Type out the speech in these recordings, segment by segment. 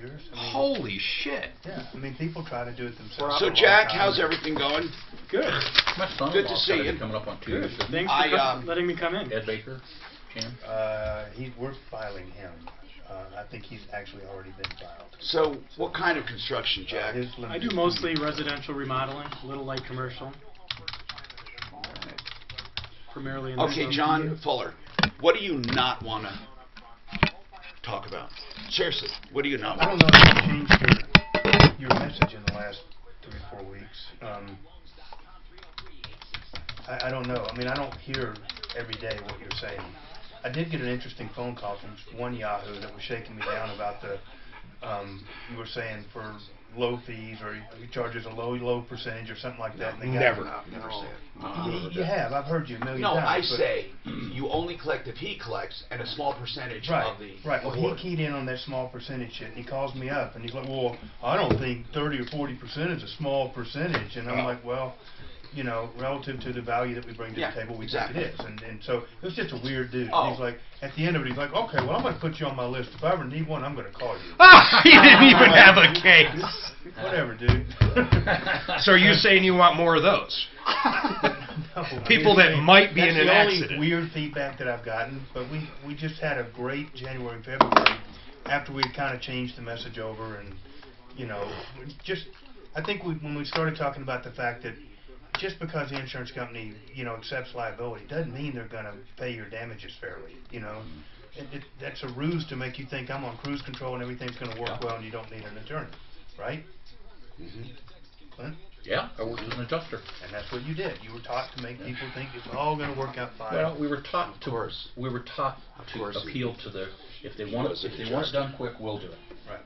years. I mean, Holy shit. Yeah, I mean, people try to do it themselves. So, Jack, how's everything going? Good. My son Good to see you. Coming up on 2 years. Thanks for letting me come in. Ed Baker, Jim. We're filing him. I think he's actually already been filed. So, what kind of construction, Jack? I do mostly residential remodeling, a little light commercial. Primarily in Okay, John Fuller, what do you not want to talk about? Seriously, what do you not I want? don't know if you changed your message in the last 3 or 4 weeks. I don't know. I mean, I don't hear every day what you're saying. I did get an interesting phone call from one Yahoo that was shaking me down about the, you were saying for low fees, or he charges a low percentage or something like that. And Never. Never said. You have. I've heard you a million No, times. I say you only collect if he collects and a small percentage of the Right. Well, award. he keyed in on that small percentage shit, and he calls me up, and he's like, well, I don't think 30 or 40% is a small percentage. And I'm like, well, you know, relative to the value that we bring to the table, we think it is. And so it was just a weird dude. He's like, at the end of it, he's like, okay, well, I'm going to put you on my list. If I ever need one, I'm going to call you. He didn't even have a case. Whatever, dude. So are you saying you want more of those? No, People that might be in an That's the accident. only weird feedback that I've gotten, but we just had a great January and February after we kind of changed the message over, and, you know, I think when we started talking about the fact that just because the insurance company, you know, accepts liability doesn't mean they're going to pay your damages fairly, you know. That's a ruse to make you think I'm on cruise control and everything's going to work well and you don't need an attorney, right? Clint? Yeah, I worked as an adjuster. And that's what you did. You were taught to make people think it's all going to work out fine. Well, we were taught to appeal to the if they want it done quick, we'll do it. Right.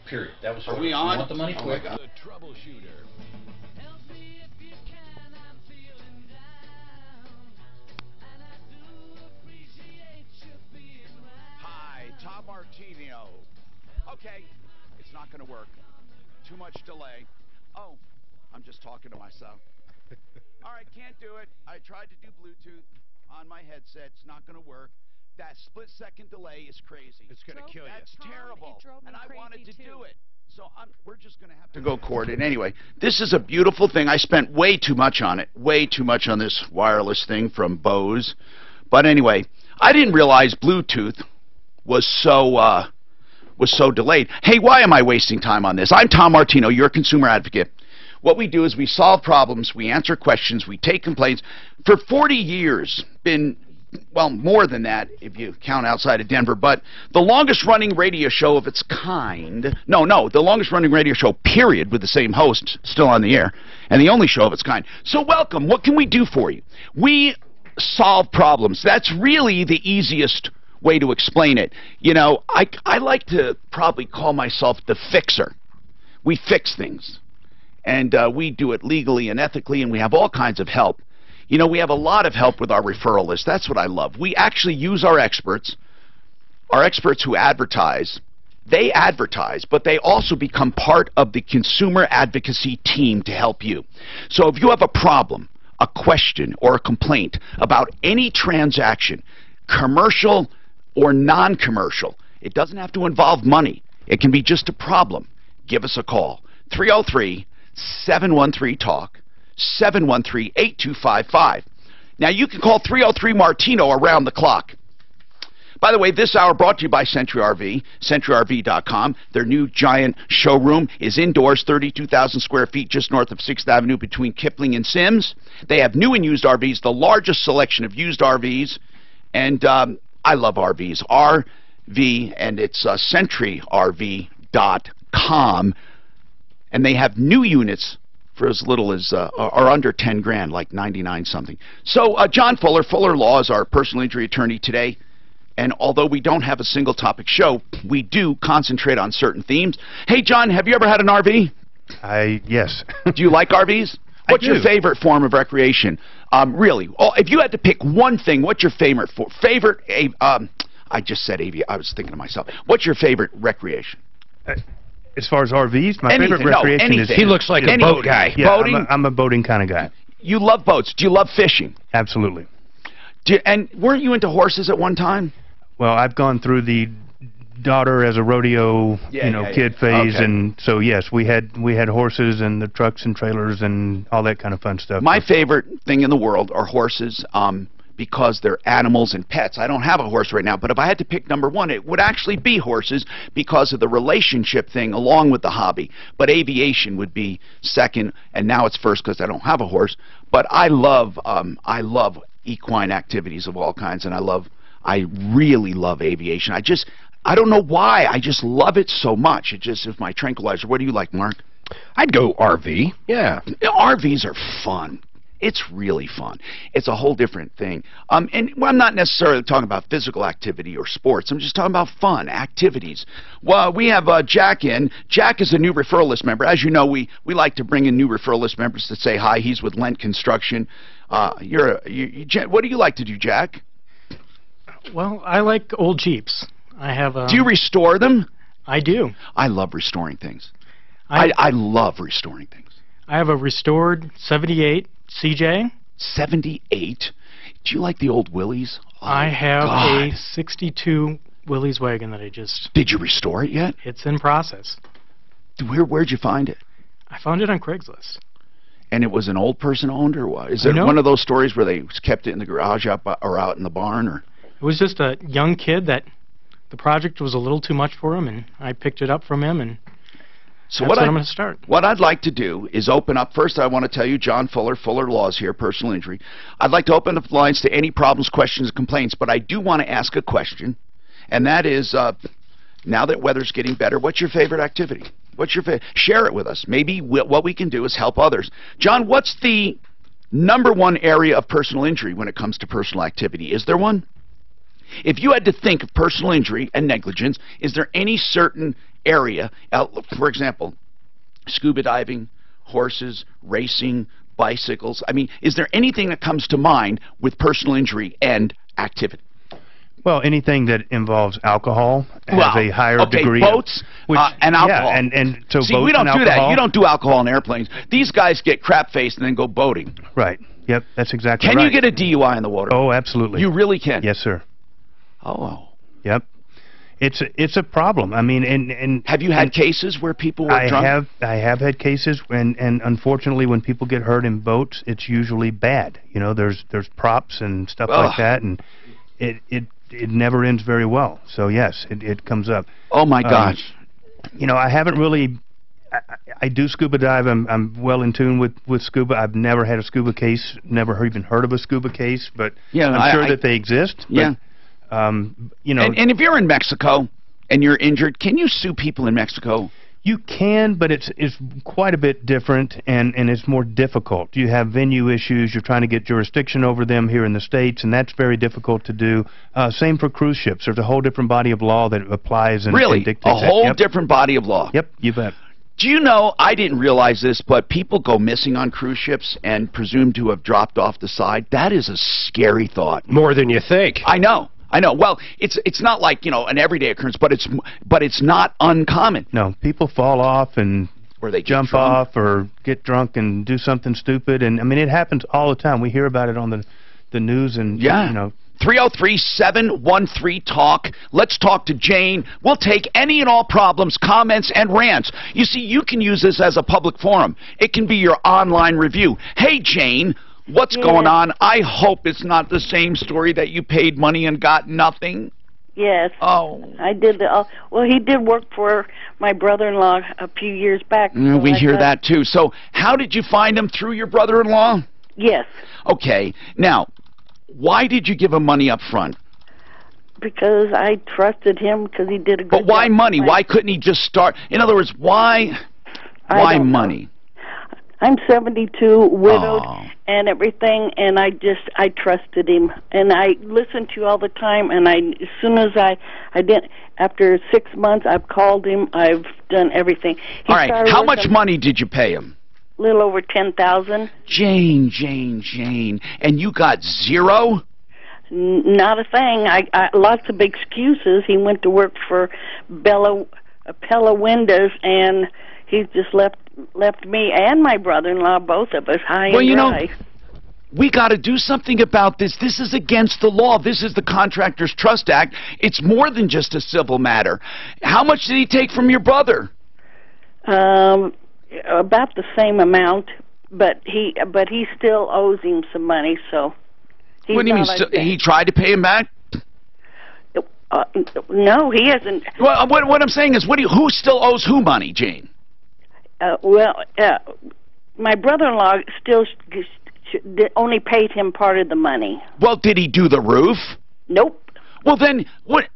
Period. That was. Are we on? We want the money quick. The Troubleshooter. Hi, Tom Martino. Okay, it's not going to work. Too much delay. Oh, I'm just talking to myself. All right, can't do it. I tried to do Bluetooth on my headset. It's not going to work. That split-second delay is crazy. It's going to kill you. That's terrible. And I wanted to do it. So we're just going to have to go coordinate. Anyway, this is a beautiful thing. I spent way too much on it. Way too much on this wireless thing from Bose. But anyway, I didn't realize Bluetooth was so delayed. Hey, why am I wasting time on this? I'm Tom Martino, your consumer advocate. What we do is we solve problems, we answer questions, we take complaints. For 40 years, been, well, more than that if you count outside of Denver, but the longest running radio show of its kind, the longest running radio show, period, with the same host still on the air, and the only show of its kind. So welcome. What can we do for you? We solve problems. That's really the easiest way to explain it. You know, I like to probably call myself the fixer. We fix things. And we do it legally and ethically, and we have all kinds of help. You know, we have a lot of help with our referral list. That's what I love. We actually use our experts who advertise. They advertise, but they also become part of the consumer advocacy team to help you. So if you have a problem, a question, or a complaint about any transaction, commercial or non-commercial, it doesn't have to involve money. It can be just a problem. Give us a call. 303-713-TALK, 713-8255. Now, you can call 303-MARTINO around the clock. By the way, this hour brought to you by Century RV, CenturyRV.com. Their new giant showroom is indoors, 32,000 square feet, just north of 6th Avenue between Kipling and Sims. They have new and used RVs, the largest selection of used RVs, and I love RVs. RV, and it's CenturyRV.com. And they have new units for as little as, or under 10 grand, like 99 something. So John Fuller, Fuller Law, is our personal injury attorney today. And although we don't have a single topic show, we do concentrate on certain themes. Hey, John, have you ever had an RV? Yes. Do you like RVs? What's your favorite form of recreation? Really, if you had to pick one thing, what's your favorite I just said AV. I was thinking to myself. What's your favorite recreation? As far as RVs, my favorite recreation is... He looks like a boat guy. Yeah, boating? I'm a boating kind of guy. You love boats. Do you love fishing? Absolutely. And weren't you into horses at one time? Well, I've gone through the daughter as a rodeo, kid phase, Okay. and so yes, we had horses and the trucks and trailers and all that kind of fun stuff. My favorite thing in the world are horses, because they're animals and pets. I don't have a horse right now, but if I had to pick number one, it would actually be horses because of the relationship thing along with the hobby. But aviation would be second, and now it's first because I don't have a horse. But I love equine activities of all kinds, and I really love aviation. I don't know why. I just love it so much. It just is my tranquilizer. What do you like, Mark? I'd go RV. Yeah. RVs are fun. It's really fun. It's a whole different thing. And I'm not necessarily talking about physical activity or sports. I'm just talking about fun activities. Well, we have Jack in. Jack is a new referral list member. As you know, we like to bring in new referral list members to say hi. He's with Lent Construction. What do you like to do, Jack? Well, I like old Jeeps. I have. Do you restore them? I do. I love restoring things. I love restoring things. I have a restored '78 CJ. 78? Do you like the old Willys? Oh, I have God. a '62 Willys wagon that I just. Did you restore it yet? It's in process. Where'd you find it? I found it on Craigslist. And it was an old person owned, or what? Is it one of those stories where they kept it in the garage or out in the barn, or? It was just a young kid that the project was a little too much for him, and I picked it up from him, and so that's what I'm going to start. What I'd like to do is open up. First, I want to tell you, John Fuller Laws here, personal injury. I'd like to open up the lines to any problems, questions, complaints, but I do want to ask a question, and that is, now that weather's getting better, what's your favorite activity? What's your favorite? Share it with us. Maybe what we can do is help others. John, what's the number one area of personal injury when it comes to personal activity? Is there one? If you had to think of personal injury and negligence, is there any certain area, for example, scuba diving, horses, racing, bicycles? I mean, is there anything that comes to mind with personal injury and activity? Well, anything that involves alcohol has a higher degree. Boats and alcohol. Yeah, and so see, boats we don't and do that. alcohol. You don't do alcohol on airplanes. These guys get crap-faced and then go boating. Right. Yep, that's exactly right. Can you get a DUI in the water? Oh, absolutely. You really can? Yes, sir. Oh. Yep. It's a problem. I mean, and have you had cases where people were drunk? I have had cases, and unfortunately, when people get hurt in boats, it's usually bad. You know, there's props and stuff like that, and it never ends very well. So yes, it comes up. Oh my gosh. You know, I haven't really. I do scuba dive. I'm well in tune with scuba. I've never had a scuba case. Never even heard of a scuba case, but yeah, I'm sure that they exist. But, yeah. You know, and if you're in Mexico and you're injured, can you sue people in Mexico? You can, but it's quite a bit different, and it's more difficult. You have venue issues. You're trying to get jurisdiction over them here in the States, and that's very difficult to do. Same for cruise ships. There's a whole different body of law that applies and really dictates a whole that. different body of law. Yep, you bet. Do you know, I didn't realize this, but people go missing on cruise ships and presumed to have dropped off the side. That is a scary thought. More than you think. I know. Well, it's not like, you know, an everyday occurrence, but it's not uncommon. No, people fall off and or they jump off or get drunk and do something stupid, and I mean it happens all the time. We hear about it on the news, and you know. 303-713-TALK. Let's talk to Jane. We'll take any and all problems, comments, and rants. You see, you can use this as a public forum. It can be your online review. Hey, Jane, what's going on? I hope it's not the same story that you paid money and got nothing. Yes. Oh. I did. Well, he did work for my brother-in-law a few years back. So we hear that, too. So how did you find him? Through your brother-in-law? Yes. Okay. Now, why did you give him money up front? Because I trusted him because he did a good job. But why money? Why couldn't he just start? In other words, why money? I'm 72, widowed, and everything, and I trusted him, and I listened to you all the time, and as soon as I didn't, after 6 months, I've called him, I've done everything. All right, how much money did you pay him? A little over $10,000. Jane, and you got zero? Not a thing. I lots of excuses. He went to work for Pella Windows, and he's just left me and my brother-in-law, both of us, high and dry. we got to do something about this. This is against the law. This is the Contractors Trust Act. It's more than just a civil matter. How much did he take from your brother? About the same amount, but he still owes him some money. So what do you mean? He tried to pay him back? No, he hasn't. Well, what I'm saying is, who still owes who money, Jane? My brother-in-law still only paid him part of the money. Well, did he do the roof? Nope. Well, then what?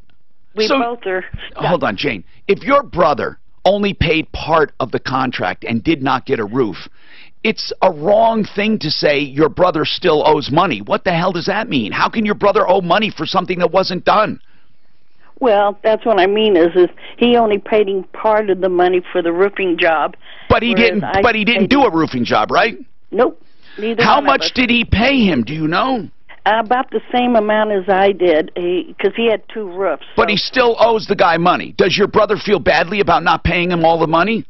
We both are stuck. Hold on, Jane. If your brother only paid part of the contract and did not get a roof, it's a wrong thing to say your brother still owes money. What the hell does that mean? How can your brother owe money for something that wasn't done? Well, that's what I mean is he only paid him part of the money for the roofing job. But he didn't. But he didn't do a roofing job, right? Nope. Neither. How much did he pay him? Do you know? About the same amount as I did, because he had 2 roofs. So. But he still owes the guy money. Does your brother feel badly about not paying him all the money?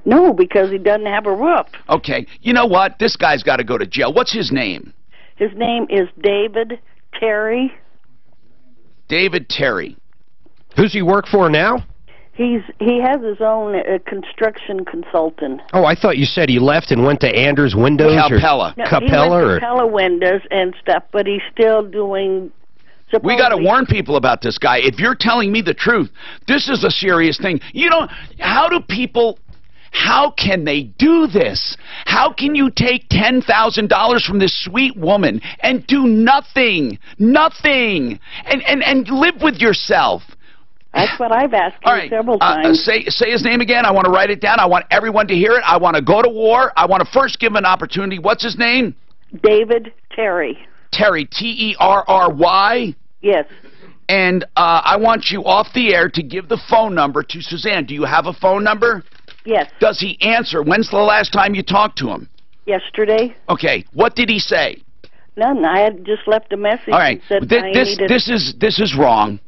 No, because he doesn't have a roof. Okay. You know what? This guy's got to go to jail. What's his name? His name is David Terry. David Terry. Who's he work for now? He has his own construction consultant. Oh, I thought you said he left and went to Anders Windows Capella. No, Capella he went to Capella Windows and stuff, but he's still doing. We got to warn people about this guy. If you're telling me the truth, this is a serious thing. You don't. How can they do this? How can you take $10,000 from this sweet woman and do nothing, and live with yourself? That's what I've asked him several times. Say his name again. I want to write it down. I want everyone to hear it. I want to go to war. I want to first give him an opportunity. What's his name? David Terry. Terry, Terry. Yes. And I want you off the air to give the phone number to Suzanne. Do you have a phone number? Yes. Does he answer? When's the last time you talked to him? Yesterday. Okay. What did he say? None. I had just left a message. All right. And said this is wrong.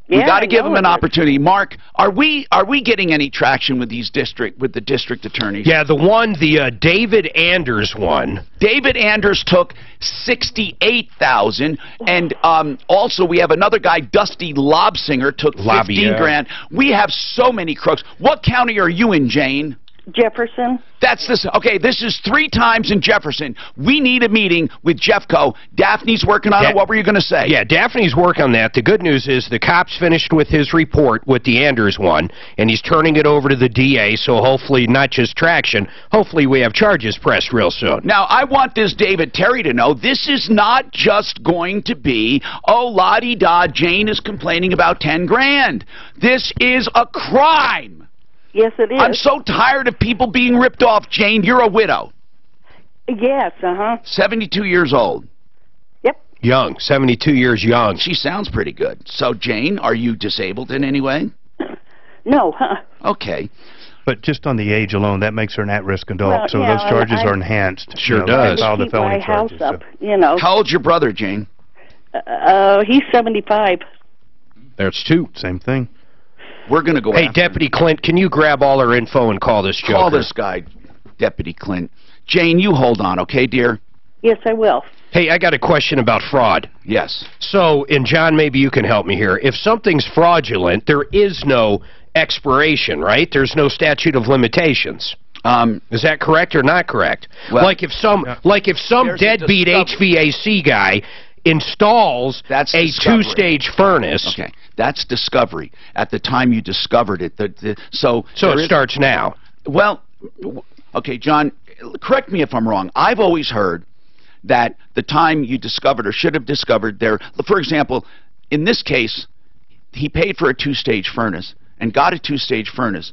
Yeah, we got to give him an it. opportunity. Mark, are we getting any traction with the district attorneys? Yeah, the David Anders one. David Anders took $68,000, and also we have another guy, Dusty Lobsinger, took $15,000. We have so many crooks. What county are you in, Jane? Jefferson. That's this. Okay, this is 3 times in Jefferson. We need a meeting with Jeffco. Daphne's working on it. What were you going to say? Yeah, Daphne's working on that. The good news is the cop's finished with his report with the Anders one, and he's turning it over to the DA, so hopefully not just traction, hopefully we have charges pressed real soon. Now, I want this David Terry to know this is not just going to be, oh, la-di-da, Jane is complaining about 10 grand. This is a crime. Yes, it is. I'm so tired of people being ripped off. Jane, you're a widow. Yes, 72 years old. Yep. Young, 72 years young. She sounds pretty good. So, Jane, are you disabled in any way? No, Okay. But just on the age alone, that makes her an at-risk adult, Well, so yeah, those charges are enhanced. Sure does. They filed the keep my felony house charges. up, So. How old's your brother, Jane? He's 75. There's 2. Same thing. We're going to go Hey, after Deputy Clint, can you grab all our info and call this joker? Call this guy, Deputy Clint. Jane, you hold on, okay, dear? Yes, I will. Hey, I got a question about fraud. Yes. So, and John, maybe you can help me here. If something's fraudulent, there is no expiration, right? There's no statute of limitations. Is that correct or not correct? Well, like if some deadbeat HVAC guy installs a 2-stage furnace. Okay, that's discovery. At the time you discovered it, so it starts now. Well, okay, John, correct me if I'm wrong. I've always heard that the time you discovered or should have discovered there, for example, in this case, he paid for a 2-stage furnace and got a 2-stage furnace,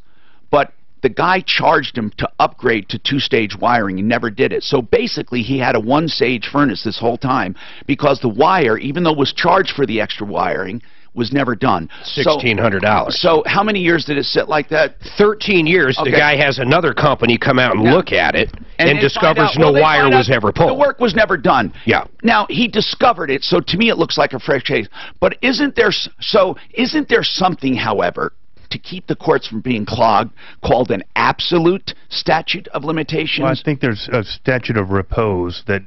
but the guy charged him to upgrade to 2-stage wiring and never did it. So basically, he had a 1-stage furnace this whole time because the wire, even though it was charged for the extra wiring, was never done. $1,600. So how many years did it sit like that? 13 years. Okay. The guy has another company come out and look at it and discovers no wire was ever pulled. The work was never done. Yeah. Now, he discovered it, so to me it looks like a fresh case. But isn't there something, however, to keep the courts from being clogged called an absolute statute of limitations? Well, I think there's a statute of repose that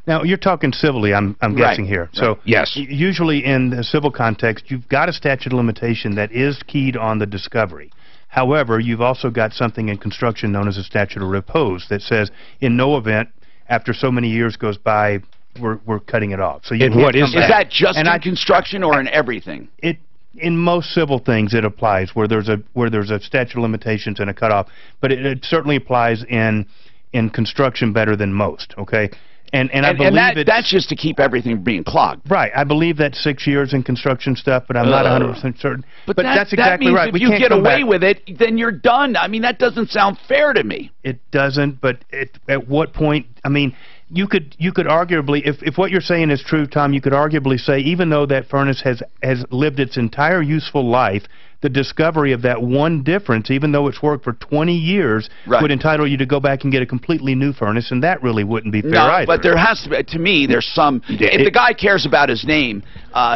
now you're talking civilly, I'm guessing here. So yes, usually in the civil context, you've got a statute of limitation that is keyed on the discovery. However, you've also got something in construction known as a statute of repose that says in no event after so many years goes by we're cutting it off. So and what is that just in construction or in everything? In most civil things it applies where there's a statute of limitations and a cutoff, but it certainly applies in construction better than most. Okay, and I believe that's just to keep everything from being clogged. Right, I believe that's 6 years in construction stuff, but I'm not 100% certain. But that's exactly means right. If you get away with it, then you're done. I mean, that doesn't sound fair to me. It doesn't, but at what point? I mean, you could arguably, if what you're saying is true, Tom, you could arguably say even though that furnace has lived its entire useful life, the discovery of that one difference, even though it's worked for 20 years, would entitle you to go back and get a completely new furnace, and that really wouldn't be fair either. But there has to be, to me, there's some, if the guy cares about his name,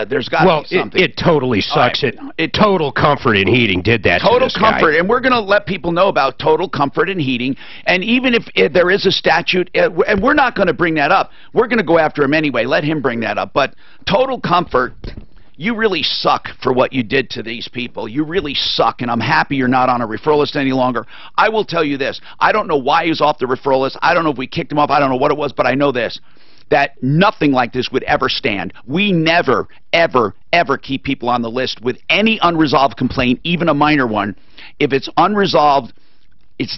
there's got to be something. It totally sucks. Total Comfort and Heating did that to this guy. Total Comfort, and we're going to let people know about Total Comfort and Heating, and even if there is a statute, and we're not going to bring that up, we're going to go after him anyway, let him bring that up, but Total Comfort, you really suck for what you did to these people. You really suck, and I'm happy you're not on a referral list any longer. I will tell you this. I don't know why he's off the referral list. I don't know if we kicked him off. I don't know what it was, but I know this, that nothing like this would ever stand. We never, ever, ever keep people on the list with any unresolved complaint, even a minor one. If it's unresolved, it's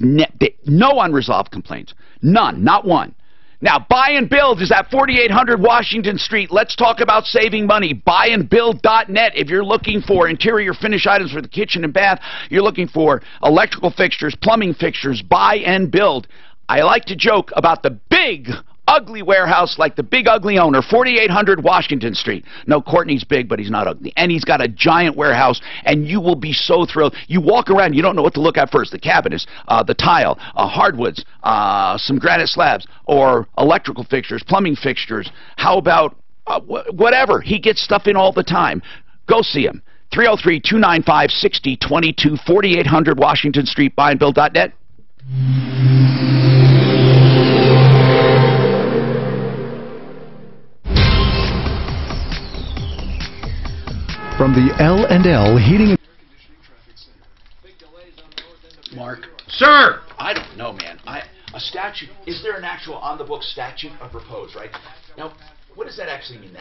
no unresolved complaints. None, not one. Now, Buy and Build is at 4800 Washington Street. Let's talk about saving money. Buyandbuild.net. If you're looking for interior finish items for the kitchen and bath, you're looking for electrical fixtures, plumbing fixtures, Buy and Build. I like to joke about the big, ugly warehouse like the big, ugly owner, 4800 Washington Street. No, Courtney's big, but he's not ugly. And he's got a giant warehouse, and you will be so thrilled. You walk around, you don't know what to look at first. The cabinets, the tile, hardwoods, some granite slabs, or electrical fixtures, plumbing fixtures. How about whatever? He gets stuff in all the time. Go see him. 303-295-6022, 4800 Washington Street, buyandbuild.net. From the L&L Heating. Mark. Sir! I don't know, man. A statute, is there an actual on-the-book statute of repose, right? Now, what does that actually mean,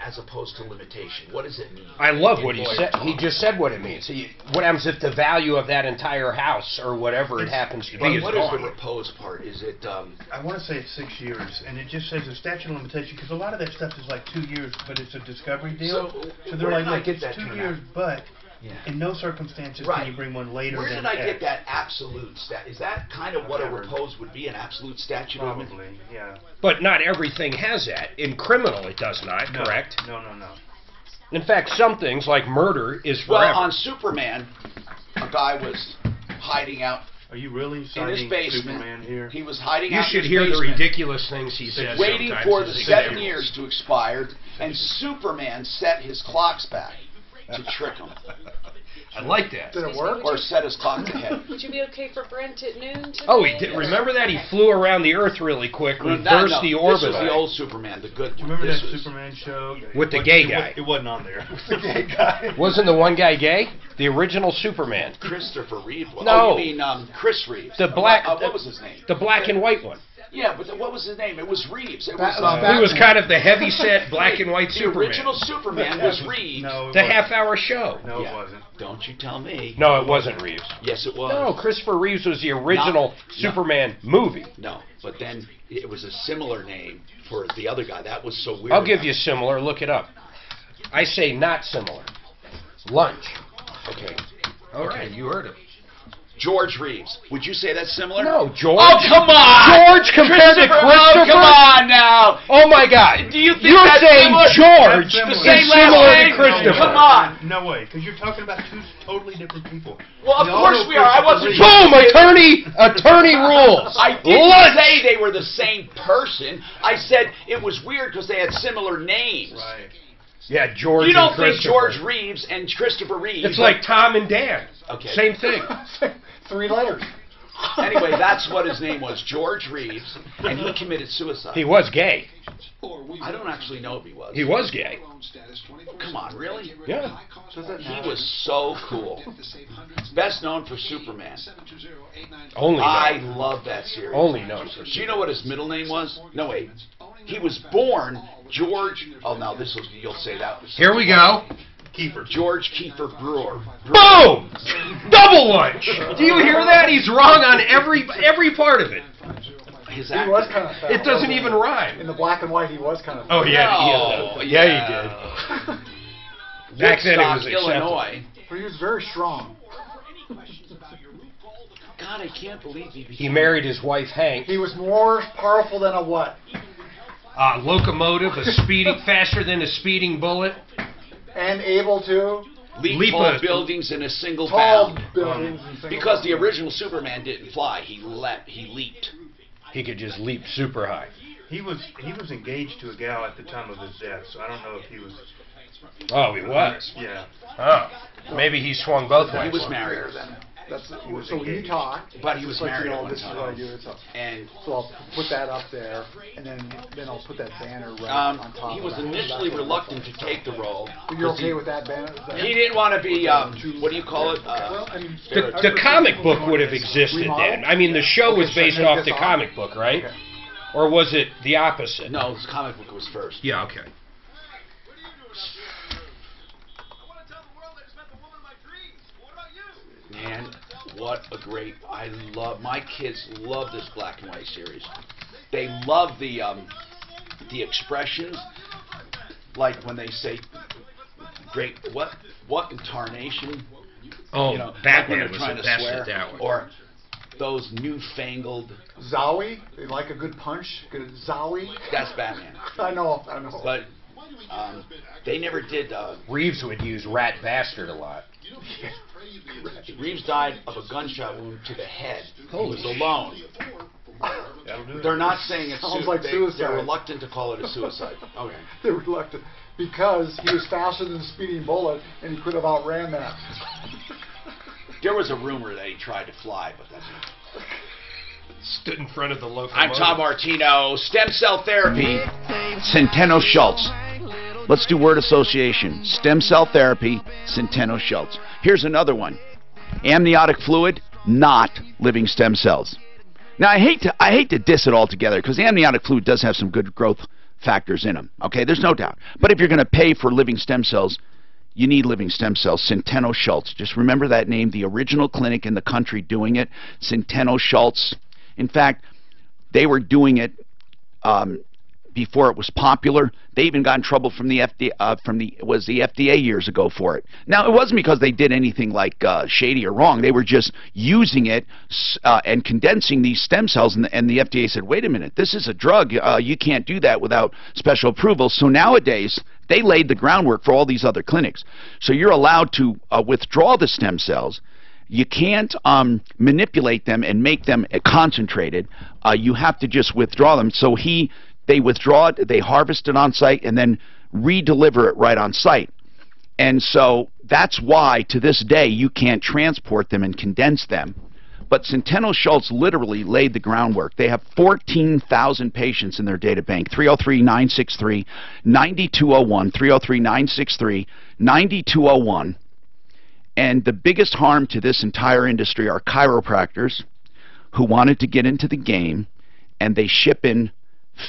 as opposed to limitation? What does it mean? I love what he said. He just said what it means. What happens if the value of that entire house or whatever it happens to be is what gone? Is the repose part? Is it... I want to say it's 6 years, and it just says a statute of limitation, because a lot of that stuff is like 2 years, but it's a discovery deal. So they're like, look, it's 2 years, but... Yeah. In no circumstances can you bring one later than Where did I get that absolute Is that kind of what a repose would be, an absolute statute? Probably, yeah. But not everything has that. In criminal, it does not, correct? No. In fact, some things, like murder, is forever. Well, on Superman, a guy was hiding out Are you really in his basement. Superman here? He was hiding out in his basement. You should hear the ridiculous things he says waiting for the 7 years to expire, and Superman set his clocks back to trick him. I like that. Did it work? Or set his clock ahead. Would you be okay for Brent at noon today? Oh, he did. Remember that? He flew around the Earth really quick, reversed the orbit. This was the old Superman, the good one. Remember that Superman show? With the gay guy. It wasn't on there. The gay guy. Wasn't the one guy gay? The original Superman. Christopher Reeve was. No. Oh, you mean Chris Reeves. The black. What was his name? The black and white one. Yeah, but what was his name? It was Reeves. It he was kind of the heavy-set black and white Superman. The original Superman was Reeves. No, the half-hour show. No, it wasn't. Don't you tell me. No, it wasn't Reeves. Yes, it was. No, Christopher Reeves was the original Superman movie. No, but then it was a similar name for the other guy. That was so weird. I'll give you similar. Look it up. I say not similar. Lunch. Okay. All right, you heard it. George Reeves. Would you say that's similar? No, George. Oh, come on! George compared to Christopher? Oh, come on now! Oh, my God. Do you think You're that's saying similar? George the is same similar to name? Christopher. Come on! No way, because you're talking about two totally different people. Well, of course we are. I wasn't... Boom! Attorney rules. I didn't say they were the same person. I said it was weird because they had similar names. Right. Yeah, George You don't and think George Reeves and Christopher Reeves... It's like Tom and Dan. Okay. Same thing. 3 letters. Anyway, that's what his name was, George Reeves, and he committed suicide. He was gay. I don't actually know if he was. He was gay. Come on, really? Yeah. He was so cool. Best known for Superman. Only I known. love that series. Only known for Do you know what his middle name was? No, wait. He was born George... Oh, now this will... You'll say that. Here we go. Kiefer. George Kiefer Brewer. Boom! Double lunch! Do you hear that? He's wrong on every part of it. His He was kind of fat. It doesn't even rhyme. In the black and white, he was kind of fat. Oh, yeah. No, Yeah, he did. Back then it was acceptable. Illinois. But he was very strong. God, I can't believe he became... He married his wife, Hank. He was more powerful than a what? Locomotive, faster than a speeding bullet. And able to... Leap tall buildings in a single tall bound. buildings in single Because the bound. original Superman didn't fly. He leaped. He could just leap super high. He was engaged to a gal at the time of his death, so I don't know if he was... Oh, he was? Yeah. Oh. Maybe he swung both ways. He was married then. So when you talk, But he was just married at one this is what I time. do. It's And so I'll put that up there, and then I'll put that banner right on top. he was of that. initially That's what it reluctant looks to like. take the role. You're okay with that banner? He didn't want to be, what do you call it? The comic book would have existed then. I mean, the show was based off the comic book, right? Okay. Or was it the opposite? No, his comic book was first. Yeah, okay. Man, what a great... My kids love this black and white series. They love the expressions, like when they say, "Great, what in tarnation?" Oh, you know, Batman like was trying the to best swear, at that one. or those newfangled... Zowie? They like a good punch? Good Zowie? That's Batman. I know. But they never did... Reeves would use rat bastard a lot. Reeves died of a gunshot wound to the head. Holy He was alone. They're not saying it's Sounds like suicide. They're reluctant to call it a suicide. Okay. They're reluctant because he was faster than a speeding bullet, and he could have outran that. There was a rumor that he tried to fly, but that's not... Stood in front of the locomotive. I'm Tom Martino. Stem cell therapy. Centeno Schultz. Let's do word association. Stem cell therapy, Centeno Schultz. Here's another one. Amniotic fluid, not living stem cells. Now, I hate to diss it altogether, because amniotic fluid does have some good growth factors in them. Okay, there's no doubt. But if you're going to pay for living stem cells, you need living stem cells. Centeno Schultz. Just remember that name, the original clinic in the country doing it, Centeno Schultz. In fact, they were doing it before it was popular. They even got in trouble from the FDA, the FDA years ago for it. Now, it wasn't because they did anything like shady or wrong. They were just using it and condensing these stem cells, and the FDA said, wait a minute, this is a drug. You can't do that without special approval. So nowadays, they laid the groundwork for all these other clinics. So you're allowed to withdraw the stem cells. You can't manipulate them and make them concentrated. You have to just withdraw them. So they withdraw it, they harvest it on site, and then re-deliver it right on site. And so that's why, to this day, you can't transport them and condense them. But Centeno Schultz literally laid the groundwork. They have 14,000 patients in their data bank. 303-963-9201, 303-963-9201. And the biggest harm to this entire industry are chiropractors who wanted to get into the game, and they ship in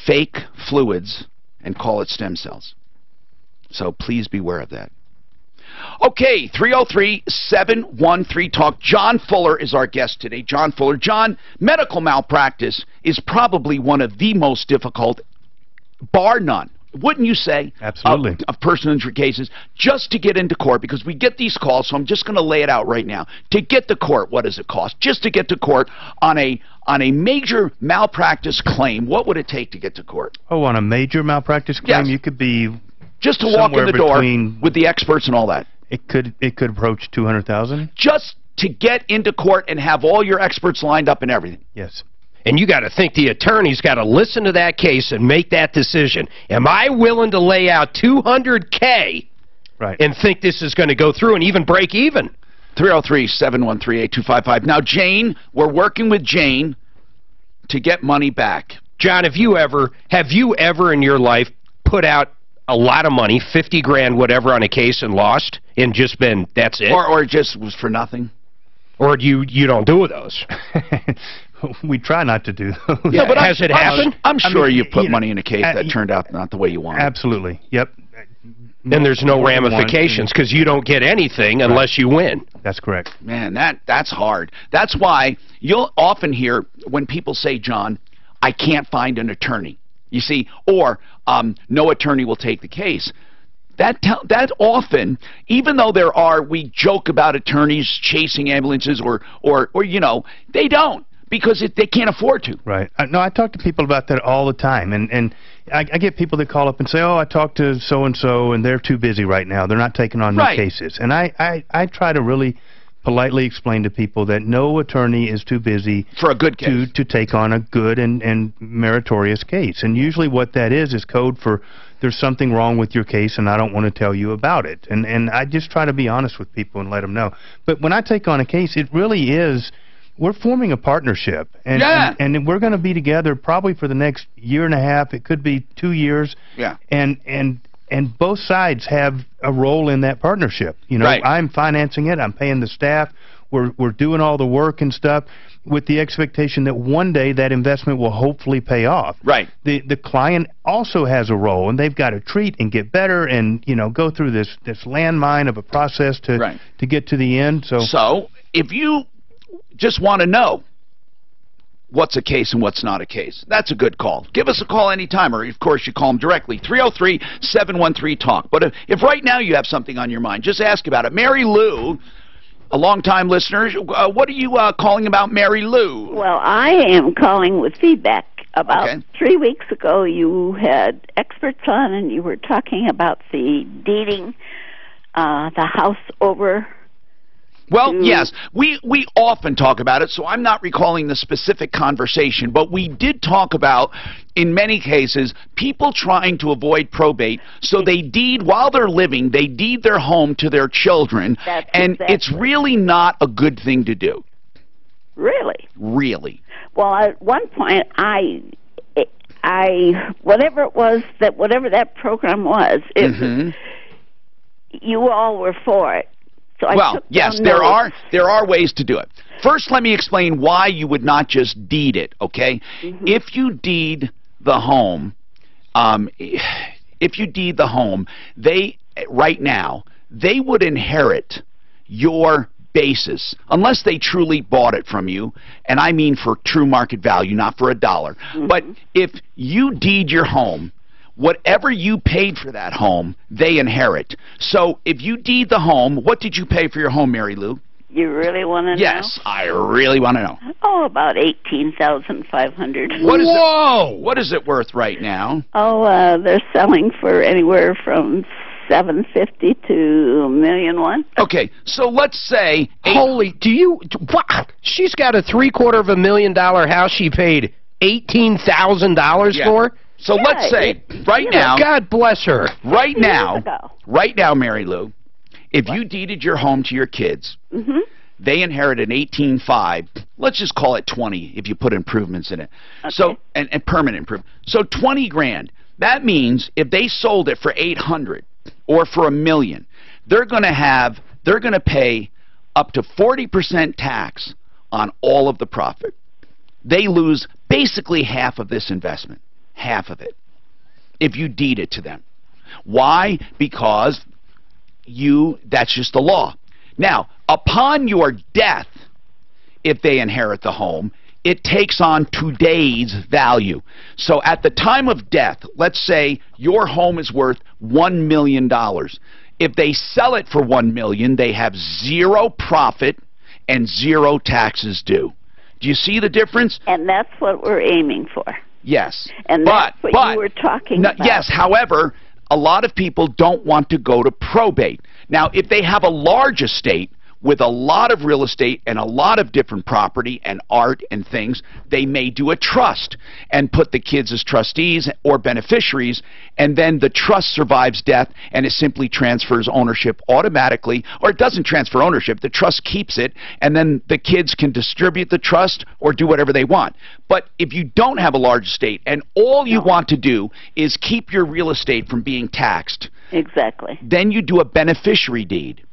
fake fluids and call it stem cells. So please beware of that. Okay, 303-713-TALK. John Fuller is our guest today. John Fuller. John, medical malpractice is probably one of the most difficult, bar none, wouldn't you say? Absolutely. Of personal injury cases, just to get into court, because we get these calls, so I'm just going to lay it out right now. To get to court, what does it cost? Just to get to court on a major malpractice claim, what would it take to get to court? Oh, on a major malpractice claim, Yes. you could be just to walk in the door with the experts and all that. It could approach $200,000. Just to get into court and have all your experts lined up and everything. Yes. And you got to think the attorney's got to listen to that case and make that decision. Am I willing to lay out $200K right, and think this is going to go through and even break even? 303-713-8255. Now, Jane, we're working with Jane to get money back. John, have you ever in your life put out a lot of money, 50 grand, whatever, on a case and lost, and just been, that's it? Or just was for nothing? Or you don't do those? We try not to do those. Yeah, but has it happened? I'm sure you put money in a case that turned out not the way you wanted. Absolutely. Yep. Then there's no ramifications because you don't get anything unless you win. That's correct. Man, that's hard. That's why you'll often hear when people say, John, I can't find an attorney. You see, or no attorney will take the case. That often, even though we joke about attorneys chasing ambulances or you know, they don't. Because they can't afford to. Right. No, I talk to people about that all the time, and I get people that call up and say, oh, I talked to so-and-so, and they're too busy right now. They're not taking on new cases. And I try to really politely explain to people that no attorney is too busy for a good case to take on a good and meritorious case. And usually what that is code for there's something wrong with your case, and I don't want to tell you about it. And I just try to be honest with people and let them know. But when I take on a case, it really is... We're forming a partnership, and we're going to be together probably for the next year and a half. It could be 2 years. Yeah. And both sides have a role in that partnership. You know, I'm financing it. I'm paying the staff. We're doing all the work and stuff with the expectation that one day that investment will hopefully pay off. Right. The client also has a role, and they've got to treat and get better, and go through this landmine of a process to get to the end. So if you just want to know what's a case and what's not a case, that's a good call. Give us a call anytime, or of course you call them directly, 303-713-TALK. But if right now you have something on your mind, just ask about it. Mary Lou, a long-time listener, what are you calling about, Mary Lou? Well, I am calling with feedback. About 3 weeks ago, you had experts on, and you were talking about the deeding the house over. Well, yes, we often talk about it, so I'm not recalling the specific conversation, but we did talk about, in many cases, people trying to avoid probate, so they deed, while they're living, they deed their home to their children, and it's really not a good thing to do. Really? Really. Well, at one point, whatever that program was, you all were for it. So well, yes, there are ways to do it. First, let me explain why you would not just deed it, okay? If you deed the home, right now, they would inherit your basis, unless they truly bought it from you, and I mean for true market value, not for $1. But if you deed your home, whatever you paid for that home, they inherit. So if you deed the home, what did you pay for your home, Mary Lou? You really want to know? Yes, I really want to know. Oh, about $18,500. What is it worth right now? Oh, they're selling for anywhere from $750,000 to $1,000,001. Okay, so let's say... Holy, she's got a $750,000 house she paid $18,000 for? So let's say, right now... God bless her. Right now, Mary Lou, if you deeded your home to your kids, they inherit an $18,500, let's just call it $20,000 if you put improvements in it. So, and permanent improvement. So $20,000. That means if they sold it for $800,000 or for $1 million, they're going to pay up to 40% tax on all of the profit. They lose basically half of this investment. Half of it, if you deed it to them. Why? Because that's just the law. Now, upon your death, if they inherit the home, it takes on today's value. So at the time of death, let's say your home is worth $1 million. If they sell it for $1 million, they have zero profit and zero taxes due. Do you see the difference? And that's what we're aiming for. Yes. And that's what you were talking about. Yes, however, a lot of people don't want to go to probate. Now, if they have a large estate, with a lot of real estate and a lot of different property and art and things, they may do a trust and put the kids as trustees or beneficiaries, and then the trust survives death and it simply transfers ownership automatically, or it doesn't transfer ownership, the trust keeps it, and then the kids can distribute the trust or do whatever they want. But if you don't have a large estate and all you want to do is keep your real estate from being taxed, exactly, then you do a beneficiary deed.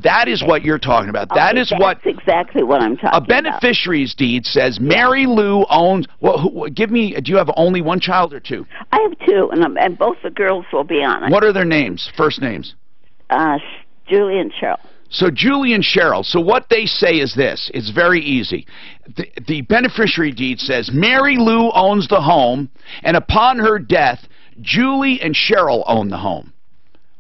That is what you're talking about. That is that's exactly what I'm talking about. A beneficiary's deed says Mary Lou owns. Well, give me. Do you have only one child or two? I have two, and both the girls will be on it. What are their names? First names? Julie and Cheryl. So Julie and Cheryl. So what they say is this. It's very easy. The beneficiary deed says Mary Lou owns the home, and upon her death, Julie and Cheryl own the home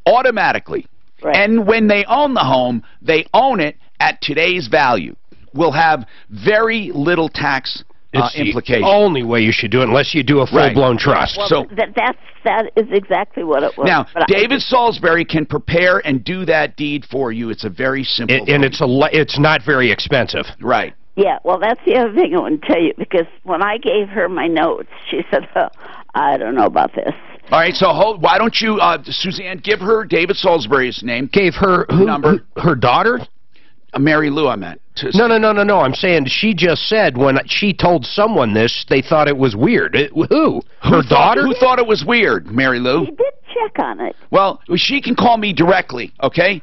automatically. Right. And when they own the home, they own it at today's value. We'll have very little tax implications. The only way you should do it, unless you do a full-blown trust. Well, so that is exactly what it was. Now, David Salisbury can prepare and do that deed for you. It's a very simple and it's not very expensive. Right. Yeah, well, that's the other thing I want to tell you, because when I gave her my notes, she said, I don't know about this. All right, so why don't you, Suzanne, give her David Salisbury's name. Gave her number. Her daughter? Mary Lou, I meant. No. I'm saying she just said when she told someone this, they thought it was weird. Who? Her daughter? Who thought it was weird, Mary Lou? She did check on it. Well, she can call me directly, okay?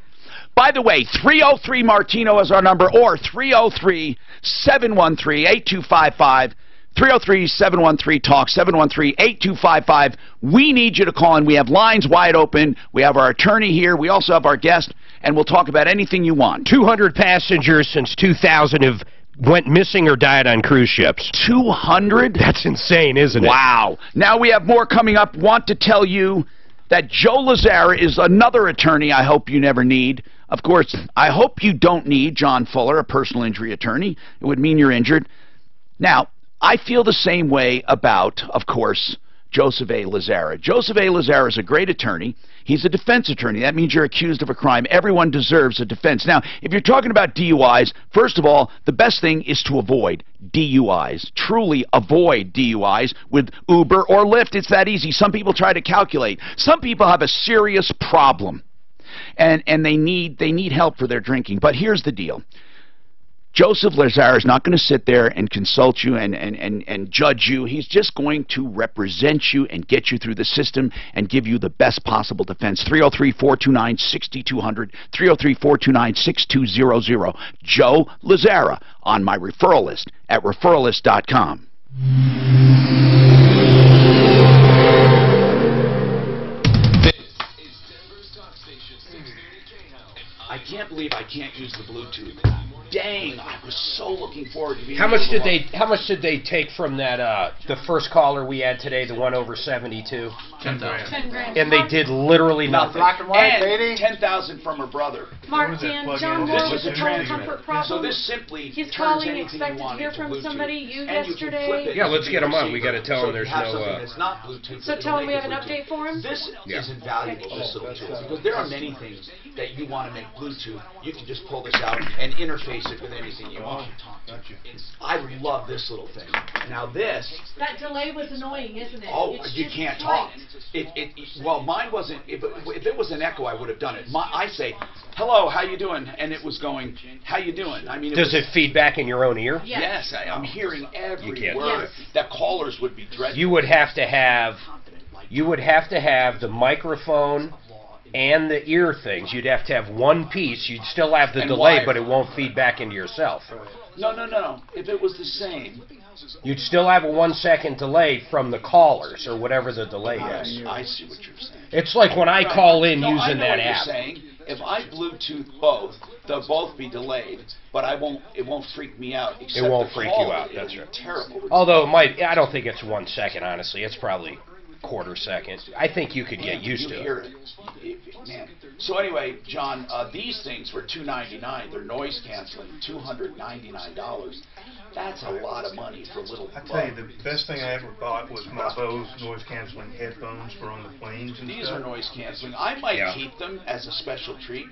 By the way, 303 Martino is our number, or 303-713-8255. 303-713-TALK, 713-8255. We need you to call in. We have lines wide open. We have our attorney here. We also have our guest, and we'll talk about anything you want. 200 passengers since 2000 have went missing or died on cruise ships. 200? That's insane, isn't it? Wow. Now we have more coming up. Want to tell you that Joe Lazzara is another attorney I hope you never need. Of course, I hope you don't need John Fuller, a personal injury attorney. It would mean you're injured. Now, I feel the same way about, of course, Joseph A. Lazzara. Joseph A. Lazzara is a great attorney. He's a defense attorney. That means you're accused of a crime. Everyone deserves a defense. Now, if you're talking about DUIs, first of all, the best thing is to avoid DUIs. Truly avoid DUIs with Uber or Lyft. It's that easy. Some people try to calculate. Some people have a serious problem, and they need help for their drinking. But here's the deal. Joseph Lazzara is not going to sit there and consult you and judge you. He's just going to represent you and get you through the system and give you the best possible defense. 303-429-6200, 303-429-6200. Joe Lazzara on my referral list at referralist.com. I can't believe I can't use the Bluetooth. Dang, I was so looking forward to being How much did they take from that the first caller we had today, the one over 72? 10,000. 10 grand. And they did literally nothing. Black and white, and baby. 10,000 from her brother. Mark, Dan, John This Moore is with a a transmitter. comfort problem. So this simply He's turns calling, anything expected you want to hear into from Bluetooth. somebody, you And you can yesterday. flip it Yeah, let's to get the him on. We receiver. got to tell him there's So if you have no. something that's not Bluetooth, So it'll tell him make we have it an Bluetooth. update for him? This is invaluable, this little tool, because there are many things that you want to make Bluetooth. You can just pull this out and interface it with anything you want. I love this little thing. Now this... That delay was annoying, isn't it? Oh, It's you just can't slight. talk. Well, mine wasn't. If it was an echo, I would have done it. I say, "Hello, how you doing?" and it was going, "How you doing?" I mean, Does it feed back in your own ear? Yes, I'm hearing every can't. word. Yes. That callers would be dreadful. You would have to have the microphone and the ear things. You'd have to have one piece. You'd still have the And delay, wire. but it won't feed back into yourself. No. If it was the same. You'd still have a 1 second delay from the callers or whatever the delay is. I see what you're saying. It's like when I call in No, I using know that what you're app. saying. If I Bluetooth both, they'll both be delayed, but it won't freak me out. It won't freak you out. That's right. Terrible. Although I don't think it's 1 second. Honestly, it's probably quarter second. I think you could get used to hear it. Man. So anyway, John, these things were $299. They're noise canceling, $299. That's a lot of money for a little. I tell you, the best thing I ever bought was my Bose noise canceling headphones for on the planes and These stuff. are noise canceling. I might Yeah. keep them as a special treat.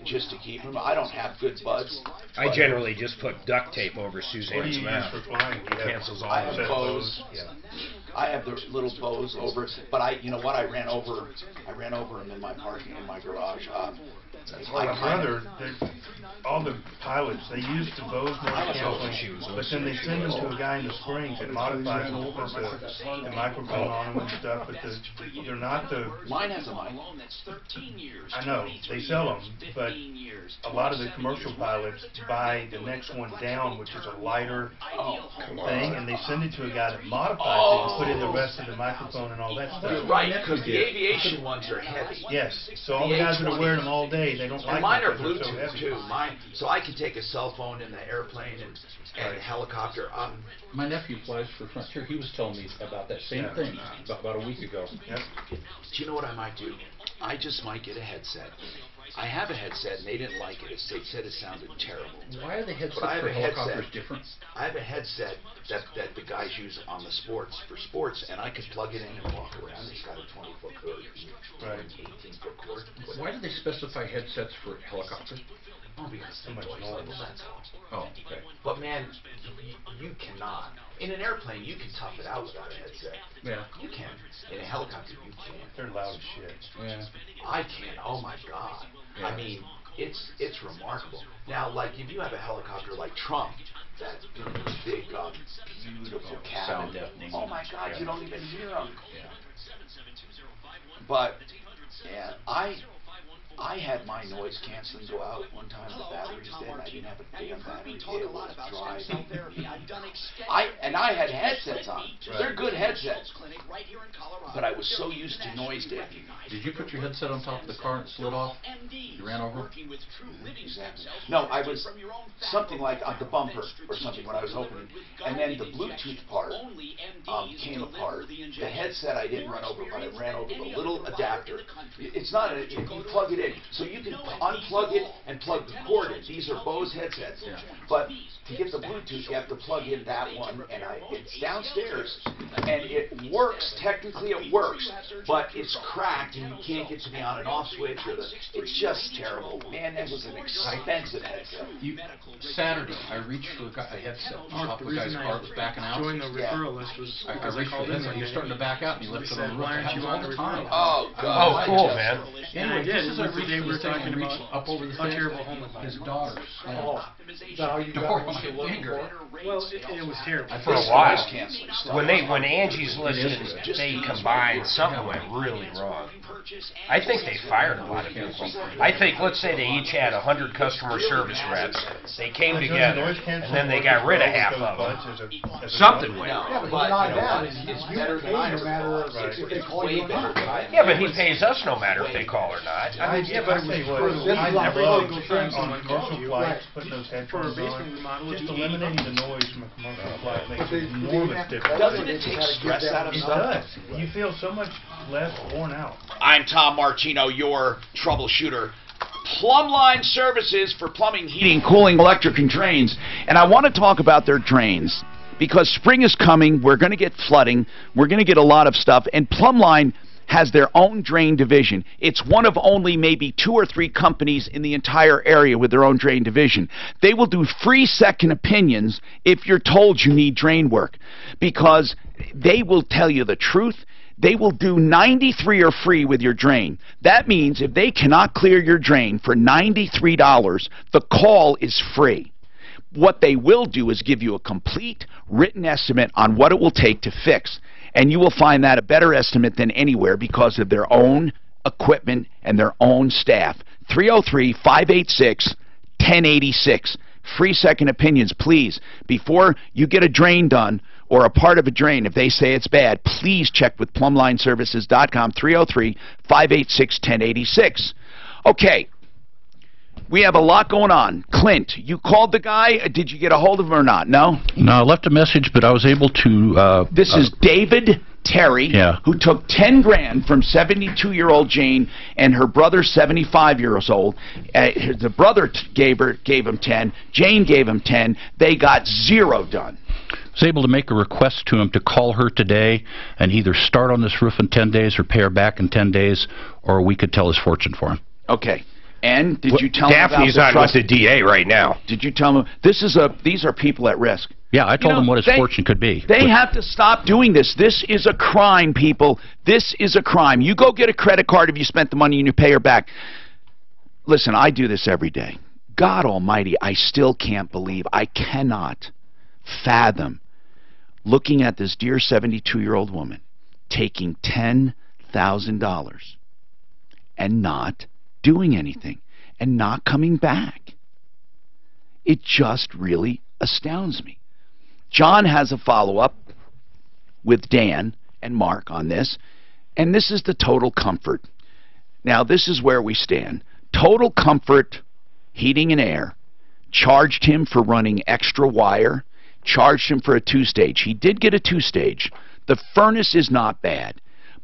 just to keep them. I don't have good buds. I generally just put duct tape over What do Suzanne's you use mouth. for flying? Do you have- Cancels all I have the bows. Yeah. I have the little bows over, but you know what? I ran over them in my garage. My brother, all the pilots, they use the Bose noise canceling, but then they send them to a guy in the Springs that modifies them, puts the microphone on them and stuff, but they're not the... Mine has a mic. I know, they sell them, but a lot of the commercial pilots buy the next one down, which is a lighter thing, and they send it to a guy that modifies it and put in the rest of the microphone and all that stuff. Right, because the aviation ones are heavy. Yes, so all the guys that are wearing them all day, they don't like And mine them are because they're so Bluetooth heavy. too. So I can take a cell phone in the airplane and a helicopter. My nephew flies for Frontier. He was telling me about that same thing about a week ago. Yep. Do you know what I might do? I just might get a headset. I have a headset and they didn't like it. They said it sounded terrible. Why are the headsets But I have for a helicopters headset. different? I have a headset that the guys use on the sports, and I could plug it in and walk around. It's got a 20-foot cord, Right. 18-foot cord. Why do they specify headsets for helicopters? Oh, because So much noise noise. level, that's all. Oh, okay. But man, you cannot. In an airplane, you can tough it out without a headset. Yeah. You can. In a helicopter, you can't. They're loud as shit. Yeah. I can't. Oh my God. Yeah. I mean, it's remarkable. Now, like if you have a helicopter like Trump, that big, beautiful cabin. Sound deafening. Oh my God, Yeah. you don't even hear them. Yeah. But yeah, I had my noise canceling go out one time. The batteries dead. I didn't have a damn battery. It was dry. I had headsets on. They're good headsets. But I was so used to noise deadening. Did you put your headset on top of the car and it slid off? You ran over? Exactly. No, I was something like on the bumper or something when I was opening, and then the Bluetooth part came apart. The headset I didn't run over, but I ran over the little adapter. It's not a, you plug it in, so you can unplug it and plug the cord in. These are Bose headsets, but to get the Bluetooth, you have to plug in that one, and it's downstairs, and it works. Technically, it works, but it's cracked, and you can't get to the on and off switch. It's just terrible. Man, that was an expensive headset. Saturday, I reached for a headset on top of the guy's car that was backing out. Joined the referral list was I because reached for the headset. He was starting to back out, and he left it on the roof. It happens all the time. Oh, Oh, God. cool, man. Anyway, did. just as I It was the reached day for we were the thing talking and reached about up over the how fence, terrible home life his was. daughter slammed Is that how you the got door what on you my were looking finger. for? Well, it was terrible. For a while. Noise canceling stuff. When Angie's listening, they combined, something went really wrong. I think they fired a lot of people. I think, let's say they each had 100 customer service reps. They came together, and then they got rid of half of them. Something went Yeah, wrong. but not that. It's You better pay than I no ever matter thought. if they It's call way you or better not. than I Yeah, but he pays us no matter if they call or not. I mean, Yeah, but I tell you what, This is I like love legal things on like commercial that. flights, Right. putting those For a headphones basement on, remodel, just would you eliminating the noise from a commercial flight makes But they- an enormous difference. Doesn't it take stress out of It something? does. You feel so much less worn out. I'm Tom Martino, your troubleshooter. Plumbline Services for plumbing, Heating, cooling, electric, and drains. And I want to talk about their drains. Because spring is coming, we're going to get flooding, we're going to get a lot of stuff, and Plumbline has their own drain division. It's one of only maybe 2 or 3 companies in the entire area with their own drain division. They will do free second opinions if you're told you need drain work, because they will tell you the truth. They will do 93 or free with your drain. That means if they cannot clear your drain for $93, the call is free. What they will do is give you a complete written estimate on what it will take to fix. And you will find that a better estimate than anywhere because of their own equipment and their own staff. 303-586-1086. Free second opinions, please. Before you get a drain done or a part of a drain, if they say it's bad, please check with plumblineservices.com. 303-586-1086. Okay. We have a lot going on. Clint, you called the guy. Did you get a hold of him or not? No? No, I left a message, but I was able to... This is David Terry, who took 10 grand from 72-year-old Jane and her brother, 75 years old. The brother gave him 10. Jane gave him 10. They got 0 done. I was able to make a request to him to call her today and either start on this roof in 10 days or pay her back in 10 days, or we could tell his fortune for him. Okay. And did you tell Daphne's him about on with the DA right now. Did you tell him these are people at risk? Yeah, I told him what his fortune could be. They have to stop doing this. This is a crime, people. This is a crime. You go get a credit card if you spent the money and you pay her back. Listen, I do this every day. God almighty, I still can't believe, I cannot fathom looking at this dear 72-year-old woman taking $10,000 and not doing anything and not coming back. It just really astounds me. John has a follow-up with Dan and Mark on this, and this is the Total Comfort. Now, this is where we stand. Total Comfort Heating and Air charged him for running extra wire, charged him for a 2-stage. He did get a 2-stage. The furnace is not bad,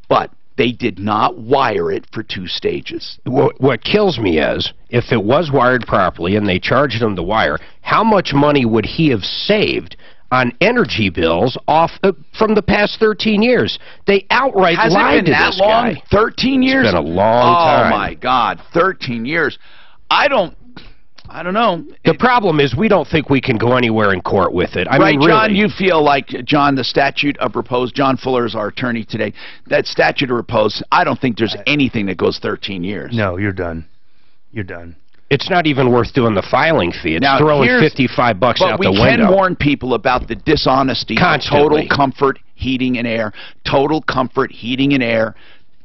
but they did not wire it for 2 stages. What kills me is, if it was wired properly and they charged him the wire, how much money would he have saved on energy bills off from the past 13 years? They outright lied to this guy. 13 years? It's been a long time. Oh, my God, 13 years. I don't know. The problem is we don't think we can go anywhere in court with it. I mean, really. John, you feel like, John, the statute of repose, John Fuller is our attorney today, that statute of repose, I don't think there's anything that goes 13 years. No, you're done. You're done. It's not even worth doing the filing fee. It's now, throwing $55 out the window. But we can warn people about the dishonesty of Total Comfort Heating and Air. Total Comfort Heating and Air.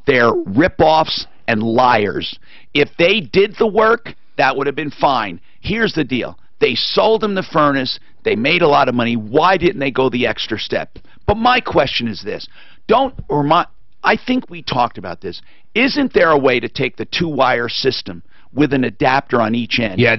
They're rip-offs and liars. If they did the work, that would have been fine. Here's the deal. They sold him the furnace. They made a lot of money. Why didn't they go the extra step? But my question is this. I think we talked about this. Isn't there a way to take the 2-wire system with an adapter on each end? Yeah,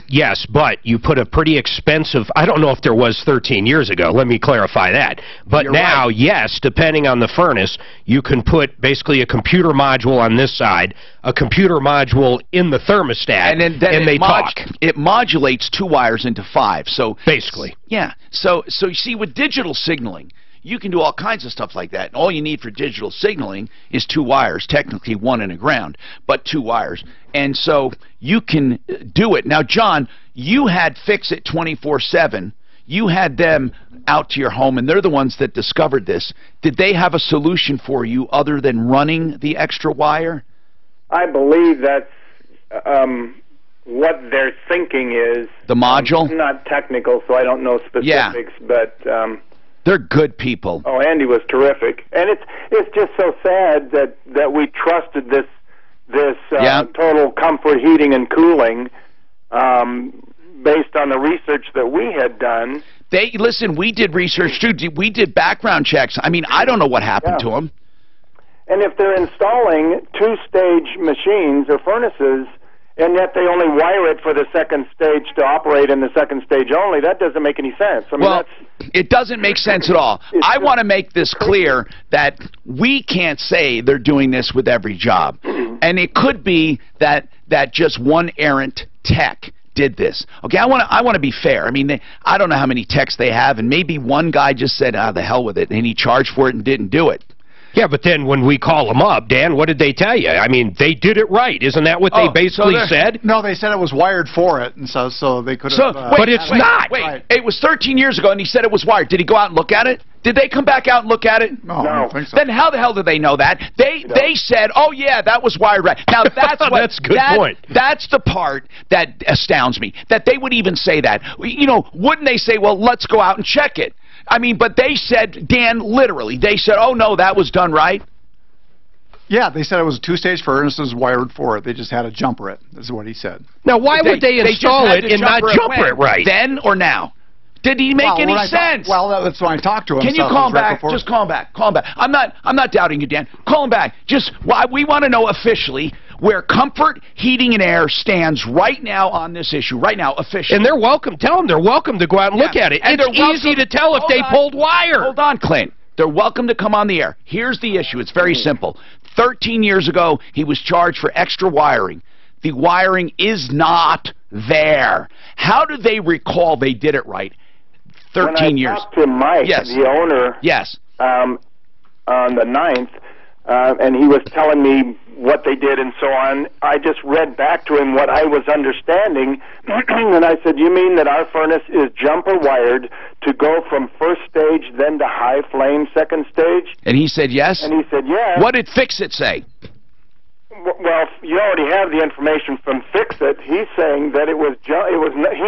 yes, but you put a pretty expensive, I don't know if there was 13 years ago, let me clarify that. But now, yes, depending on the furnace, you can put basically a computer module on this side, a computer module in the thermostat, and they talk. It modulates 2 wires into 5. So basically. Yeah. So you see, with digital signaling, you can do all kinds of stuff like that. All you need for digital signaling is 2 wires, technically 1 and a ground, but 2 wires. And so you can do it. Now, John, you had Fix-It 24/7. You had them out to your home, and they're the ones that discovered this. Did they have a solution for you other than running the extra wire? I believe that's what their thinking is. The module? I'm not technical, so I don't know specifics, but... they're good people. Oh, Andy was terrific, and it's just so sad that we trusted this Total Comfort Heating and Cooling based on the research that we had done. Listen, we did research too. We did background checks. I mean, I don't know what happened to them. And if they're installing 2-stage machines or furnaces, and yet they only wire it for the 2nd stage to operate in the 2nd stage only, that doesn't make any sense. I mean, it doesn't make sense at all. I want to make this clear that we can't say they're doing this with every job. And it could be that just one errant tech did this. Okay, I want to be fair. I mean, I don't know how many techs they have, and maybe one guy just said, the hell with it, and he charged for it and didn't do it. Yeah, but then when we call them up, Dan, what did they tell you? I mean, they did it right. Isn't that what they basically said? No, they said it was wired for it, and so they could have... but it's not. Wait, it was 13 years ago, and he said it was wired. Did he go out and look at it? Did they come back out and look at it? No, I don't think so. Then how the hell did they know that? They said, oh, yeah, that was wired right. Now, that's what... That's a good point. That's the part that astounds me, that they would even say that. You know, wouldn't they say, well, let's go out and check it? I mean, but they said, Dan, literally, they said, oh, no, that was done right. Yeah, they said it was a 2-stage furnace, it was wired for it. They just had to jumper it. This is what he said. Now, why would they install it and not jumper it right? Then or now? Did he make any sense? Well, that's when I talked to him. Can you call him back? Just call him back. Call him back. I'm not doubting you, Dan. Call him back. We want to know officially where Comfort Heating and Air stands right now on this issue. Right now, officially. And they're welcome. Tell them they're welcome to go out and look at it. And it's easy to tell if they pulled wire. Hold on, Clint. They're welcome to come on the air. Here's the issue. It's very simple. 13 years ago, he was charged for extra wiring. The wiring is not there. How do they recall they did it right? 13 years. When I talked to Mike, the owner, on the 9th, and he was telling me what they did and so on. I just read back to him what I was understanding, and I said, you mean that our furnace is jumper wired to go from first stage then to high flame second stage? And he said yes? And he said yes. What did Fix-It say? Well, you already have the information from Fix-It. He's saying that he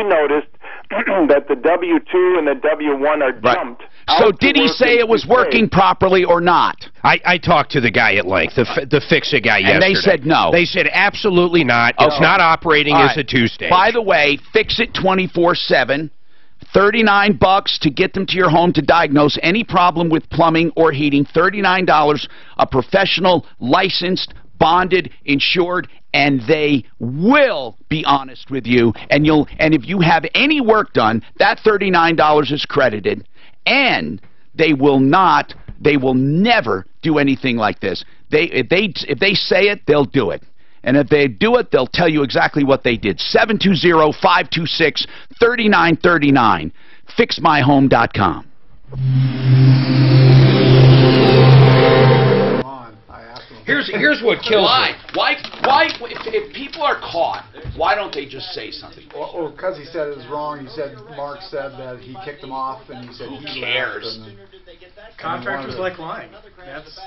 noticed that the W2 and the W1 are jumped. So did he say it was working properly or not? I talked to the guy at length, the Fix-It guy yesterday. And they said no. They said absolutely not. It's not operating as a two-stage. By the way, Fix-It 24/7. $39 to get them to your home to diagnose any problem with plumbing or heating. $39, a professional, licensed, bonded, insured, and they will be honest with you. And if you have any work done, that $39 is credited. And they will never do anything like this. If they say it, they'll do it. And if they do it, they'll tell you exactly what they did. 720-526-3939. FixMyHome.com. Here's what kills me. Why? If people are caught, why don't they just say something? Or because he said it was wrong. He said Mark said that he kicked him off, and he said he cares? Contractors like lying. That's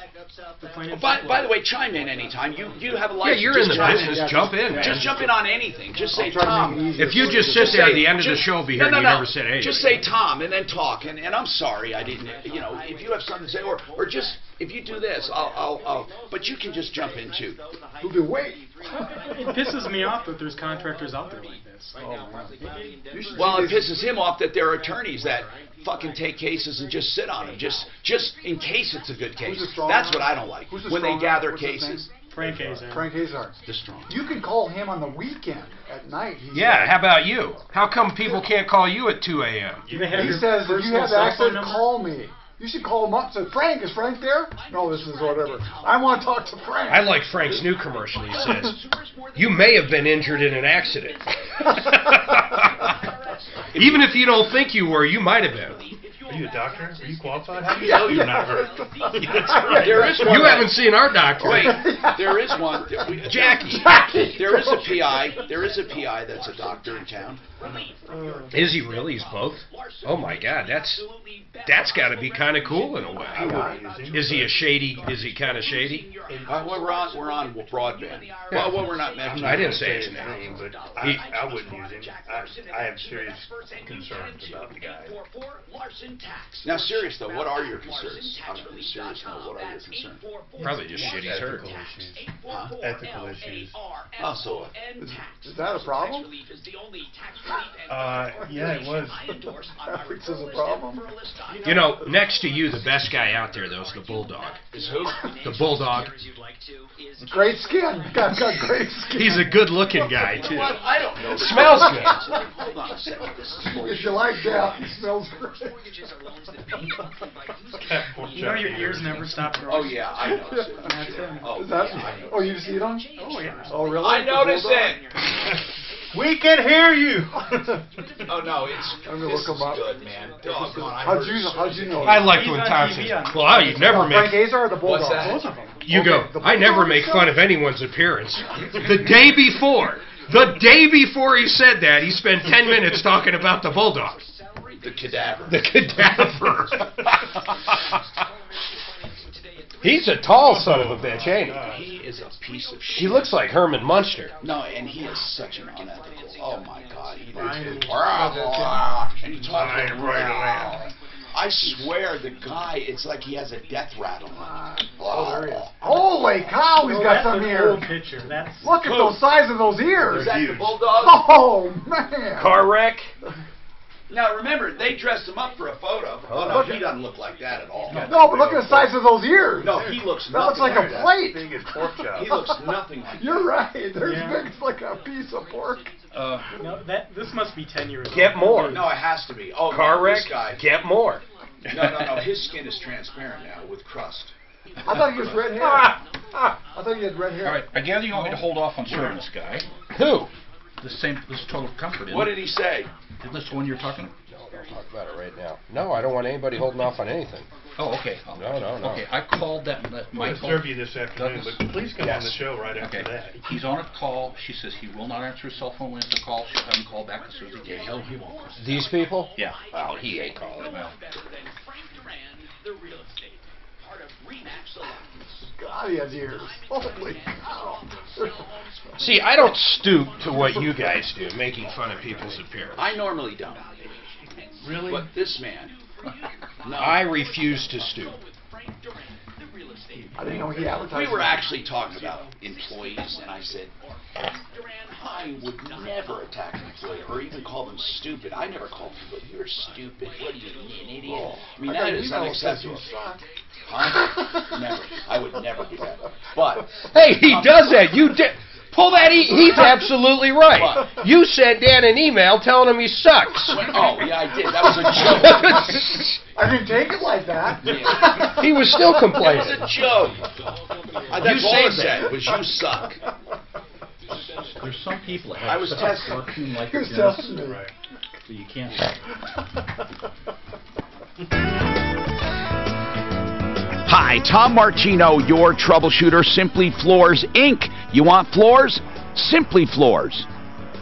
the plain and simple. By the way, chime in anytime. You have a license. Yeah, you're in the business. Jump in, man. Just jump in on anything. Just say Tom. If you just sit there at the end of the show, be here, and you never said anything. Just say Tom and then talk. And I'm sorry I didn't. You know, if you have something to say, or just if you do this, I'll. But you can just jump in too. Wait. It pisses me off that there's contractors out there like this. Well, it pisses him off that there are attorneys that fucking take cases and just sit on them, just in case it's a good case. That's what I don't like. When they gather cases. Frank Azar. Frank Azar. The strong. You can call him on the weekend at night. Yeah, how about you? How come people can't call you at 2 a.m.? He says, if you have access, call me. You should call him up and say, Frank, is Frank there? No, this is whatever. I want to talk to Frank. I like Frank's new commercial. He says, you may have been injured in an accident. Even if you don't think you were, you might have been. Are you a doctor? Are you qualified? How do you know you're not hurt? There is one. You haven't seen our doctor. Wait, there is one. Jackie. There is a PI. There is a PI that's a doctor in town. Is he really? He's both? Oh my God, that's got to be kind of cool in a way. Is he a shady? Is he kind of shady? Well, we're on broadband. Well, we're not. I didn't say his name, but I wouldn't use him. I have serious concerns about the guy. Now, serious though, what are your concerns? On a serious note, what are your concerns? Probably just shit he's hurt. Huh? Ethical issues. Oh, so is that a problem? Yeah, it was. Ethics is a problem. You know, next to you, the best guy out there though is the Bulldog. Is who? The Bulldog. Great skin. Got great skin. He's a good-looking guy too. Well, I don't know. Smells good. Hold on a second. This is if you like that, it smells great. You know your ears never stop growing. Oh yeah, I know. That's him. Oh, Oh, you see it on? Oh yeah. Oh really? I noticed it. We can hear you. Oh no, it's I'm gonna look him up. good, man. Doggone, How'd you know? I like when Tom says, "Well, you never Frank make." Azar or the Bulldog? What's that? Both of them. You go. I never make fun of anyone's appearance. The day before he said that, he spent 10 minutes talking about the Bulldog. The cadaver. The cadaver. He's a tall son of a bitch, ain't he? He is a piece of shit. He looks like Herman Munster. No, and he is such an unethical. Oh my God, he is. And he talks like I swear, the guy, it's like he has a death rattle. Holy cow, he's got some ears. Picture. Look at the size of those ears. Is that the Bulldog? Oh, man. Car wreck. Now remember, they dressed him up for a photo. Oh no, he doesn't look like that at all. No, but look at the size of those ears. No, he looks that looks like a plate. Big as pork chop. He looks nothing like You're right. They're big as like a piece of pork. No, this must be 10 years old. Get more. No, it has to be. Oh, car wreck. This guy. Get more. No. His skin is transparent now with crust. I thought he was red hair. I thought he had red hair. All right, I gather you want me to hold off on suing this guy. Who? This Total Comfort. What did he say? Isn't this the one you're talking? talk about it right now. No, I don't want anybody holding off on anything. Oh, okay. No. Okay, I called that We'll Michael. serve you this afternoon, but please come on the show right after that. He's on a call. She says he will not answer his cell phone when it's a call. She'll have him call back as soon as he can. Hell, he won't. These people? Yeah. Oh, he ain't calling. Well. God, he has ears. Holy cow. See, I don't stoop to what you guys do, making fun of people's appearance. I normally don't. Really? But this man. No. I refuse to stoop. I didn't know he advertised. We were actually talking about employees, and I said, I would never attack an employee or even call them stupid. I never call people, you're stupid. What are you, an idiot? Oh, I mean, that is unacceptable. Huh? Never. I would never do that. But hey, he does that. You did. Pull that. He's absolutely right. You sent Dan an email telling him he sucks. Oh, yeah, I did. That was a joke. I didn't take it like that. Yeah. He was still complaining. It was a joke. That's all I said was you suck. There's some people that have I was such testing. a cartoon-like He was appearance, testing me. Right. so you can't. Hi, Tom Martino, your troubleshooter, Simply Floors, Inc. You want floors? Simply Floors.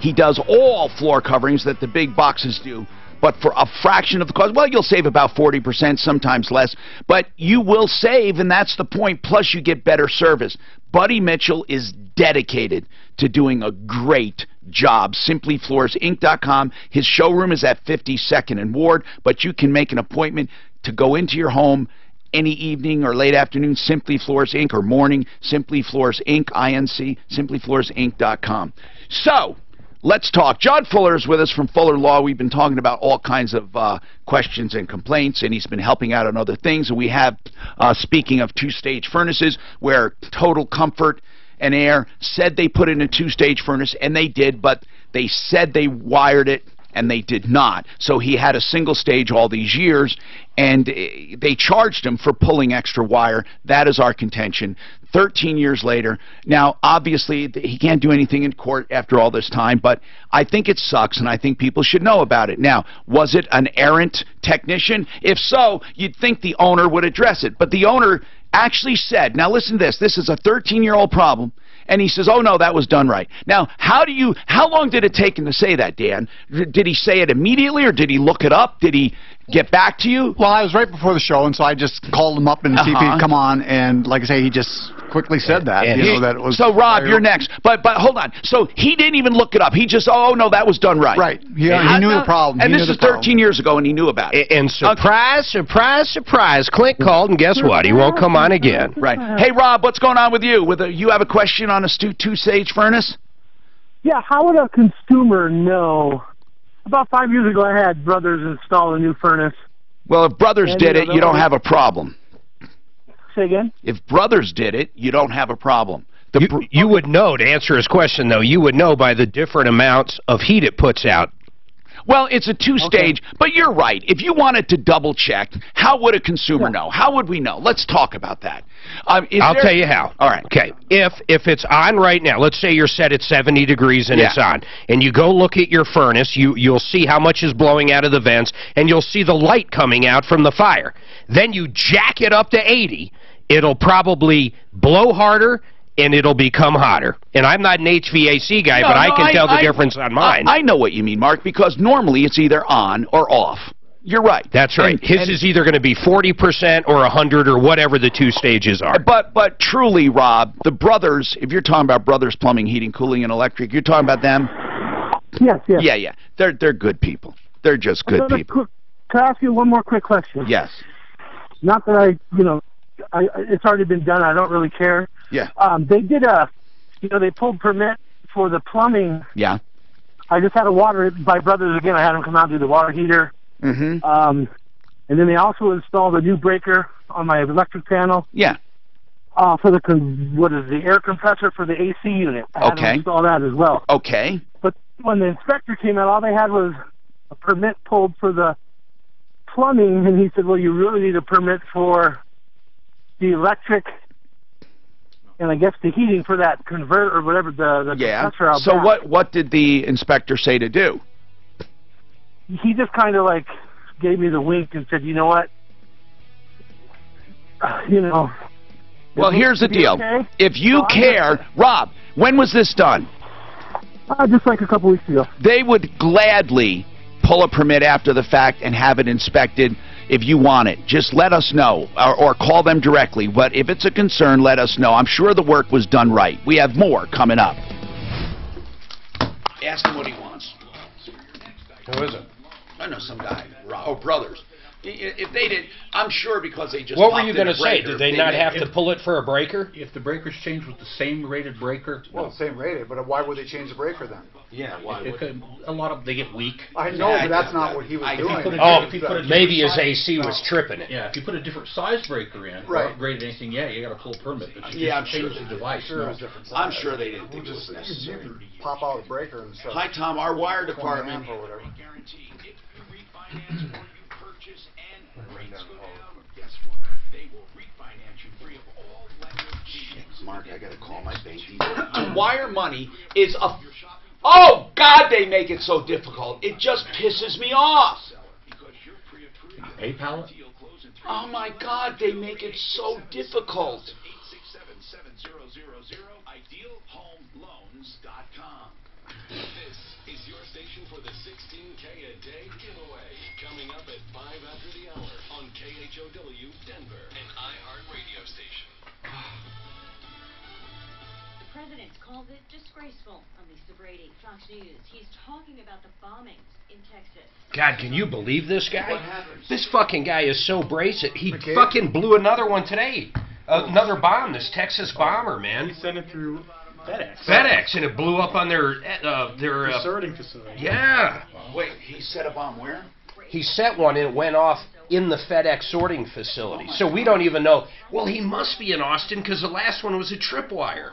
He does all floor coverings that the big boxes do, but for a fraction of the cost. Well, you'll save about 40%, sometimes less, but you will save, and that's the point. Plus, you get better service. Buddy Mitchell is dedicated to doing a great job. SimplyFloorsInc.com. His showroom is at 52nd and Ward, but you can make an appointment to go into your home any evening or late afternoon. Simply Floors Inc. or morning. Simply Floors Inc. INC. SimplyFloorsInc.com. So, let's talk. John Fuller is with us from Fuller Law. We've been talking about all kinds of questions and complaints, and he's been helping out on other things. And we have, speaking of two-stage furnaces, where Total Comfort and Air said they put in a two-stage furnace, and they did, but they said they wired it, and they did not. So he had a single stage all these years, and they charged him for pulling extra wire. That is our contention. 13 years later. Now, obviously, he can't do anything in court after all this time, but I think it sucks, and I think people should know about it. Now, was it an errant technician? If so, you'd think the owner would address it. But the owner actually said, now listen to this, this is a 13-year-old problem, and he says, oh, no, that was done right. Now, how long did it take him to say that, Dan? Did he say it immediately, or did he look it up? Did he get back to you? Well, I was right before the show, and so I just called him up and see if he'd come on, and like I say, he just quickly said that. That it was so, Rob, you're next. But hold on. So he didn't even look it up. He just, oh, no, that was done right. Right. He knew the problem. And this is 13 years ago, and he knew about it. And surprise, Clint called, and guess what? He won't come on again. Right. Hey, Rob, what's going on with you? You have a question on a two-stage furnace? Yeah, how would a consumer know? About 5 years ago, I had Brothers install a new furnace. Well, if Brothers did it, you don't have a problem. Say again? If Brothers did it, you don't have a problem. You would know, to answer his question, though, you would know by the different amounts of heat it puts out. Well, it's a two-stage, but you're right. If you wanted to double-check, how would a consumer know? How would we know? Let's talk about that. I'll tell you how. All right. Okay. If it's on right now, let's say you're set at 70 degrees and it's on, and you go look at your furnace, you'll see how much is blowing out of the vents, and you'll see the light coming out from the fire. Then you jack it up to 80, it'll probably blow harder, and it'll become hotter. And I'm not an HVAC guy, but I can tell the difference on mine. I know what you mean, Mark, because normally it's either on or off. You're right. That's right. His is either going to be 40% or 100 or whatever the two stages are. But truly, Rob, the Brothers, if you're talking about Brothers Plumbing, Heating, Cooling, and Electric, you're talking about them? Yes. Yeah. They're good people. They're just good people. Can I ask you one more quick question? Yes. Not that it's already been done. I don't really care. Yeah. They did they pulled permit for the plumbing. Yeah. I just had a water by Brothers again. I had them come out and do the water heater. Mm-hmm. And then they also installed a new breaker on my electric panel. Yeah. For the air compressor for the AC unit. I had to install that as well. Okay. But when the inspector came out, all they had was a permit pulled for the plumbing, and he said, well, you really need a permit for the electric and I guess the heating for that converter or whatever the compressor out So back. what did the inspector say to do? he just kind of like gave me the wink and said, you know what, you know. Well, here's the deal. Okay? If you care, Rob, when was this done? Just like a couple weeks ago. They would gladly pull a permit after the fact and have it inspected if you want it. Just let us know, or call them directly. But if it's a concern, let us know. I'm sure the work was done right. We have more coming up. Ask him what he wants. Who is it? I know some guy. Oh, brothers. If they did, I'm sure because they just. What were you going to say? Did they not have to pull it for a breaker? If the breaker's changed with the same rated breaker. Well, same rated, but why would they change the breaker then? Yeah, why? A lot of them, they get weak. I know, but that's not what he was doing. Maybe his AC was tripping it. Yeah, if you put a different size breaker in, or upgraded anything, you got to pull a permit. But I'm sure the device. I'm sure they didn't think it was necessary. You can pop out the breaker and stuff. Hi, Tom. Our wire department. Mark, I gotta call my bank. Wire money is a... Oh, God, they make it so difficult. It just pisses me off. PayPal it? Oh, my God, they make it so difficult. This is your station for the 16K a day giveaway. Coming up at 5 after the hour on KHOW Denver, an iHeart radio station. The president calls it disgraceful. I'm Lisa Brady, Fox News. He's talking about the bombings in Texas. God, can you believe this guy? This fucking guy is so brazen. He fucking blew another one today. Another bomb, this Texas bomber, man. He sent it through FedEx, and it blew up on their sorting facility. Yeah. Wait, he set a bomb where? He set one and it went off in the FedEx sorting facility. So we don't even know. Well, he must be in Austin because the last one was a tripwire.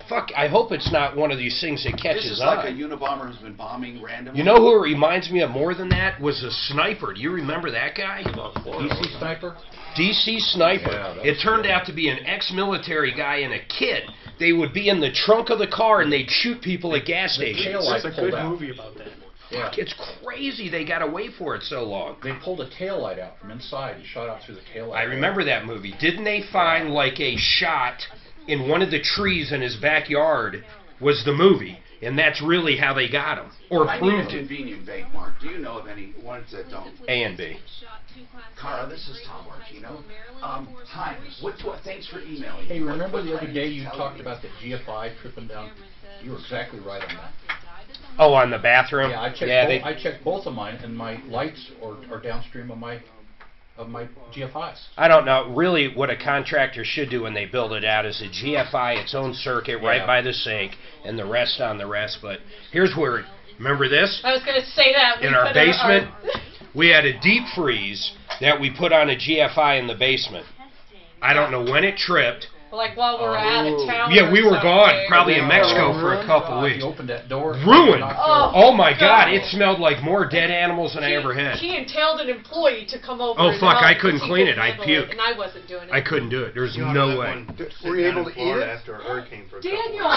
Fuck, I hope it's not one of these things that catches on. This is like a Unabomber who's been bombing randomly. You know who it reminds me of more than that? Was a sniper. Do you remember that guy? DC Sniper? DC Sniper. It turned out to be an ex-military guy and a kid. They would be in the trunk of the car and they'd shoot people at gas stations. There's a good movie about that. Yeah. It's crazy they got away for it so long. They pulled a taillight out from inside and shot out through the taillight. I remember that movie. Didn't they find like a shot in one of the trees in his backyard was the movie? And that's really how they got him. Or proved it. Convenient bank, Mark. Do you know of any ones that don't? A and B. Cara, this is Tom Martino. Hi. Thanks for emailing. Hey, remember the other day you talked about the GFI tripping down? You were exactly right on that. Oh, on the bathroom? Yeah, I checked both of mine, and my lights are downstream of my GFIs. I don't know. Really, what a contractor should do when they build it out is a GFI, its own circuit, right by the sink, and the rest on the rest. But here's where, remember this? I was going to say that. In our basement, we had a deep freeze that we put on a GFI in the basement. I don't know when it tripped. Like while we were out of town. Yeah, we were gone, probably in Mexico for a couple weeks. You opened that door. Ruined. Oh my God, it smelled like more dead animals than I ever had. She entailed an employee to come over. Oh fuck, I couldn't clean it. I puked. And I wasn't doing it. I couldn't do it. There's no way. Were you able to eat it? After a hurricane for Daniel!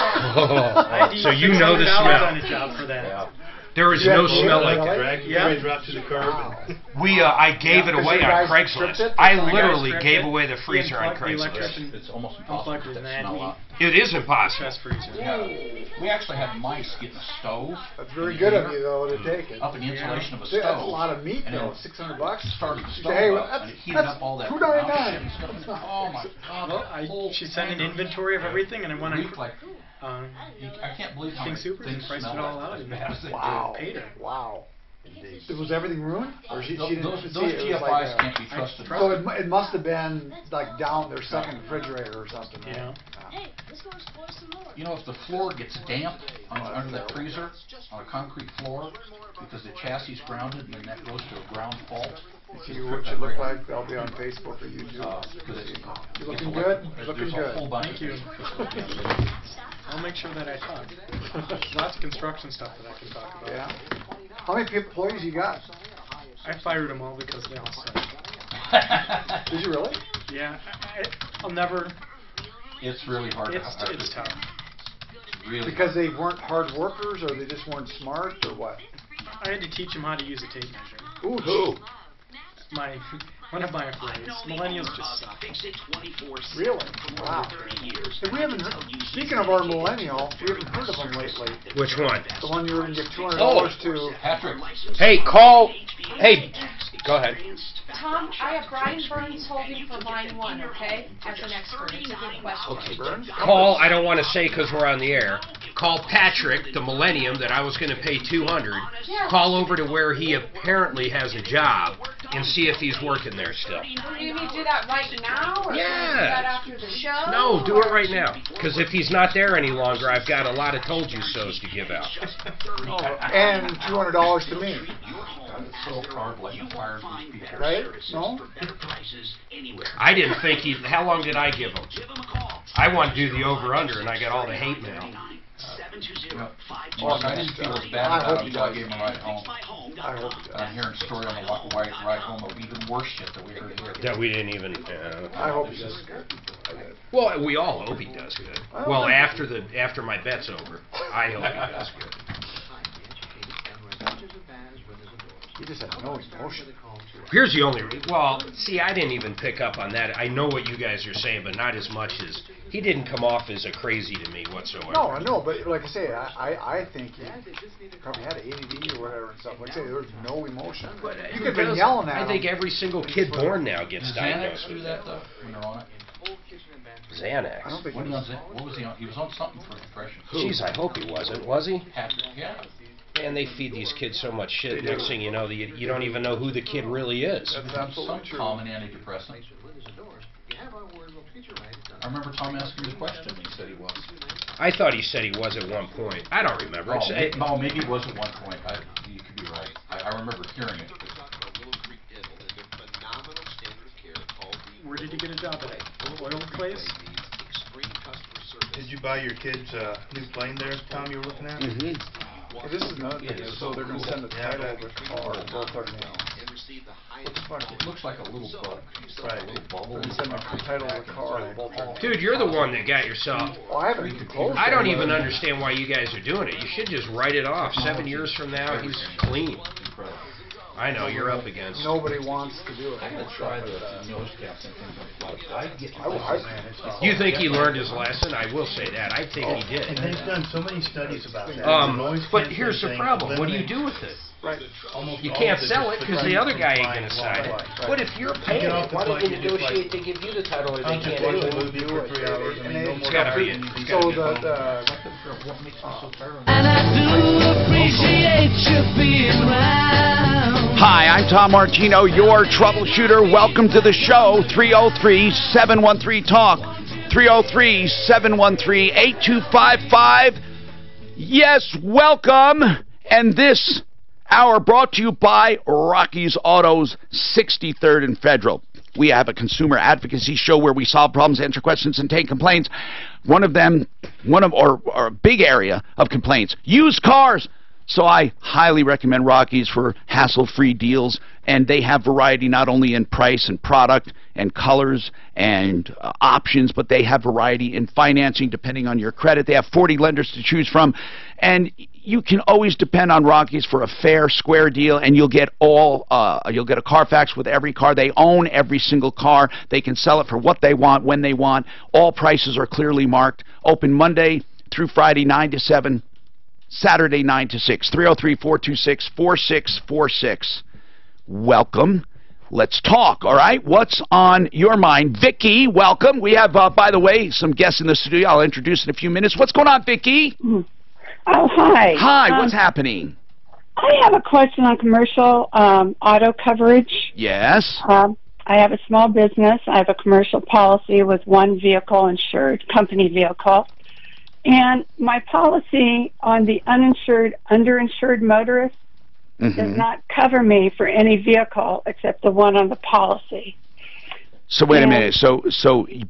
So you know the smell. On a job for that. There is no smell like that. Drag drop to the curb. I gave it away on Craigslist. I literally gave away the freezer on Craigslist. It's almost impossible to smell out. It is impossible. We actually had mice getting a stove. That's very good of you, though, to take it. Up in the insulation of a See, stove. that's a lot of meat, though. $600. Started the stove up, and it heated up all that. $2.99. Oh my God! Well, she sent an inventory of everything, and I went on. I can't believe how King Super things priced smell it all out. Wow. Paid her. Wow. Was everything ruined? Or she didn't those see it? It was GFIs can't be trusted. So it must have been like down their second refrigerator or something. Right? Yeah. You know, if the floor gets damp under that freezer on a concrete floor because the chassis is grounded and then that goes to a ground fault. See what you look like. I'll be on Facebook or YouTube. You looking good? Looking good. Thank you. I'll make sure that I talk. Lots of construction stuff that I can talk about. Yeah. How many employees you got? I fired them all because they all suck. Did you really? Yeah. I'll never. It's really hard. It's tough. Really because they weren't hard workers, or they just weren't smart, or what? I had to teach him how to use a tape measure. Ooh, Who? One of my employees. Millennials just suck. really? Wow. Hey, we haven't heard, speaking of our millennial, we haven't heard of him lately. Which one? The one you were going to give $200 to. Patrick. Hey, call. Hey, go ahead. Tom, I have Brian Burns holding for line 1, okay? As an expert. It's a good question. Okay. Burns? Call, I don't want to say because we're on the air. Call Patrick, the Millennium, that I was going to pay $200. Yeah. Call over to where he apparently has a job and see if he's working there still. Do you need to do that right now? Or Yeah. can we do that after the show? No, do it right now. Because if he's not there any longer, I've got a lot of told you so's to give out. And $200 to me. Right? No? I didn't think he. How long did I give him? I want to do the over/under, and I got all the hate mail. Mark, I didn't feel as bad about him until I gave him a ride home. I hope he does. I'm hearing a story on the ride home of even worse shit that we heard here. That we didn't even. I hope he does. Well, we all hope he does good. Well, after my bet's over, I hope he does good. He just had no emotion. Here's the only. Well, see, I didn't even pick up on that. I know what you guys are saying, but not as much as he didn't come off as a crazy to me whatsoever. No, I know, but like I say, I think he probably had ADD or whatever and stuff. Like I say, there was no emotion. But you could have been yelling at him. I think every single kid born now gets diagnosed Xanax do with that though when they're on it. Xanax. I don't think What was he on? He was on something for depression. Jeez, I hope he wasn't. Was he? Patrick, yeah. Man, they feed these kids so much shit. Next thing you know, you don't even know who the kid really is. That's absolutely true. Some common antidepressant. I remember Tom asking the question, and he said he was. I thought he said he was at one point. I don't remember. No, maybe he was at one point. You could be right. I remember hearing it. Where did you get a job at? Oil place? Did you buy your kids a new plane there, Tom, you were looking at? Mm-hmm. Well, this is another thing, so they're going to send the title of the car, both our nails. It looks like a little bug. Right. A little bubble. They're going to send the title of the car, both our nails. Dude, you're the one that got yourself. Well, I haven't even closed I don't even understand why you guys are doing it. You should just write it off. 7 years from now, he's clean. I know, you're up against. Nobody wants to do it. I'm going to try the nose caps and things like that. You think he learned his lesson? I will say that. I think he did. And they've done so many studies about that. But here's the problem. What do you do with it? Right. You can't sell it because the other guy ain't going to sign it. But if you're paying it, why don't you negotiate to give you the title if they can't do it? For 3 hours. I mean, no more It's got to be. time. So And I do appreciate you being around. Hi, I'm Tom Martino, your troubleshooter. Welcome to the show. 303-713-TALK. 303-713-8255. Yes, welcome. And this hour brought to you by Rocky's Autos, 63rd and Federal. We have a consumer advocacy show where we solve problems, answer questions, and take complaints. Or a big area of complaints, used cars. So I highly recommend Rocky's for hassle-free deals, and they have variety not only in price and product and colors and options, but they have variety in financing depending on your credit. They have 40 lenders to choose from, and you can always depend on Rocky's for a fair, square deal, and you'll get you'll get a Carfax with every car. They own every single car. They can sell it for what they want, when they want. All prices are clearly marked. Open Monday through Friday, 9 to 7. Saturday 9 to 6, 303-426-4646. Welcome. Let's talk, all right? What's on your mind? Vicki, welcome. We have, by the way, some guests in the studio. I'll introduce in a few minutes. What's going on, Vicki? Oh, hi. Hi, what's happening? I have a question on commercial auto coverage. Yes. I have a small business. I have a commercial policy with one vehicle insured, company vehicle. And my policy on the uninsured, underinsured motorist does not cover me for any vehicle except the one on the policy. So wait a minute.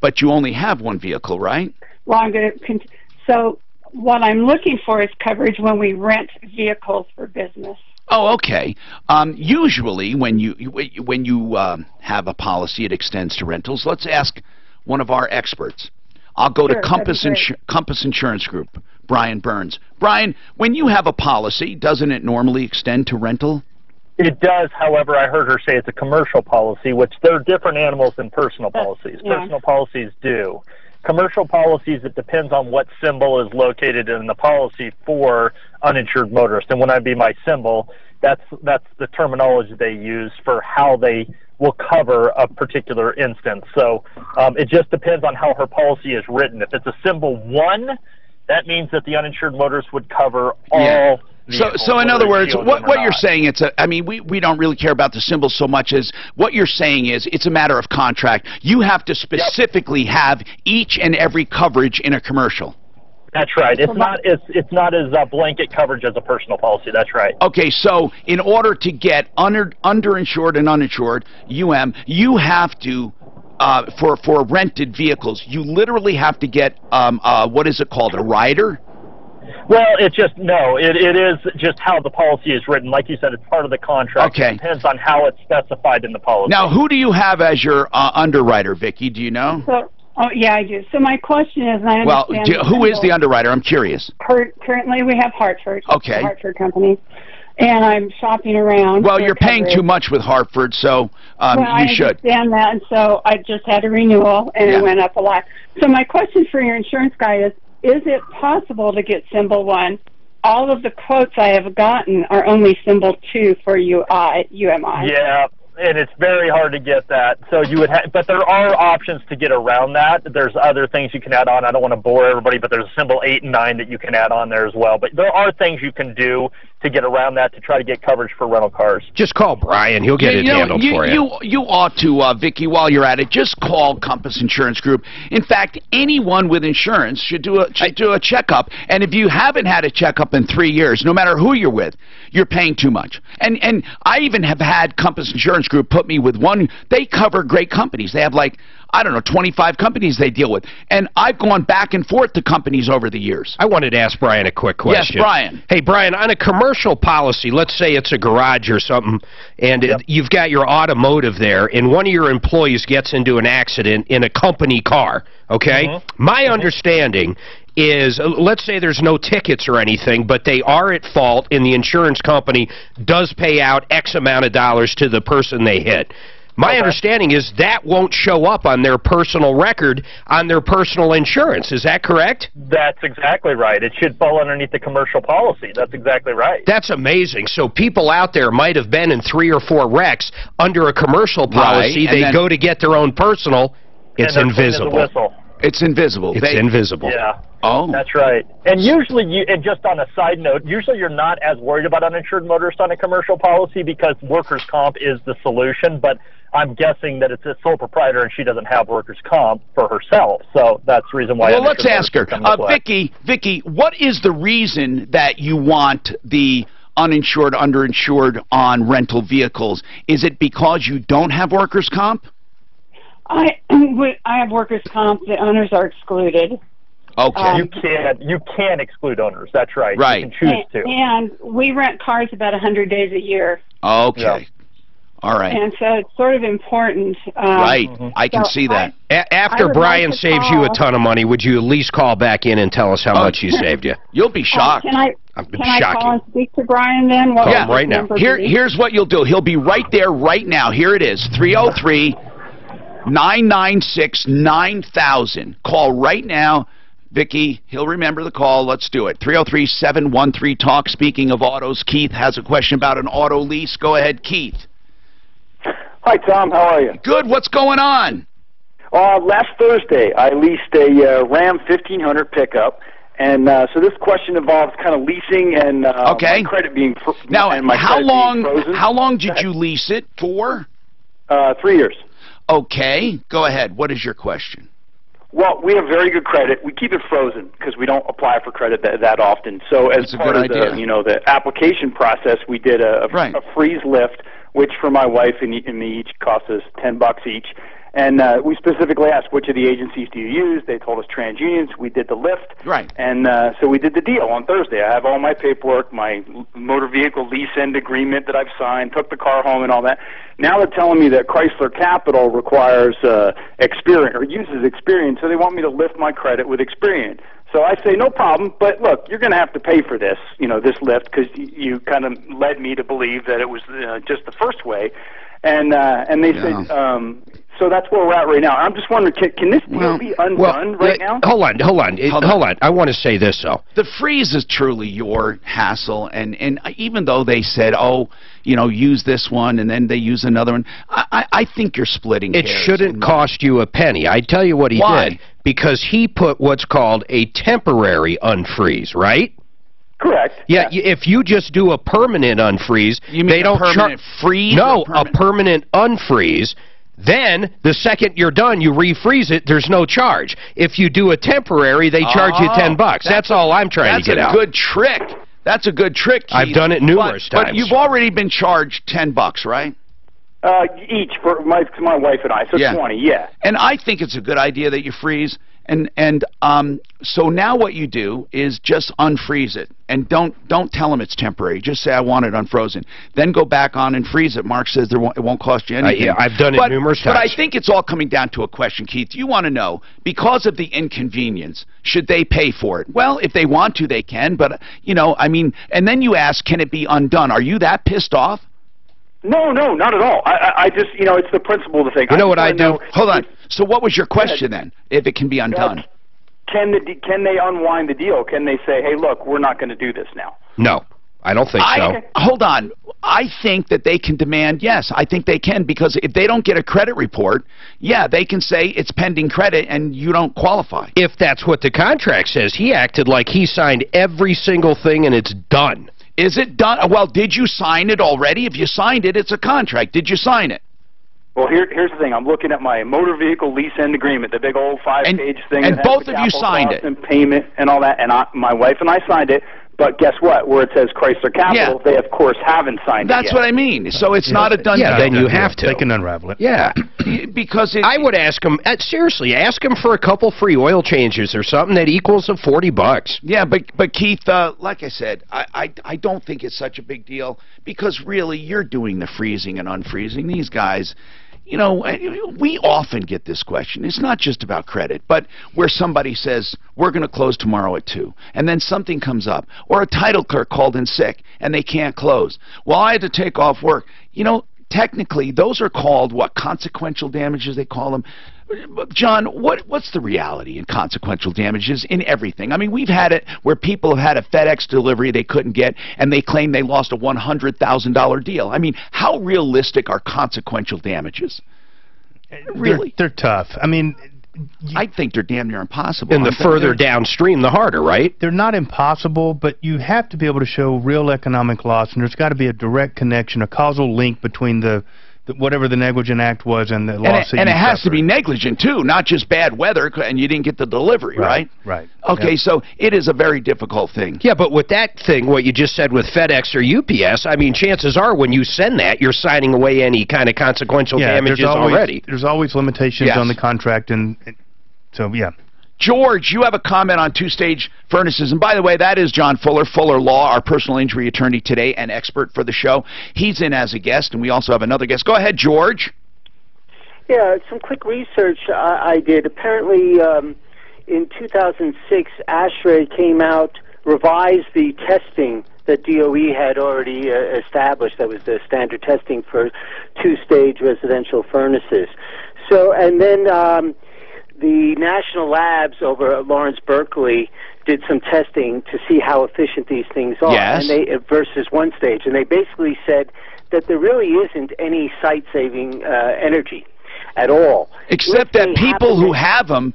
But you only have one vehicle, right? Well, I'm going to. So what I'm looking for is coverage when we rent vehicles for business. Oh, okay. Usually, when you have a policy, it extends to rentals. Let's ask one of our experts. I'll go to Compass Insurance Group. Brian Burns. Brian, when you have a policy, doesn't it normally extend to rental? It does, however, I heard her say it's a commercial policy, which they're different animals than personal policies. Yeah. Personal policies do. Commercial policies, it depends on what symbol is located in the policy for uninsured motorists. And when I be my symbol, that's the terminology they use for how they will cover a particular instance. So it just depends on how her policy is written. If it's a symbol 1, that means that the uninsured motorist would cover all vehicles. So in other words, what you're not. saying, I mean, we don't really care about the symbols so much as what you're saying is it's a matter of contract. You have to specifically have each and every coverage in a commercial. That's right. It's not as blanket coverage as a personal policy. That's right. Okay, so in order to get underinsured and uninsured, you have to, for rented vehicles, you literally have to get, what is it called, a rider? Well, it is just how the policy is written. Like you said, it's part of the contract. Okay. It depends on how it's specified in the policy. Now, who do you have as your underwriter, Vicki? Do you know? Yeah, I do. So my question is, and I understand... who is the underwriter? I'm curious. Currently, we have Hartford. Okay. The Hartford company. And I'm shopping around. Well, you're paying too much with Hartford, so you should. I understand that, and so I just had a renewal, and it went up a lot. So my question for your insurance guy is it possible to get symbol 1? All of the quotes I have gotten are only symbol 2 for UMI. Yeah, and it's very hard to get that. So you would but there are options to get around that. There's other things you can add on. I don't want to bore everybody, but there's a symbol 8 and 9 that you can add on there as well. But there are things you can do to get around that to try to get coverage for rental cars. Just call Brian. He'll get it handled for you. You ought to, Vicki, while you're at it, just call Compass Insurance Group. In fact, anyone with insurance should do a checkup. And if you haven't had a checkup in 3 years, no matter who you're with, you're paying too much. And I even have had Compass Insurance Group put me with one. They cover great companies. They have like, I don't know, 25 companies they deal with. And I've gone back and forth to companies over the years. I wanted to ask Brian a quick question. Yes, Brian. Hey, Brian, on a commercial policy, let's say it's a garage or something, and you've got your automotive there, and one of your employees gets into an accident in a company car, okay? My understanding is, let's say there's no tickets or anything, but they are at fault, and the insurance company does pay out X amount of dollars to the person they hit. My understanding is that won't show up on their personal record on their personal insurance. Is that correct? That's exactly right. It should fall underneath the commercial policy. That's exactly right. That's amazing. So people out there might have been in 3 or 4 wrecks under a commercial policy. They go to get their own personal. It's invisible. It's invisible. It's invisible. Yeah. Oh. That's right. And usually, and just on a side note, usually you're not as worried about uninsured motorists on a commercial policy because workers' comp is the solution, but I'm guessing that it's a sole proprietor and she doesn't have workers' comp for herself, so that's the reason why. Well, let's ask her. Vicki, what is the reason that you want the uninsured, underinsured on rental vehicles? Is it because you don't have workers' comp? I have workers' comp. The owners are excluded. Okay. You can exclude owners. That's right. Right. You can choose to. And we rent cars about 100 days a year. Okay. Yeah. All right. And so it's sort of important. Right. I can see that. After Brian saves you a ton of money, would you at least call back in and tell us how much he saved you? You'll be shocked. Can I call and speak to Brian then? Call him right now. Here's what you'll do. He'll be right there right now. Here it is. 303-996-9000. Call right now. Vicki, he'll remember the call. Let's do it. 303-713-TALK. Speaking of autos, Keith has a question about an auto lease. Go ahead, Keith. Hi, Tom. How are you? Good. What's going on? Last Thursday, I leased a Ram 1500 pickup, and so this question involves kind of leasing and my credit being now. How long did you lease it for? 3 years. Okay. Go ahead. What is your question? Well, we have very good credit. We keep it frozen because we don't apply for credit that often. So as part of the application process, we did a freeze lift, which for my wife and me each cost us $10 each. And we specifically asked, which of the agencies do you use? They told us TransUnions. We did the lift. Right. And so we did the deal on Thursday. I have all my paperwork, my motor vehicle lease end agreement that I've signed, took the car home and all that. Now they're telling me that Chrysler Capital requires Experian, or uses Experian, so they want me to lift my credit with Experian. So I say, no problem, but look, you're going to have to pay for this, this lift, because you kind of led me to believe that it was just the first way. And they said, so that's where we're at right now. I'm just wondering, can this deal be undone right now? Hold on. I want to say this, though. The freeze is truly your hassle, and even though they said, use this one, and then they use another one, I think you're splitting hairs. It shouldn't cost you a penny. I tell you what he did. Because he put what's called a temporary unfreeze, right? Correct. Yeah, if you just do a permanent unfreeze, you mean they don't a permanent freeze? No, a permanent unfreeze. Then, the second you're done, you refreeze it, there's no charge. If you do a temporary, they charge you $10. That's all I'm trying to get out. That's a good trick. That's a good trick, Keith. I've done it numerous times. But you've already been charged $10, right? Each for my wife and I, so 20, yeah. And I think it's a good idea that you freeze. So now what you do is just unfreeze it, and don't tell them it's temporary. Just say I want it unfrozen. Then go back on and freeze it. Mark says it won't cost you anything. Yeah, I've done it numerous times. But I think it's all coming down to a question, Keith. You want to know, because of the inconvenience, should they pay for it? Well, if they want to, they can. But and then you ask, can it be undone? Are you that pissed off? No, not at all. I just, it's the principle of the thing. You know what I do? Hold on. So what was your question then, if it can be undone? Can they unwind the deal? Can they say, hey, look, we're not going to do this now? No, I don't think so. Hold on. I think that they can demand, yes, I think they can, because if they don't get a credit report, they can say it's pending credit and you don't qualify. If that's what the contract says. He acted like he signed every single thing and it's done. Is it done? Well, did you sign it already? If you signed it, it's a contract. Did you sign it? Well, here's the thing. I'm looking at my motor vehicle lease end agreement, the big old 5-page thing. And both of you signed it. And payment and all that. And my wife and I signed it. But guess what? Where it says Chrysler Capital, they, of course, haven't signed it yet. That's what I mean. So it's not a done deal. Yeah, then you have to. They can unravel it. Yeah. Because I would ask them, seriously, ask them for a couple free oil changes or something that equals $40. Yeah, but Keith, like I said, I don't think it's such a big deal, because really you're doing the freezing and unfreezing. These guys, we often get this question. It's not just about credit, but where somebody says, we're going to close tomorrow at 2, and then something comes up, or a title clerk called in sick, and they can't close. Well, I had to take off work. Technically, those are called, consequential damages, they call them. John, what's the reality in consequential damages in everything? I mean, we've had it where people have had a FedEx delivery they couldn't get, and they claim they lost a $100,000 deal. I mean, how realistic are consequential damages? Really? They're tough. I mean, I think they're damn near impossible. And the further downstream, the harder, right? They're not impossible, but you have to be able to show real economic loss, and there's got to be a direct connection, a causal link between whatever the negligent act was and the loss. And it has to be negligent too, not just bad weather and you didn't get the delivery, right? Right. Okay, so it is a very difficult thing. Yeah, but with that thing, what you just said with FedEx or UPS, I mean, chances are when you send that, you're signing away any kind of consequential damages already. There's always limitations on the contract, and so, yeah. George, you have a comment on two-stage furnaces. And by the way, that is John Fuller, Fuller Law, our personal injury attorney today and expert for the show. He's in as a guest, and we also have another guest. Go ahead, George. Yeah, some quick research I did. Apparently, in 2006, ASHRAE came out, revised the testing that DOE had already established. That was the standard testing for two-stage residential furnaces. So, and then the national labs over at Lawrence Berkeley did some testing to see how efficient these things are, and they versus one stage, and they basically said that there really isn't any site-saving energy at all. Except that people who have them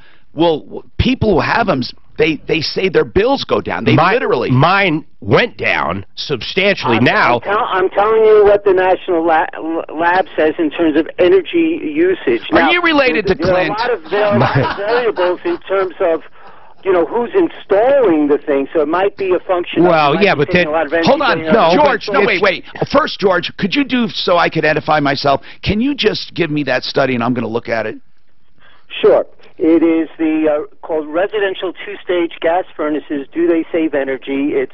they say their bills go down. They literally. Mine went down substantially now. I'm telling you what the national lab says in terms of energy usage. Are you related to Clint? There are a lot of variables in terms of, who's installing the thing, so it might be a function of... yeah, but then... Hold on, George, wait. First, George, could you do, so I could edify myself, can you just give me that study and I'm going to look at it? Sure. It is called Residential Two-Stage Gas Furnaces, Do They Save Energy? It's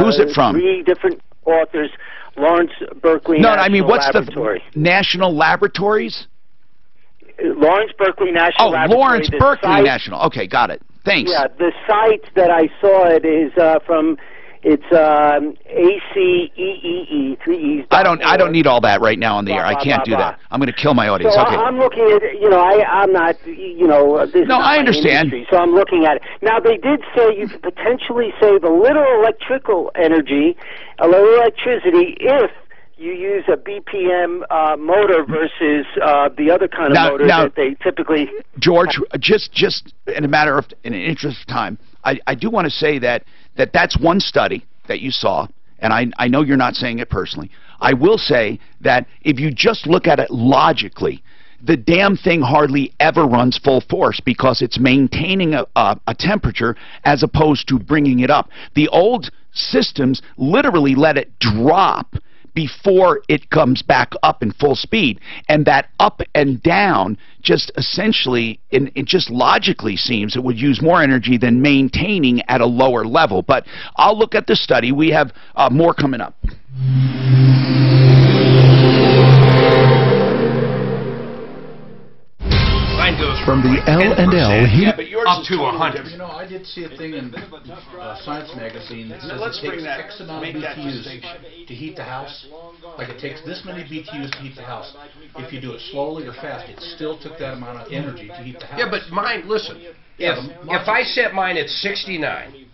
who's it from? 3 different authors. Lawrence Berkeley National Laboratory. What's the National Laboratories? Lawrence Berkeley National Laboratory. Oh, Lawrence Berkeley National. Okay, got it. Thanks. Yeah, the site that I saw it is from. It's ACEEE, 3 E's. I don't need all that right now on the air. I can't do that. I'm going to kill my audience. So Okay. I'm looking at, I'm not, this is not I understand. my industry, so I'm looking at it. Now, they did say you could potentially save a little electrical energy, a little electricity, if you use a BPM motor versus the other kind of motor that they typically... George, just in an interest of time, I do want to say that's one study that you saw, and I know you're not saying it personally. I will say that if you just look at it logically, the damn thing hardly ever runs full force because it's maintaining a temperature as opposed to bringing it up. The old systems literally let it drop before it comes back up in full speed. And that up and down just essentially, it just logically seems it would use more energy than maintaining at a lower level. But I'll look at the study. We have more coming up. From the L&L Heat up to 100. You know, I did see a thing in Science Magazine that says it takes X amount of BTUs to heat the house. Like it takes this many BTUs to heat the house. If you do it slowly or fast, it still took that amount of energy to heat the house. Yeah, but mine, listen, if I set mine at 69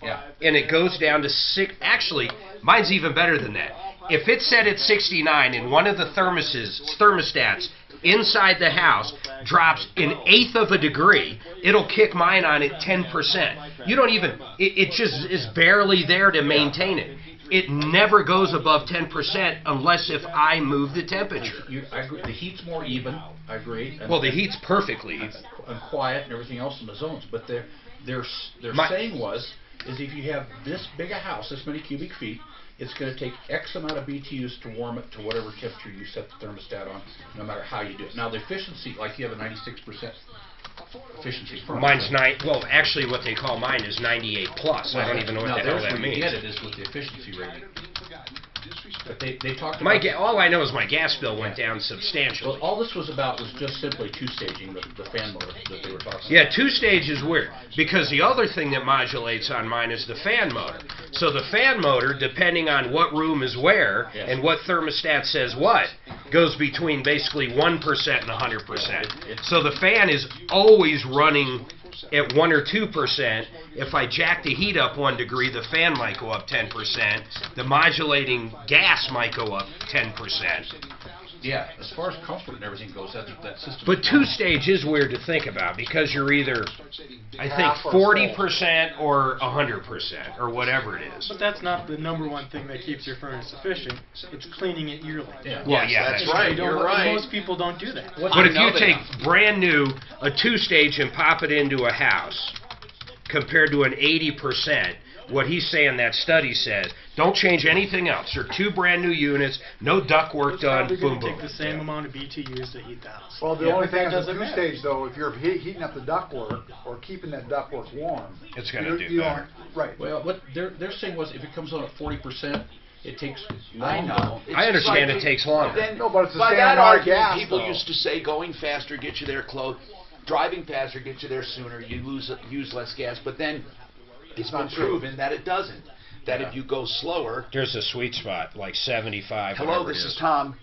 and it goes down to 6, actually, mine's even better than that. If it's set at 69 and one of the thermostats inside the house drops an 1/8 of a degree, it'll kick mine on at 10%. You don't even, it just is barely there to maintain it. It never goes above 10% unless if I move the temperature. I agree. The heat's more even, I agree. Well, the heat's perfectly and quiet and everything else in the zones, but their saying is if you have this big a house, this many cubic feet, it's going to take X amount of BTUs to warm it to whatever temperature you set the thermostat on, no matter how you do it. Now, the efficiency, like you have a 96% efficiency. Mine's well, actually, what they call mine is 98 plus. I don't even know what the hell that means. Now, get it is with the efficiency rating. But they talked about... all I know is my gas bill went down substantially. Well, all this was about was just simply two-staging the fan motor that they were talking about. Yeah, two-stage is weird, because the other thing that modulates on mine is the fan motor. So the fan motor, depending on what room is where and what thermostat says what, goes between basically 1% and 100%. So the fan is always running at 1 or 2%. If I jack the heat up 1 degree, the fan might go up 10%. The modulating gas might go up 10%. Yeah, as far as comfort and everything goes, that system. But two-stage is weird to think about because you're either, I think, 40% or 100% or whatever it is. But that's not the #1 thing that keeps your furnace efficient. It's cleaning it yearly. Yeah, well, that's right. You're right. Most people don't do that. But if you take brand new, a two-stage and pop it into a house, compared to an 80%, what he's saying that study says, don't change anything else. They're 2 brand new units, no duct work done, boom, boom. Take the same amount of BTUs to heat the house. Well, the only thing is the two-stage, though, if you're heating up the ductwork or keeping that ductwork warm, it's going to do better. Right. Well, what their saying was if it comes on at 40%, it takes longer. I know. I understand it takes longer. No, but it's the by same that amount of argument, gas, people though. used to say going faster gets you there close. Driving faster gets you there sooner. You use less gas, but then it's been proven that it doesn't. That if you go slower, there's a sweet spot, like 75. Hello, this is Tom.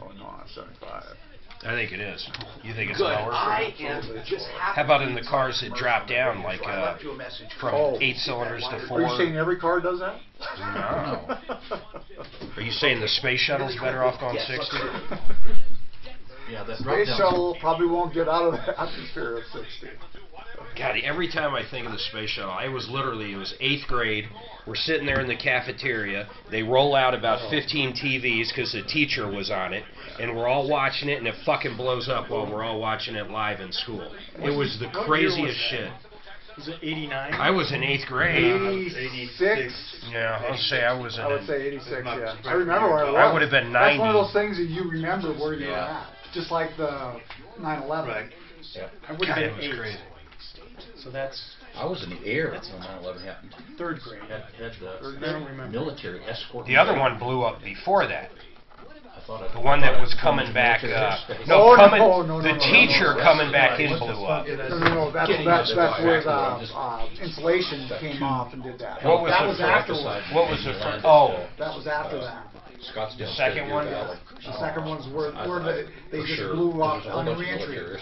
Oh no, not 75. I think it is. You think it's Good. lower? I am just How about in the cars that drop down, like from 8 cylinders to 4? Are you saying every car does that? No. Are you saying the space shuttle's better off going 60? Yeah, that space shuttle probably won't get out of the atmosphere at 60. God, every time I think of the space shuttle, it was 8th grade. We're sitting there in the cafeteria. They roll out about 15 TVs because the teacher was on it, and we're all watching it, and it fucking blows up while we're all watching it live in school. It was the craziest shit. Was it 89? I was in 8th grade. 86? Yeah, I'll say I was in. I would say 86, yeah. I remember where I was. I would have been 90. That's one of those things that you remember where you were at. Just like the 9/11. Right. Yeah. I would have been 8. Crazy. So that's... I was in the air when 9/11 happened. 3rd grade. Had I don't remember. Military escort. The other one blew up before that. I The one that was coming back, the teacher coming back in blew up. No, that's where the insulation came off and did that. What was that was afterwards. What was the first? Oh. That was after that. The second one? The second one's where they just blew up on the reentry. Over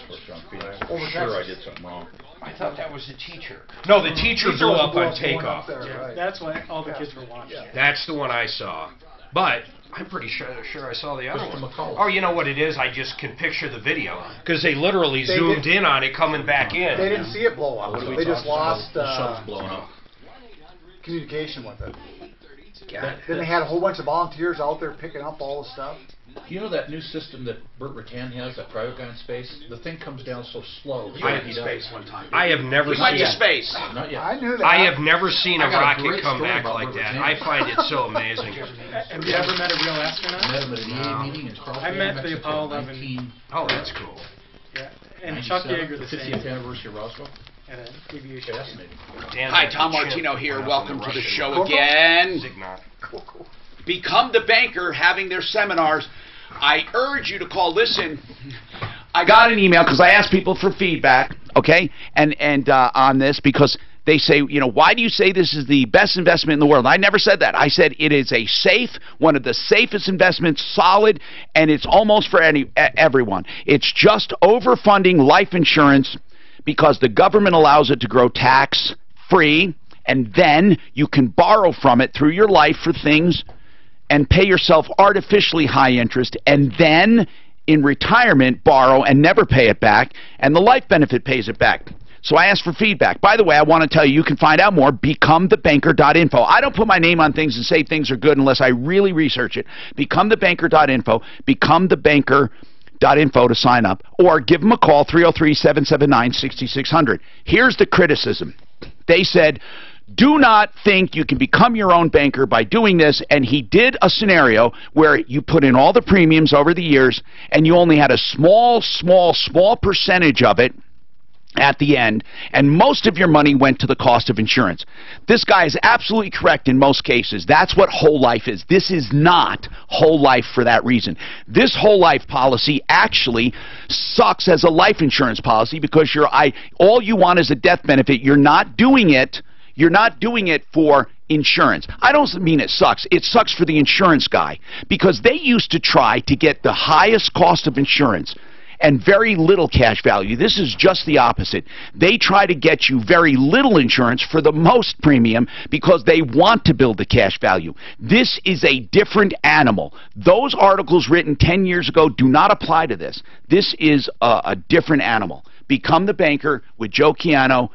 Sure, I did something wrong. I thought that was the teacher. No, the teacher blew up on takeoff. That's what all the kids were watching. That's the one I saw. But I'm pretty sure I saw the other one. Oh, you know what it is? I just can picture the video because they literally zoomed in on it coming back in. They didn't see it blow up. They just lost blowing up. Communication with it. God. Then they had a whole bunch of volunteers out there picking up all the stuff. You know that new system that Burt Rattan has, that private guy in space? The thing comes down so slow. You went to space one time. I have never seen. Went to space. Not yet. I knew that. I have never seen a rocket come back like that. I find it so amazing. Have you ever met a real astronaut? I met him at an EA meeting in Crawford, I met the Apollo 11. Oh, that's cool. Yeah, and Chuck Yeager, the 50th anniversary of Roswell. At an aviation. Fascinating. Hi, Tom Martino here. Welcome to the show again. Become the Banker having their seminars. I urge you to call. Listen, I got an email because I asked people for feedback, okay, and on this because they say, you know, why do you say this is the best investment in the world? I never said that. I said it is a safe, one of the safest investments, solid, and it's almost for everyone. It's just overfunding life insurance because the government allows it to grow tax-free, and then you can borrow from it through your life for things and pay yourself artificially high interest, and then in retirement borrow and never pay it back, and the life benefit pays it back. So I asked for feedback. By the way, I want to tell you, you can find out more, becomethebanker.info. I don't put my name on things and say things are good unless I really research it. Becomethebanker.info, becomethebanker.info to sign up, or give them a call, 303-779-6600. Here's the criticism. They said, do not think you can become your own banker by doing this, and he did a scenario where you put in all the premiums over the years, and you only had a small percentage of it at the end, and most of your money went to the cost of insurance. This guy is absolutely correct in most cases. That's what whole life is. This is not whole life for that reason. This whole life policy actually sucks as a life insurance policy because all you want is a death benefit. You're not doing it for insurance. I don't mean it sucks. It sucks for the insurance guy because they used to try to get the highest cost of insurance and very little cash value. This is just the opposite. They try to get you very little insurance for the most premium because they want to build the cash value. This is a different animal. Those articles written 10 years ago do not apply to this. This is a different animal. Become the Banker with Joe Chiano.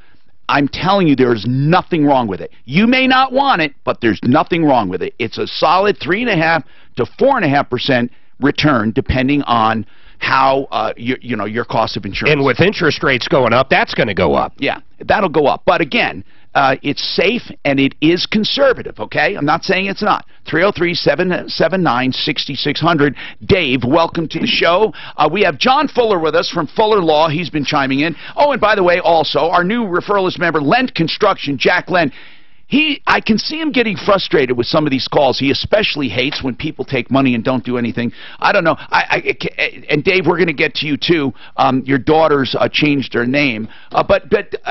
I'm telling you, there is nothing wrong with it. You may not want it, but there's nothing wrong with it. It's a solid 3.5% to 4.5% return, depending on how your cost of insurance. And with interest rates going up, that's going to go up. Yeah, that'll go up. But again, it's safe and it is conservative, okay? I'm not saying it's not. 303-779-6600. Dave, welcome to the show. We have John Fuller with us from Fuller Law. He's been chiming in. Oh, and by the way, also, our new referral list member, Lent Construction, Jack Lent. I can see him getting frustrated with some of these calls. He especially hates when people take money and don't do anything. I don't know. And Dave, we're going to get to you too. Your daughters changed their name. But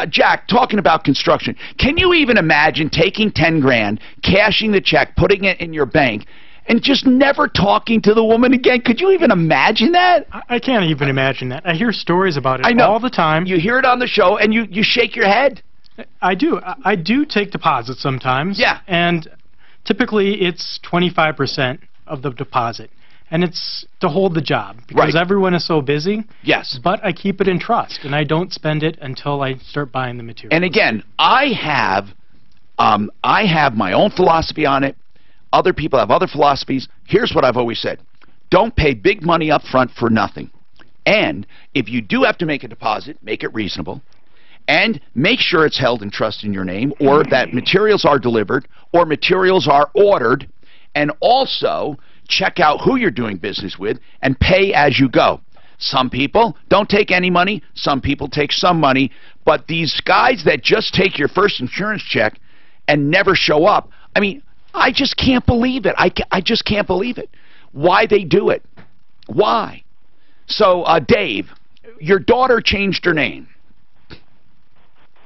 Jack, talking about construction, can you even imagine taking 10 grand, cashing the check, putting it in your bank, and just never talking to the woman again? Could you even imagine that? I can't even imagine that. I hear stories about it all the time. You hear it on the show, and you shake your head. I do. I do take deposits sometimes. Yeah. And typically it's 25% of the deposit. And it's to hold the job because everyone is so busy. Yes. But I keep it in trust, and I don't spend it until I start buying the material. And again, I have my own philosophy on it. Other people have other philosophies. Here's what I've always said. Don't pay big money up front for nothing. And if you do have to make a deposit, make it reasonable. And make sure it's held in trust in your name, or that materials are delivered, or materials are ordered, and also check out who you're doing business with and pay as you go. Some people don't take any money, some people take some money, but these guys that just take your first insurance check and never show up, I mean, I just can't believe it. I just can't believe it. why they do it. Why? So, Dave, your daughter changed her name.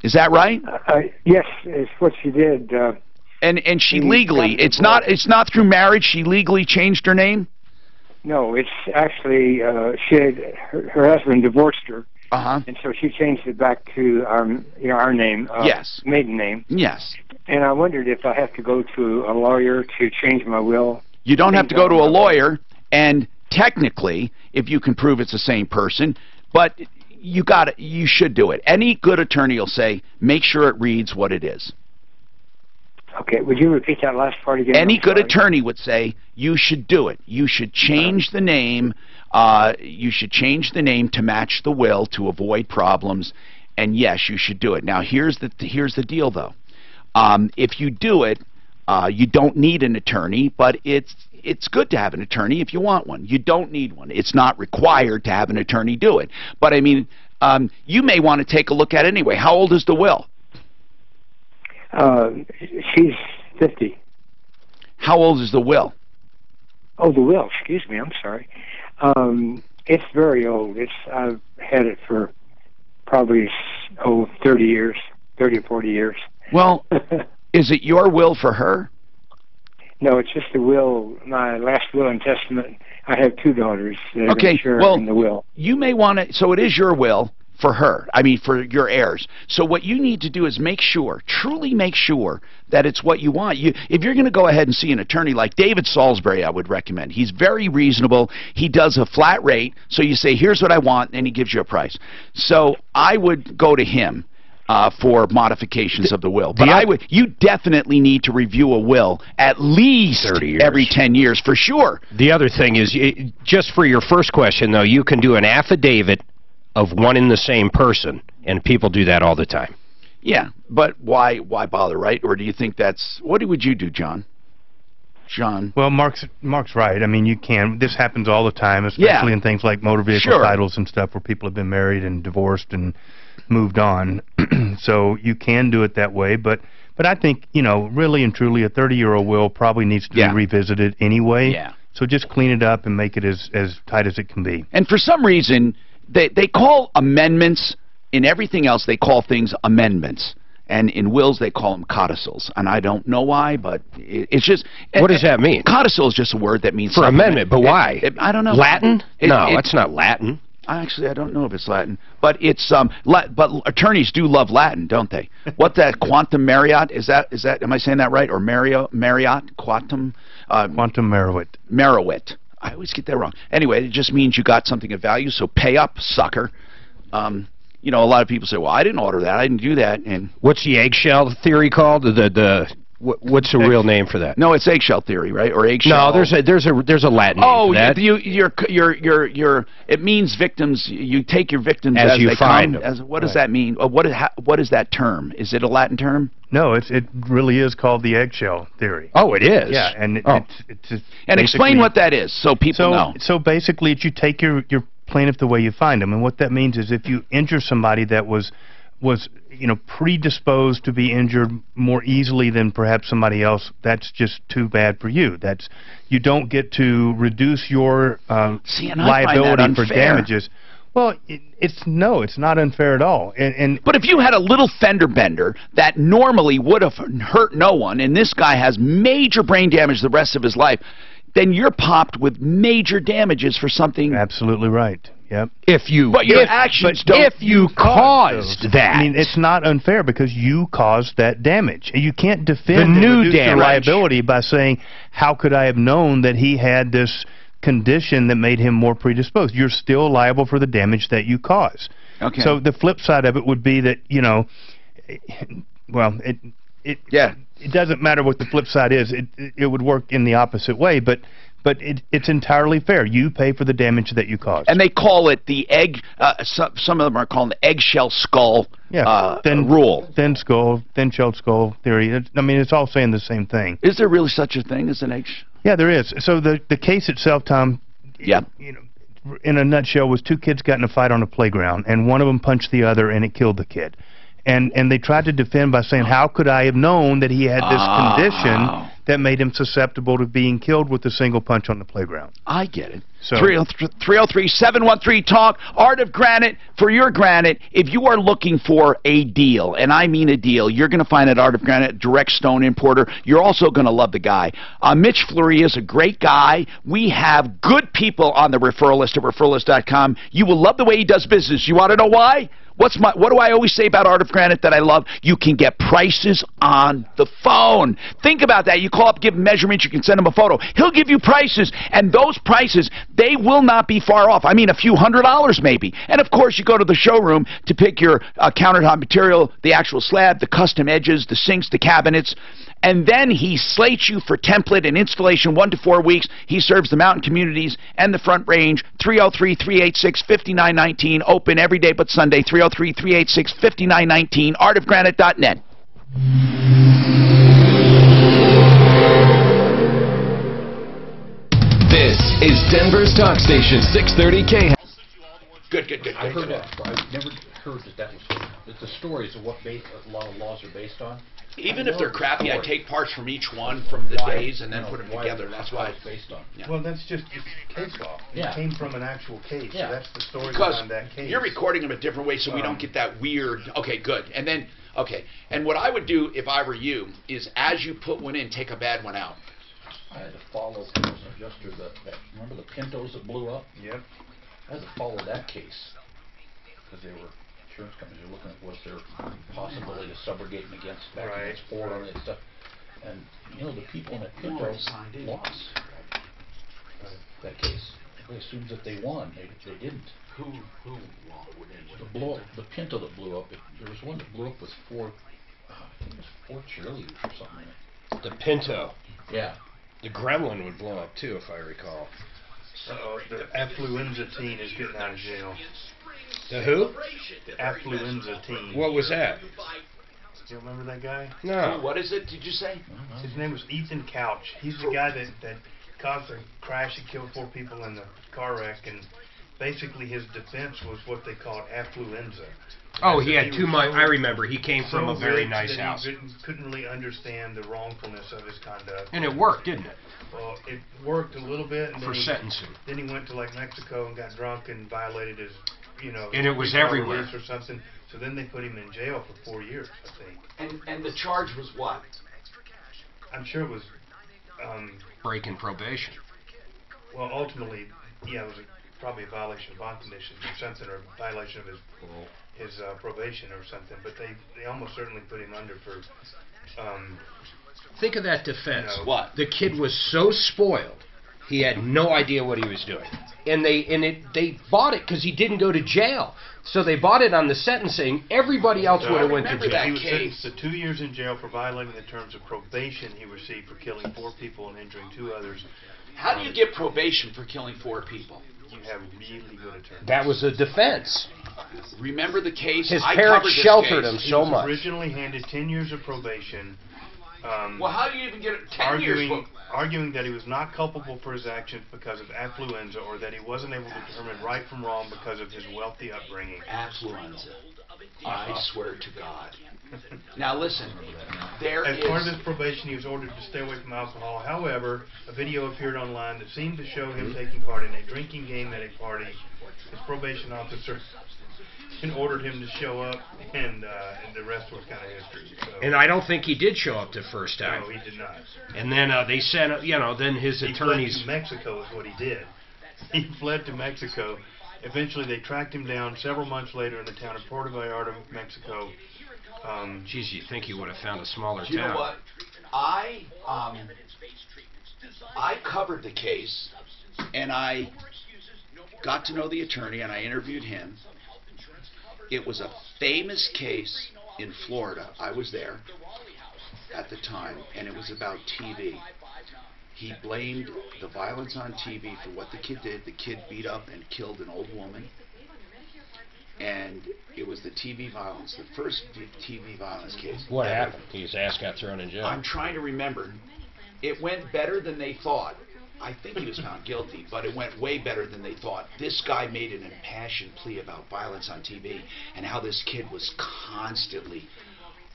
Is that right? Yes, it's what she did. And she legally, it's not through marriage. She legally changed her name. No, it's actually her husband divorced her. And so she changed it back to our name. Yes. Maiden name. Yes. And I wondered if I have to go to a lawyer to change my will. You don't have to go to a lawyer, and technically, if you can prove it's the same person, but you should do it. Any good attorney will say, make sure it reads what it is. Okay, would you repeat that last part again? Any good attorney would say, you should do it. You should change the name. You should change the name to match the will to avoid problems. And yes, you should do it. Now, here's the deal, though. If you do it, you don't need an attorney, but it's good to have an attorney if you want one. You don't need one. It's not required to have an attorney do it. But, I mean, you may want to take a look at it anyway. How old is the will? She's 50. How old is the will? Oh, the will. Excuse me. I'm sorry. It's very old. I've had it for probably 30 years, 30 or 40 years. Well, is it your will for her? No, it's just the will. My last will and testament. I have 2 daughters that okay, share well, in the will. You may want to. So it is your will for her. I mean, for your heirs. So what you need to do is make sure, truly make sure, that it's what you want. If you're going to go ahead and see an attorney like David Salisbury, I would recommend. He's very reasonable. He does a flat rate. So you say, here's what I want, and he gives you a price. So I would go to him for modifications of the will. But you definitely need to review a will at least every 10 years for sure. The other thing is, just for your first question, though, you can do an affidavit of one and the same person, and people do that all the time. Yeah, but why bother, right? Or do you think that's... What would you do, John? John? Well, Mark's right. I mean, you can. This happens all the time, especially in things like motor vehicle titles and stuff where people have been married and divorced and moved on. So you can do it that way, but I think, really and truly, a 30-year-old will probably needs to be revisited anyway. Yeah. So just clean it up and make it as tight as it can be. And for some reason... They call amendments, in everything else they call things amendments. And in wills they call them codicils. And I don't know why, but it's just... What does that mean? Codicil is just a word that means... For amendment, but why? I don't know. Latin? No, it's not Latin. Actually, I don't know if it's Latin. But it's... but attorneys do love Latin, don't they? What that quantum Marriott, is that... Am I saying that right? Or Marriott? Quantum... Quantum meruit. Meruit. I always get that wrong. Anyway, it just means you got something of value, so pay up, sucker. A lot of people say, well, I didn't order that. I didn't do that. And what's the eggshell theory called? What's the real name for that? No, it's eggshell theory, right? Or eggshell. No, there's a Latin name for that. It means victims. You take your victims as you find them. What does that mean? What is that term? Is it a Latin term? No, it really is called the eggshell theory. Oh, it is. Yeah, and it's and explain what that is so people know. So basically, you take your plaintiff the way you find them, and what that means is if you injure somebody that was predisposed to be injured more easily than perhaps somebody else, that's just too bad for you. You don't get to reduce your liability for damages. Well, it's not unfair at all. But if you had a little fender bender that normally would have hurt no one, and this guy has major brain damage the rest of his life, then you're popped with major damages for something. Absolutely right. Yep. If you caused that. I mean, it's not unfair because you caused that damage. You can't defend your liability by saying, how could I have known that he had this condition that made him more predisposed? You're still liable for the damage that you caused. Okay. So the flip side of it would be that, it doesn't matter what the flip side is. It would work in the opposite way, but it's entirely fair. You pay for the damage that you caused. And they call it the egg. Some of them are calling the eggshell skull rule. Thin skull, thin-shelled skull theory. I mean, it's all saying the same thing. Is there really such a thing as an eggshell? Yeah, there is. So the case itself, Tom. Yeah. In a nutshell, was 2 kids got in a fight on a playground, and one of them punched the other, and it killed the kid. And they tried to defend by saying, how could I have known that he had this condition that made him susceptible to being killed with a single punch on the playground. I get it. So 303-713-TALK, Art of Granite. For your granite, if you are looking for a deal, and I mean a deal, you're going to find at Art of Granite, direct stone importer. You're also going to love the guy. Mitch Fleury is a great guy. We have good people on the referral list at referralist.com. You will love the way he does business. You want to know why? What do I always say about Art of Granite that I love? You can get prices on the phone. Think about that. You call up, give him measurements, you can send him a photo. He'll give you prices, and those prices, they will not be far off. I mean, a few $100s maybe. And of course, you go to the showroom to pick your countertop material, the actual slab, the custom edges, the sinks, the cabinets. And then he slates you for template and installation 1 to 4 weeks. He serves the mountain communities and the Front Range. 303-386-5919. Open every day but Sunday. 303-386-5919. artofgranite.net. This is Denver's Talk Station, 630K. Good. I heard that. I've never heard that the stories of what a lot of laws are based on. Even if they're crappy, I take parts from each one from the days and then put them together. That's why it's based on. Yeah. Well, that's just case law. It came from an actual case. Yeah. So that's the story Because behind that case. you're recording them a different way so we don't get that weird. Okay, good. And then, and what I would do if I were you is as you put one in, take a bad one out. I had to follow adjuster remember the Pintos that blew up? Yep. I had to follow that case because they were insurance companies were looking at was there possibility of subrogating against Ford on that stuff, and the people in that Pinto lost that case. They assumed that they won. They didn't. Who won? The Pinto that blew up. There was one that blew up with four. I think it was 4 cheerleaders or something in it. The Pinto. Yeah. The Gremlin would blow up too, if I recall. So the affluenza teen is getting out of jail. The who? The affluenza teen. What was that? Do you remember that guy? No. What is it? Did you say? His name was Ethan Couch. He's the guy that caused the crash and killed 4 people in the car wreck, and basically his defense was what they called affluenza. Oh, he had too much. I remember. He came from a very nice house. He couldn't really understand the wrongfulness of his conduct. And it worked, didn't it? Well, it worked a little bit. And for sentencing. Then he went to Mexico and got drunk and violated his, And it was everywhere. Or something. So then they put him in jail for 4 years, I think. And the charge was what? I'm sure it was breaking probation. Well, ultimately, yeah, it was probably a violation of bond conditions or something, or a violation of his probation or something. But they almost certainly put him under for. Think of that defense. What? The kid was so spoiled, he had no idea what he was doing, and they bought it because he didn't go to jail. So they bought it on the sentencing. Everybody else would have went to jail. He was sentenced to 2 years in jail for violating the terms of probation he received for killing 4 people and injuring 2 others. How do you get probation for killing 4 people? You have really good attorneys. That was a defense. Remember the case? His parents sheltered him so much. He was originally handed 10 years of probation. Well, how do you even get 10 years? Arguing that he was not culpable for his actions because of affluenza, or that he wasn't able to determine right from wrong because of his wealthy upbringing. Affluenza. I swear to God. Now listen, as part of his probation, he was ordered to stay away from alcohol. However, a video appeared online that seemed to show him taking part in a drinking game at a party. His probation officer ordered him to show up, and the rest was kind of history. So. And I don't think he did show up the first time. No, he did not. And then they sent, then his attorneys. He fled to Mexico is what he did. He fled to Mexico. Eventually, they tracked him down several months later in the town of Puerto Vallarta, Mexico. Geez, you'd think he would have found a smaller town. You know what? I covered the case, and I got to know the attorney, and I interviewed him. It was a famous case in Florida. I was there at the time, and it was about TV. He blamed the violence on TV for what the kid did. The kid beat up and killed an old woman. And it was the TV violence, the first TV violence case. What happened? His ass got thrown in jail. I'm trying to remember. It went better than they thought. I think he was found guilty, but it went way better than they thought. This guy made an impassioned plea about violence on TV and how this kid was constantly...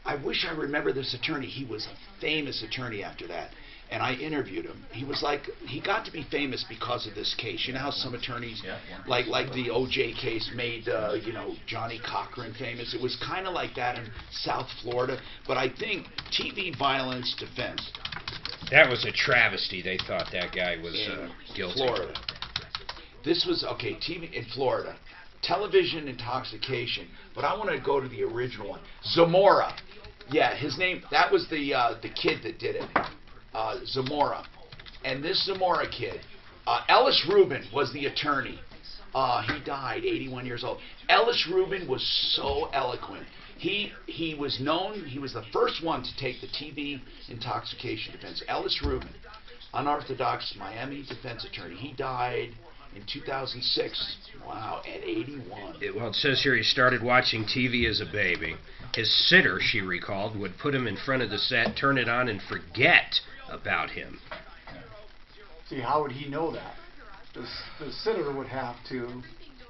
I wish I remember this attorney. He was a famous attorney after that. and I interviewed him. He was like, he got to be famous because of this case. You know how some attorneys, like the O.J. case, made you know, Johnny Cochran famous. It was kind of like that in South Florida. But I think TV violence defense. That was a travesty. They thought that guy was guilty. Florida. This was okay. TV in Florida, television intoxication. But I want to go to the original one. Zamora. Yeah, his name. That was the kid that did it. Zamora. And this Zamora kid, Ellis Rubin was the attorney. He died, 81 years old. Ellis Rubin was so eloquent. He was known, he was the first one to take the TV intoxication defense. Ellis Rubin, unorthodox Miami defense attorney. He died in 2006. Wow, at 81. Well, it says here he started watching TV as a baby. His sitter, she recalled, would put him in front of the set, turn it on, and forget about him. See, how would he know that? The sitter would have to...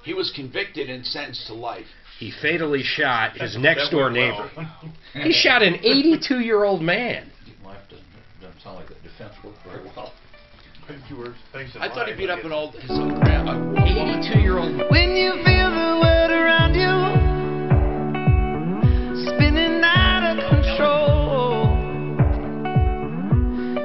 He was convicted and sentenced to life. He fatally shot his next-door neighbor. He shot an 82-year-old man. Life doesn't sound like that defense worked very well. I thought he beat up his own grandma. 82-year-old. When you feel the world around you spinning out of control,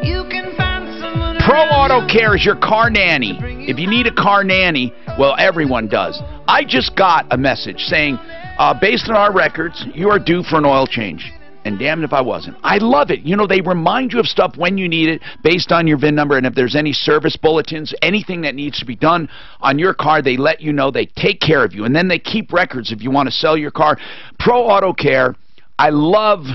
you can find someone. Pro Auto Care is your car nanny. If you need a car nanny, well, everyone does. I just got a message saying, based on our records, you are due for an oil change. And damned if I wasn't. I love it. You know, they remind you of stuff when you need it based on your VIN number, and if there's any service bulletins, anything that needs to be done on your car, they let you know. They take care of you, and then they keep records if you want to sell your car. Pro Auto Care, I love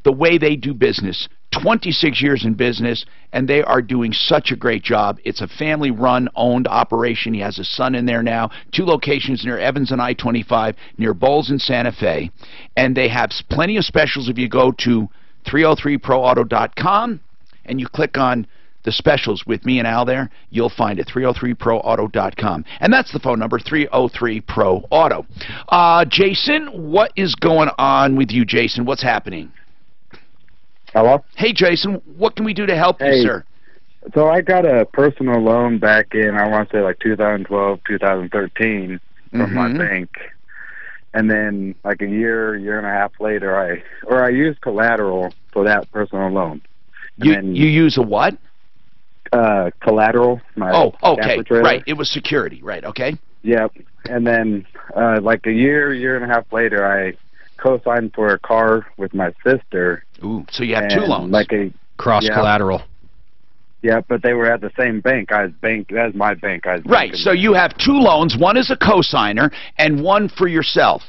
the way they do business. 26 years in business, and they are doing such a great job. It's a family-run, owned operation. He has a son in there now. 2 locations near Evans and I-25, near Bowles and Santa Fe. And they have plenty of specials if you go to 303proauto.com and you click on the specials with me and Al there. You'll find it, 303proauto.com. And that's the phone number, 303-PRO-AUTO. Jason, what is going on with you, Jason? What's happening? Hello? Hey, Jason, what can we do to help you, sir? So I got a personal loan back in, I want to say like 2012, 2013 from my bank. And then like a year and a half later, I used collateral for that personal loan. And you use a what? Collateral. Oh, okay, right. It was security, right, okay. Yep. And then like a year and a half later, I co-signed for a car with my sister. Ooh, so you have 2 loans. Like a cross-collateral. Yeah, but they were at the same bank. That's my bank. Right, so you have 2 loans. One is a co-signer and one for yourself.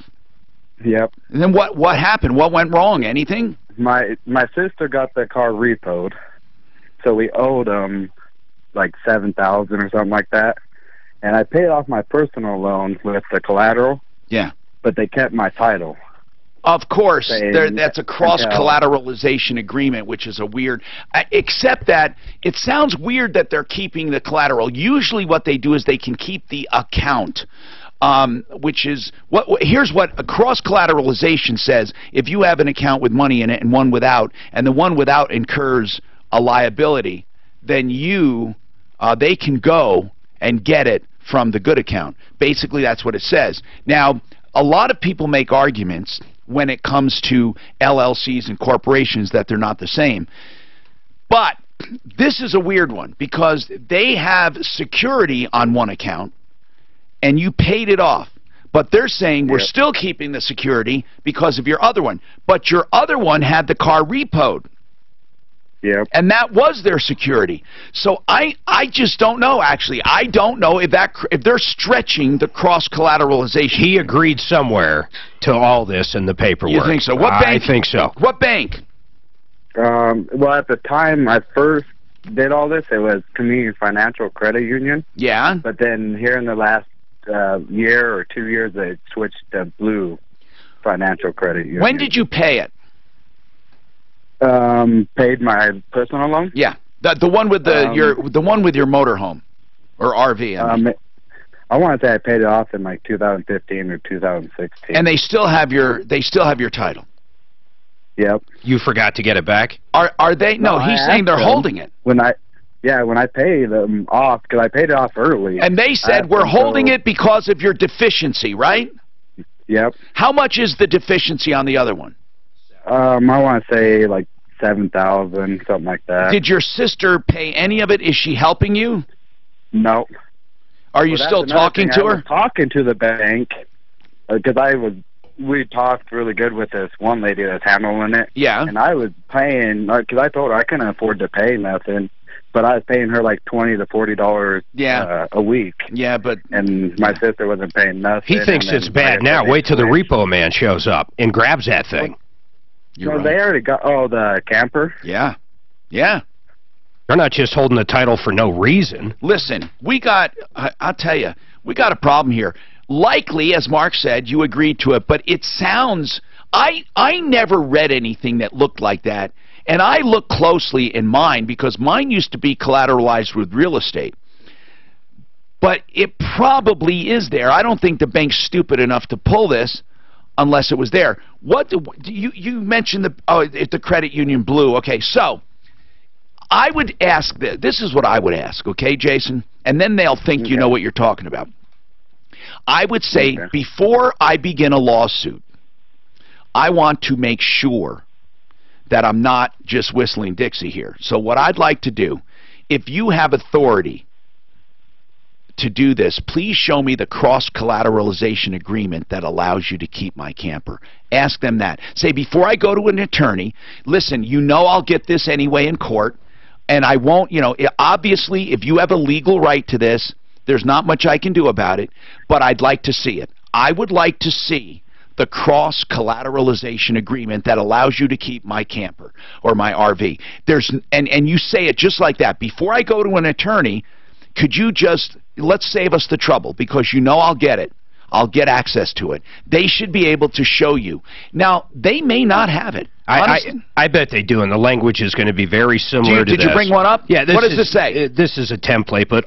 Yep. And then what happened? What went wrong? Anything? My sister got the car repoed, so we owed them like $7,000 or something like that. And I paid off my personal loan with the collateral. Yeah. But they kept my title. Of course, that's a cross-collateralization agreement, which is a weird, except that it sounds weird that they're keeping the collateral. Usually what they do is they can keep the account, which is, here's what a cross-collateralization says. If you have an account with money in it and one without, and the one without incurs a liability, then they can go and get it from the good account. Basically, that's what it says. Now, a lot of people make arguments when it comes to LLCs and corporations that they're not the same. But this is a weird one because they have security on one account and you paid it off. But they're saying we're still keeping the security because of your other one. But your other one had the car repoed. Yep. And that was their security. So I just don't know, actually. I don't know if they're stretching the cross-collateralization. He agreed somewhere to all this in the paperwork. You think so? What bank? I think so. What bank? Well, at the time I first did all this, it was Community Financial Credit Union. Yeah. But then here in the last year or 2 years, they switched to Blue Financial Credit Union. When did you pay it? Paid my personal loan. Yeah, the one with the one with your motorhome or RV. I want to say I paid it off in like 2015 or 2016. And they still have your title. Yep. You forgot to get it back? Are they? No, he's saying they're holding it. When I paid them off, because I paid it off early. And they said, we're holding it because of your deficiency, right? Yep. How much is the deficiency on the other one? I want to say like 7,000, something like that. Did your sister pay any of it? Is she helping you? No. Are you still talking to her? I was talking to the bank, because we talked really good with this one lady that's handling it. Yeah. And I was paying, because I told her I couldn't afford to pay nothing, but I was paying her like $20 to $40 a week. Yeah, but... And my sister wasn't paying nothing. He thinks it's bad now. Wait till the repo man shows up and grabs that thing. They already got, the camper? Yeah. Yeah. They're not just holding the title for no reason. Listen, I'll tell you, we got a problem here. Likely, as Mark said, you agreed to it, but it sounds... I never read anything that looked like that, and I looked closely in mine because mine used to be collateralized with real estate. But it probably is there. I don't think the bank's stupid enough to pull this unless it was there. You mentioned the credit union blew. Okay, so I would ask this. This is what I would ask, okay, Jason? And then they'll think you know what you're talking about. I would say, before I begin a lawsuit, I want to make sure that I'm not just whistling Dixie here. So what I'd like to do, if you have authority to do this, please show me the cross-collateralization agreement that allows you to keep my camper. Ask them that. Say, before I go to an attorney, listen, you know I'll get this anyway in court, and I won't, obviously, if you have a legal right to this, there's not much I can do about it, but I'd like to see it. I would like to see the cross-collateralization agreement that allows you to keep my camper or my RV. And you say it just like that. Before I go to an attorney, could you just, let's save us the trouble, because you know I'll get it. I'll get access to it. They should be able to show you. Now, they may not have it. I bet they do, and the language is going to be very similar to this. Did you bring one up? Yeah. What does this say? This is a template, but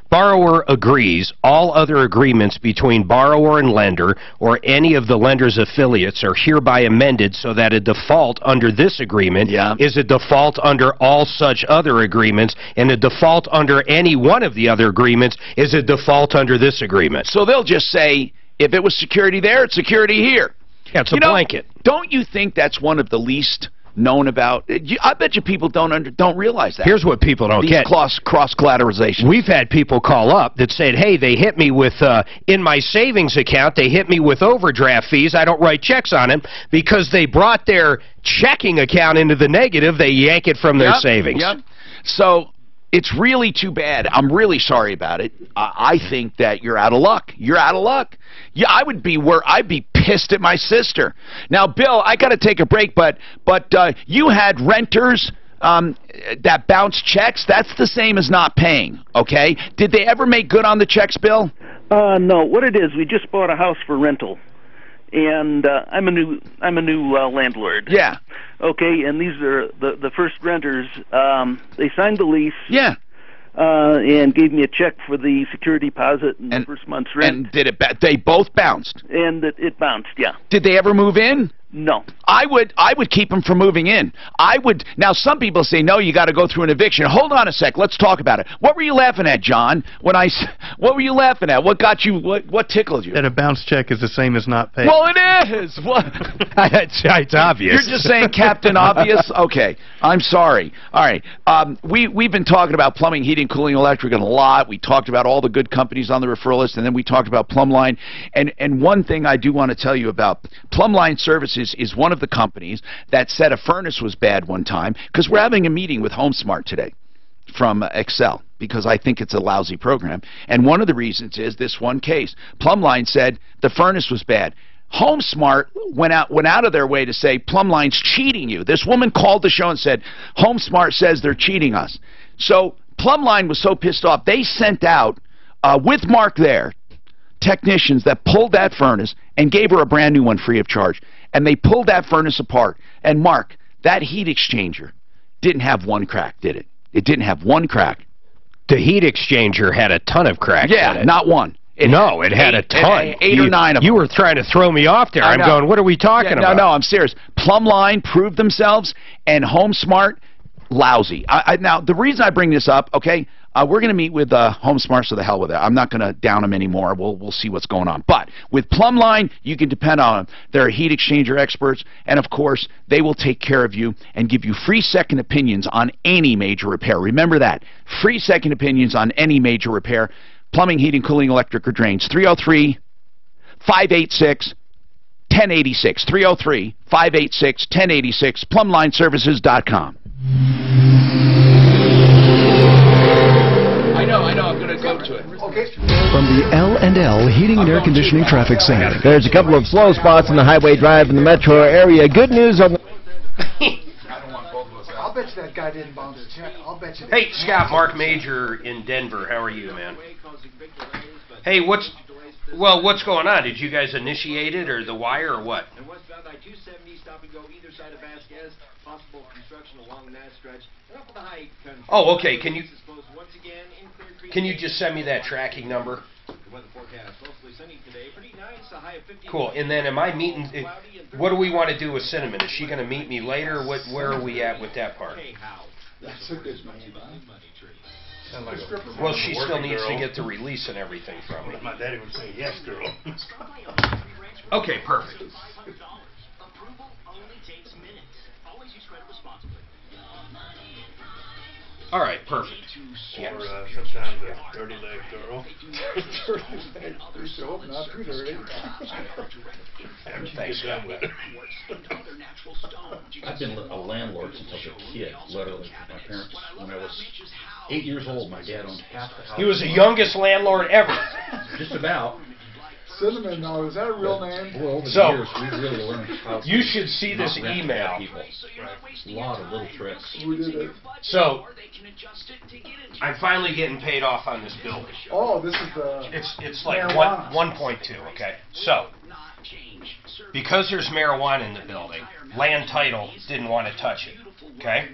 borrower agrees all other agreements between borrower and lender or any of the lender's affiliates are hereby amended so that a default under this agreement is a default under all such other agreements, and a default under any one of the other agreements is a default under this agreement. So they'll just say, if it was security there, it's security here. Yeah, it's a blanket. Don't you think that's one of the least known about? I bet you people don't realize that. Here's what people don't get. Cross-collateralization. We've had people call up that said, hey, they hit me with, in my savings account, they hit me with overdraft fees. I don't write checks on it because they brought their checking account into the negative. They yank it from their savings. Yep. So it's really too bad. I'm really sorry about it. I think that you're out of luck. You're out of luck. Yeah, I'd be pissed at my sister. Now, Bill, I got to take a break, but you had renters that bounced checks. That's the same as not paying, okay? Did they ever make good on the checks, Bill? No. What it is, we just bought a house for rental, and I'm a new landlord. Yeah. Okay, and these are the first renters. They signed the lease. Yeah. And gave me a check for the security deposit and the first month's rent. And they both bounced? And it bounced, yeah. Did they ever move in? No. I would keep them from moving in. Now, some people say, no, you got to go through an eviction. Hold on a sec. Let's talk about it. What were you laughing at, John? What were you laughing at? What got you, what tickled you? That a bounce check is the same as not paying. Well, it is. What? It's obvious. You're just saying Captain Obvious? Okay. I'm sorry. All right. We've been talking about plumbing, heating, cooling, electric a lot. We talked about all the good companies on the referral list, and then we talked about Plumline. And one thing I do want to tell you about, Plumline Services is one of the companies that said a furnace was bad one time, because we're having a meeting with HomeSmart today from Excel, because I think it's a lousy program. And one of the reasons is this one case. Plumline said the furnace was bad. HomeSmart went out of their way to say Plumline's cheating you. This woman called the show and said HomeSmart says they're cheating us. So Plumline was so pissed off, they sent out, with Mark there, technicians that pulled that furnace and gave her a brand new one free of charge. And they pulled that furnace apart. And Mark, that heat exchanger didn't have one crack, did it? It didn't have one crack. The heat exchanger had a ton of cracks in it. Not one. No, it had a ton. Eight or nine of them. You were trying to throw me off there. I'm going, what are we talking about? No, I'm serious. Plumbline proved themselves, and HomeSmart, lousy. Now, the reason I bring this up, okay, we're going to meet with HomeSmart, so the hell with it. I'm not going to down them anymore. We'll see what's going on. But with Plumbline, you can depend on them. They're heat exchanger experts, and of course, they will take care of you and give you free second opinions on any major repair. Remember that. Free second opinions on any major repair. Plumbing, heating, cooling, electric, or drains. 303-586-1086. 303-586-1086. PlumbLineServices.com. I know, I'm going to go to it. Okay. From the L&L Heating and Air Conditioning Traffic Center. There's a couple of slow spots in the Highway Drive in the metro area. Good news on the... I'll bet you that guy didn't bomb his check. I'll bet you. Hey, Scott, Mark Major in Denver. How are you, man? Hey, what's going on? Did you guys initiate it, or the wire, or what? Oh, okay. Can you just send me that tracking number? Cool. And then am I meeting... What do we want to do with Cinnamon? Is she going to meet me later? Where are we at with that part? That's a good money. Well, she still needs to get the release and everything from me. My daddy would say, yes, girl. Okay, perfect. All right, perfect. Or sometimes a dirty leg girl. Not too dirty. Thanks, Scott. I've been a landlord since I was a kid, literally. My parents, when I was 8 years old, my dad owned half the house. He was the youngest landlord ever. Just about. Cinnamon, now, is that a real name? Well, over the So, years, we really learned how to you should see this email. People. A lot of little tricks. We did it. So, I'm finally getting paid off on this building. Oh, this is the... It's like marijuana. 1.2, okay? So, because there's marijuana in the building, land title didn't want to touch it, okay?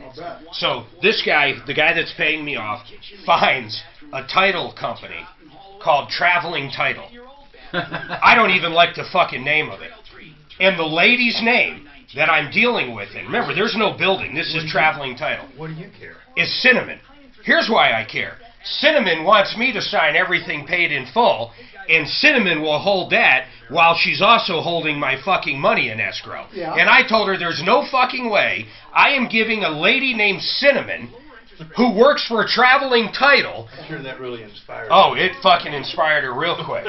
So, this guy, the guy that's paying me off, finds a title company called Traveling Title. I don't even like the fucking name of it. And the lady's name that I'm dealing with, and remember, there's no building, this is Traveling Title. What do you care? Is Cinnamon. Here's why I care. Cinnamon wants me to sign everything paid in full, and Cinnamon will hold that while she's also holding my fucking money in escrow. Yeah. And I told her there's no fucking way I am giving a lady named Cinnamon, who works for a Traveling Title. I'm sure that really inspired her. Oh, it fucking inspired her real quick.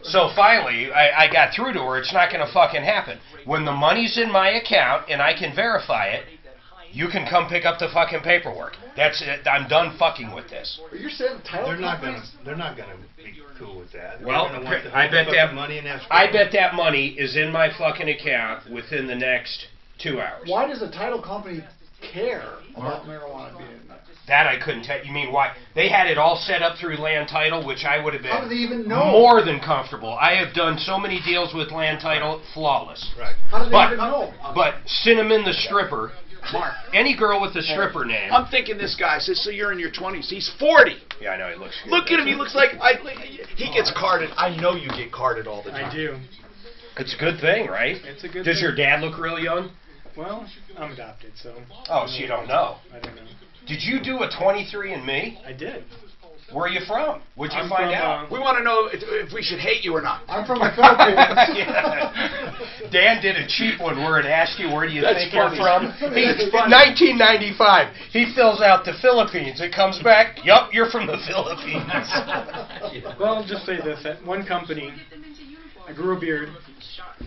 So finally, I got through to her. It's not going to fucking happen. When the money's in my account and I can verify it, you can come pick up the fucking paperwork. That's it. I'm done fucking with this. Are you saying the title They're not companies? gonna be cool with that. Well, I bet that money is in my fucking account within the next 2 hours. Why does a title company care about marijuana being in there? That I couldn't tell. You mean why? They had it all set up through land title, which I would have How do they been even know? more than comfortable. I have done so many deals with land title, flawless. Right. How do they even know? But Cinnamon the stripper, any girl with a stripper name. I'm thinking this guy says, so you're in your 20s. He's 40. Yeah, I know, he looks good. Look at him. He looks like... he gets carded. I know you get carded all the time. I do. It's a good thing, right? It's a good Does thing. your dad look real young? Well, I'm adopted, so... Oh, so you don't know. I don't know. Did you do a 23andMe? I did. Where are you from? What'd you I'm find from, out? We want to know if we should hate you or not. I'm from the Philippines. Yeah. Dan did a cheap one where it asked you where do you That's think funny. you're from. That's In funny. 1995, he fills out the Philippines. It comes back, yup, you're from the Philippines. Well, I'll just say this. At one company, I grew a beard,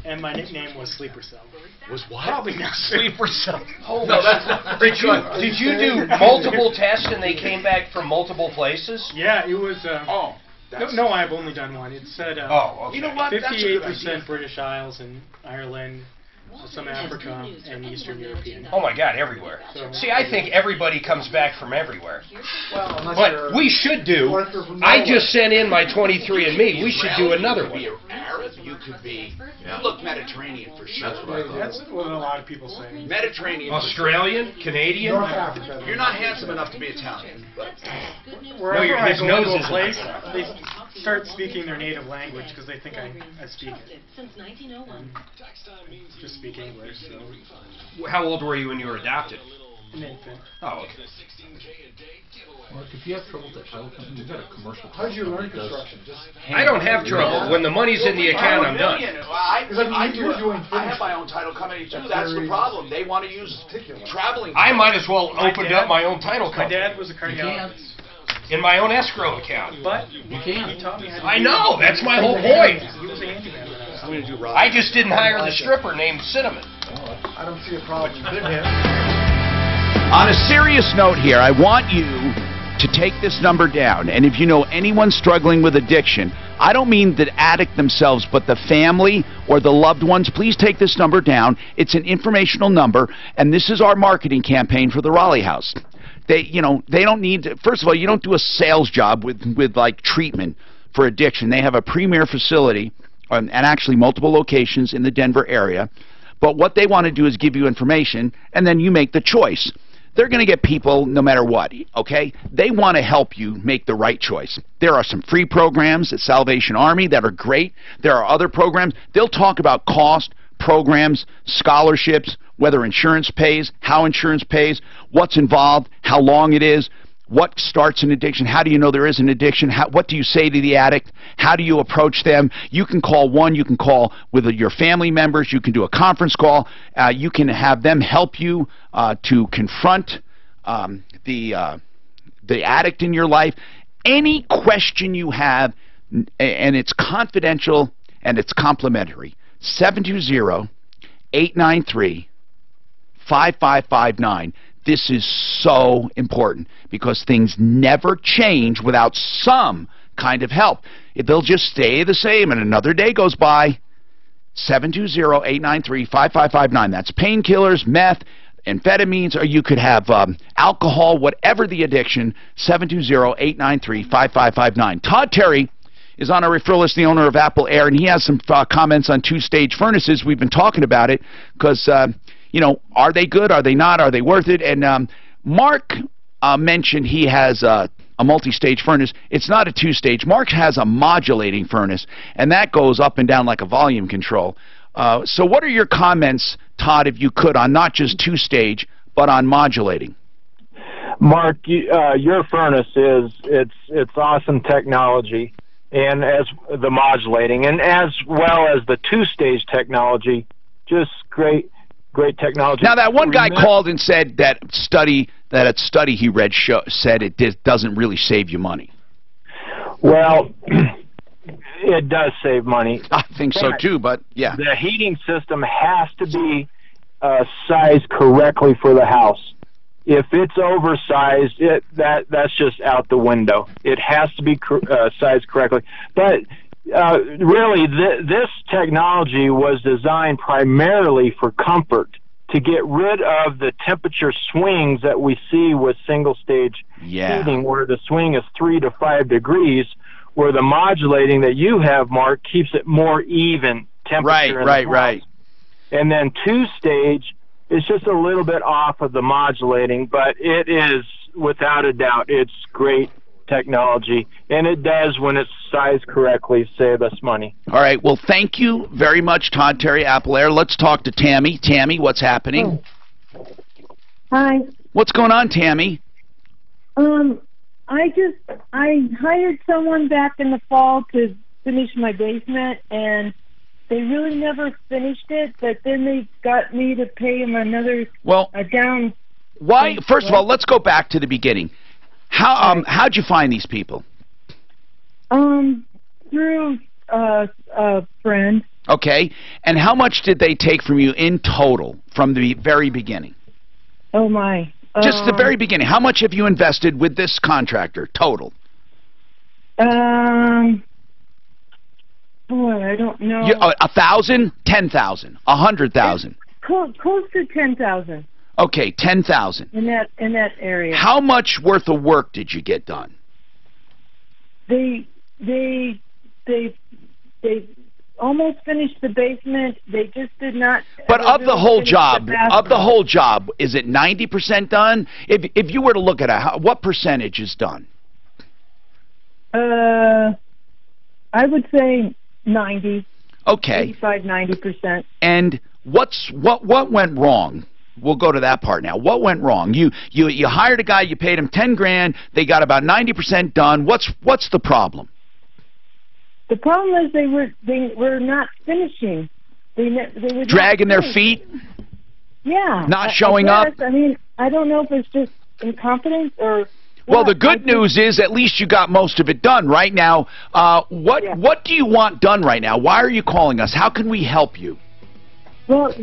and my nickname was Sleeper Cell. Was what? Probably not. Sleeper Cell. Holy No, that's not did you do multiple tests and they came back from multiple places? Yeah, it was... That's... No, I've only done one. It said okay. You know what? That's a good 58% idea. British Isles and Ireland, some Africa, and Eastern European. Oh my God, everywhere. See, I think everybody comes back from everywhere. Well, unless But you're- we should do, What if you're from I nowhere? just sent in my 23andMe, we should do another one. You could be Arab, you could be... You look Mediterranean for sure. That's what I thought. That's what a lot of people say. Mediterranean. Australian? Canadian? North Africa. You're not handsome enough to be Italian, but... Wherever No, I his go nose into a is place, start speaking their native language because they think I speak it. Just speak English. So. How old were you when you were adopted? An infant. Oh, okay. Mark, if you have trouble with that title company, you've got a commercial. How did you learn construction? I don't have trouble. When the money's in the account, I'm done. I have my own title company too. That's the problem. They want to use traveling. I might as well open up my own title My company. dad was a cardiologist. In my own escrow account. But you can't. He taught me how to I know. That's my whole point. He was a handyman. I just didn't hire the stripper named Cinnamon. I don't see a problem. On a serious note here, I want you to take this number down. And if you know anyone struggling with addiction, I don't mean the addict themselves, but the family or the loved ones, please take this number down. It's an informational number, and this is our marketing campaign for the Raleigh House. They don't need to, first of all, you don't do a sales job with like treatment for addiction. They have a premier facility and actually multiple locations in the Denver area. But what they want to do is give you information, and then you make the choice. They're going to get people no matter what, okay? They want to help you make the right choice. There are some free programs at Salvation Army that are great. There are other programs. They'll talk about cost, programs, scholarships, whether insurance pays, how insurance pays, what's involved, how long it is, what starts an addiction, how do you know there is an addiction, what do you say to the addict, how do you approach them. You can call you can call with your family members, you can do a conference call, you can have them help you to confront the addict in your life. Any question you have, and it's confidential and it's complimentary. 720-893-5559. This is so important because things never change without some kind of help. They'll just stay the same and another day goes by. 720-893-5559. That's painkillers, meth, amphetamines, or you could have alcohol, whatever the addiction. 720-893-5559. Todd Terry is on our referral list, the owner of Apple Air, and he has some comments on two-stage furnaces. We've been talking about it because, are they good? Are they not? Are they worth it? And Mark mentioned he has a multi-stage furnace. It's not a two-stage. Mark has a modulating furnace, and that goes up and down like a volume control. So what are your comments, Todd, if you could, on not just two-stage, but on modulating? Mark, your furnace it's awesome technology, and as the modulating, and as well as the two-stage technology, just great technology. Now, that one guy called and said that a study he read said it doesn't really save you money. Well, it does save money. I think so too, but yeah. The heating system has to be sized correctly for the house. If it's oversized, that's just out the window. It has to be sized correctly. But really, this technology was designed primarily for comfort, to get rid of the temperature swings that we see with single-stage heating, where the swing is 3 to 5 degrees, where the modulating that you have, Mark, keeps it more even temperature. Right. And then two-stage, it's just a little bit off of the modulating, but it is, without a doubt, it's great technology, and it does, when it's sized correctly, save us money. All right, well, thank you very much, Todd Terry, Apple Air. Let's talk to Tammy. Tammy, what's happening? Hi. What's going on, Tammy? I hired someone back in the fall to finish my basement, and they really never finished it, but then they got me to pay them another down. Why? First of all, let's go back to the beginning. How'd you find these people? Through a friend. Okay, and how much did they take from you in total from the very beginning? Oh my! Just the very beginning. How much have you invested with this contractor total? Boy, I don't know. 1,000, 10,000, 100,000. Close to 10,000. Okay, 10,000. In that area. How much worth of work did you get done? They almost finished the basement. They just did not. But of the whole job, is it 90% done? If you were to look at it, what percentage is done? I would say 90. Okay. 85-90%. And what went wrong? We'll go to that part now. What went wrong? You hired a guy, you paid him 10 grand, they got about 90% done. What's the problem? The problem is they were not finishing. They were dragging their feet? Yeah. Not showing up? I mean, I don't know if it's just incompetence or... Well, the good news is at least you got most of it done. Right now, what do you want done right now? Why are you calling us? How can we help you? Well,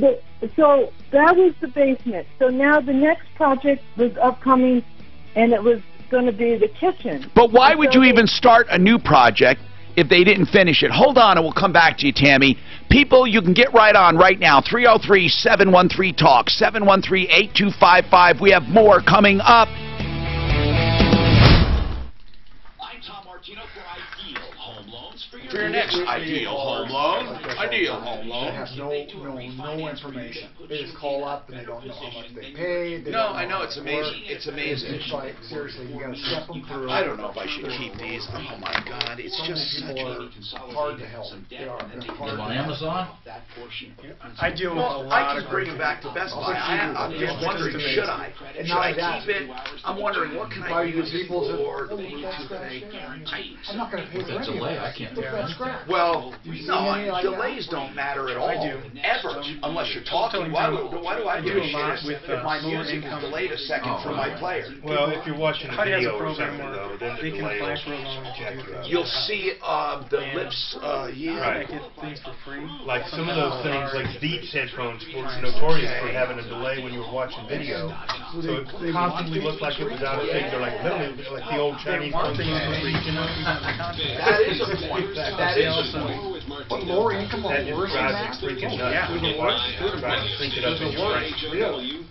so that was the basement. So now the next project was upcoming, and it was going to be the kitchen. But why would you even start a new project if they didn't finish it? Hold on, and we'll come back to you, Tammy. People, you can get right on right now. 303-713-TALK, 713-8255. We have more coming up. For your next ideal home loan, They have no information. They just call up and they don't know how much they paid. No, I know, it's amazing. It's amazing. It's like, seriously, you gotta step them through. I don't know if I should keep these. Oh my God, it's just such a... hard to help. They are. They're hard on Amazon? I deal with a lot I keep bringing back to Best Buy. I'm just wondering, should I? Should I keep it? I'm wondering, what can I use for the Bluetooth thing? I'm not gonna pay for With a delay, I can't do that. Well, no, delays don't matter at all. I do. Ever. Unless you're talking. Why do I give a shit if my music is delayed a second for my player? Well, if you're watching a video or program something, where though, then the they can delay apply will for a loan jack to do you up. You'll see the lips, Right. get things for free. Like some of those things, like Beats headphones were notorious for having a delay when you were watching video. So it constantly looked like it was out of sync. They're like literally like the old Chinese ones you reach, you know? That is a point. That is a point. But lower income That are just worse than drives that. you freaking nuts when you're watching it, trying to sync it up in your brain. Really?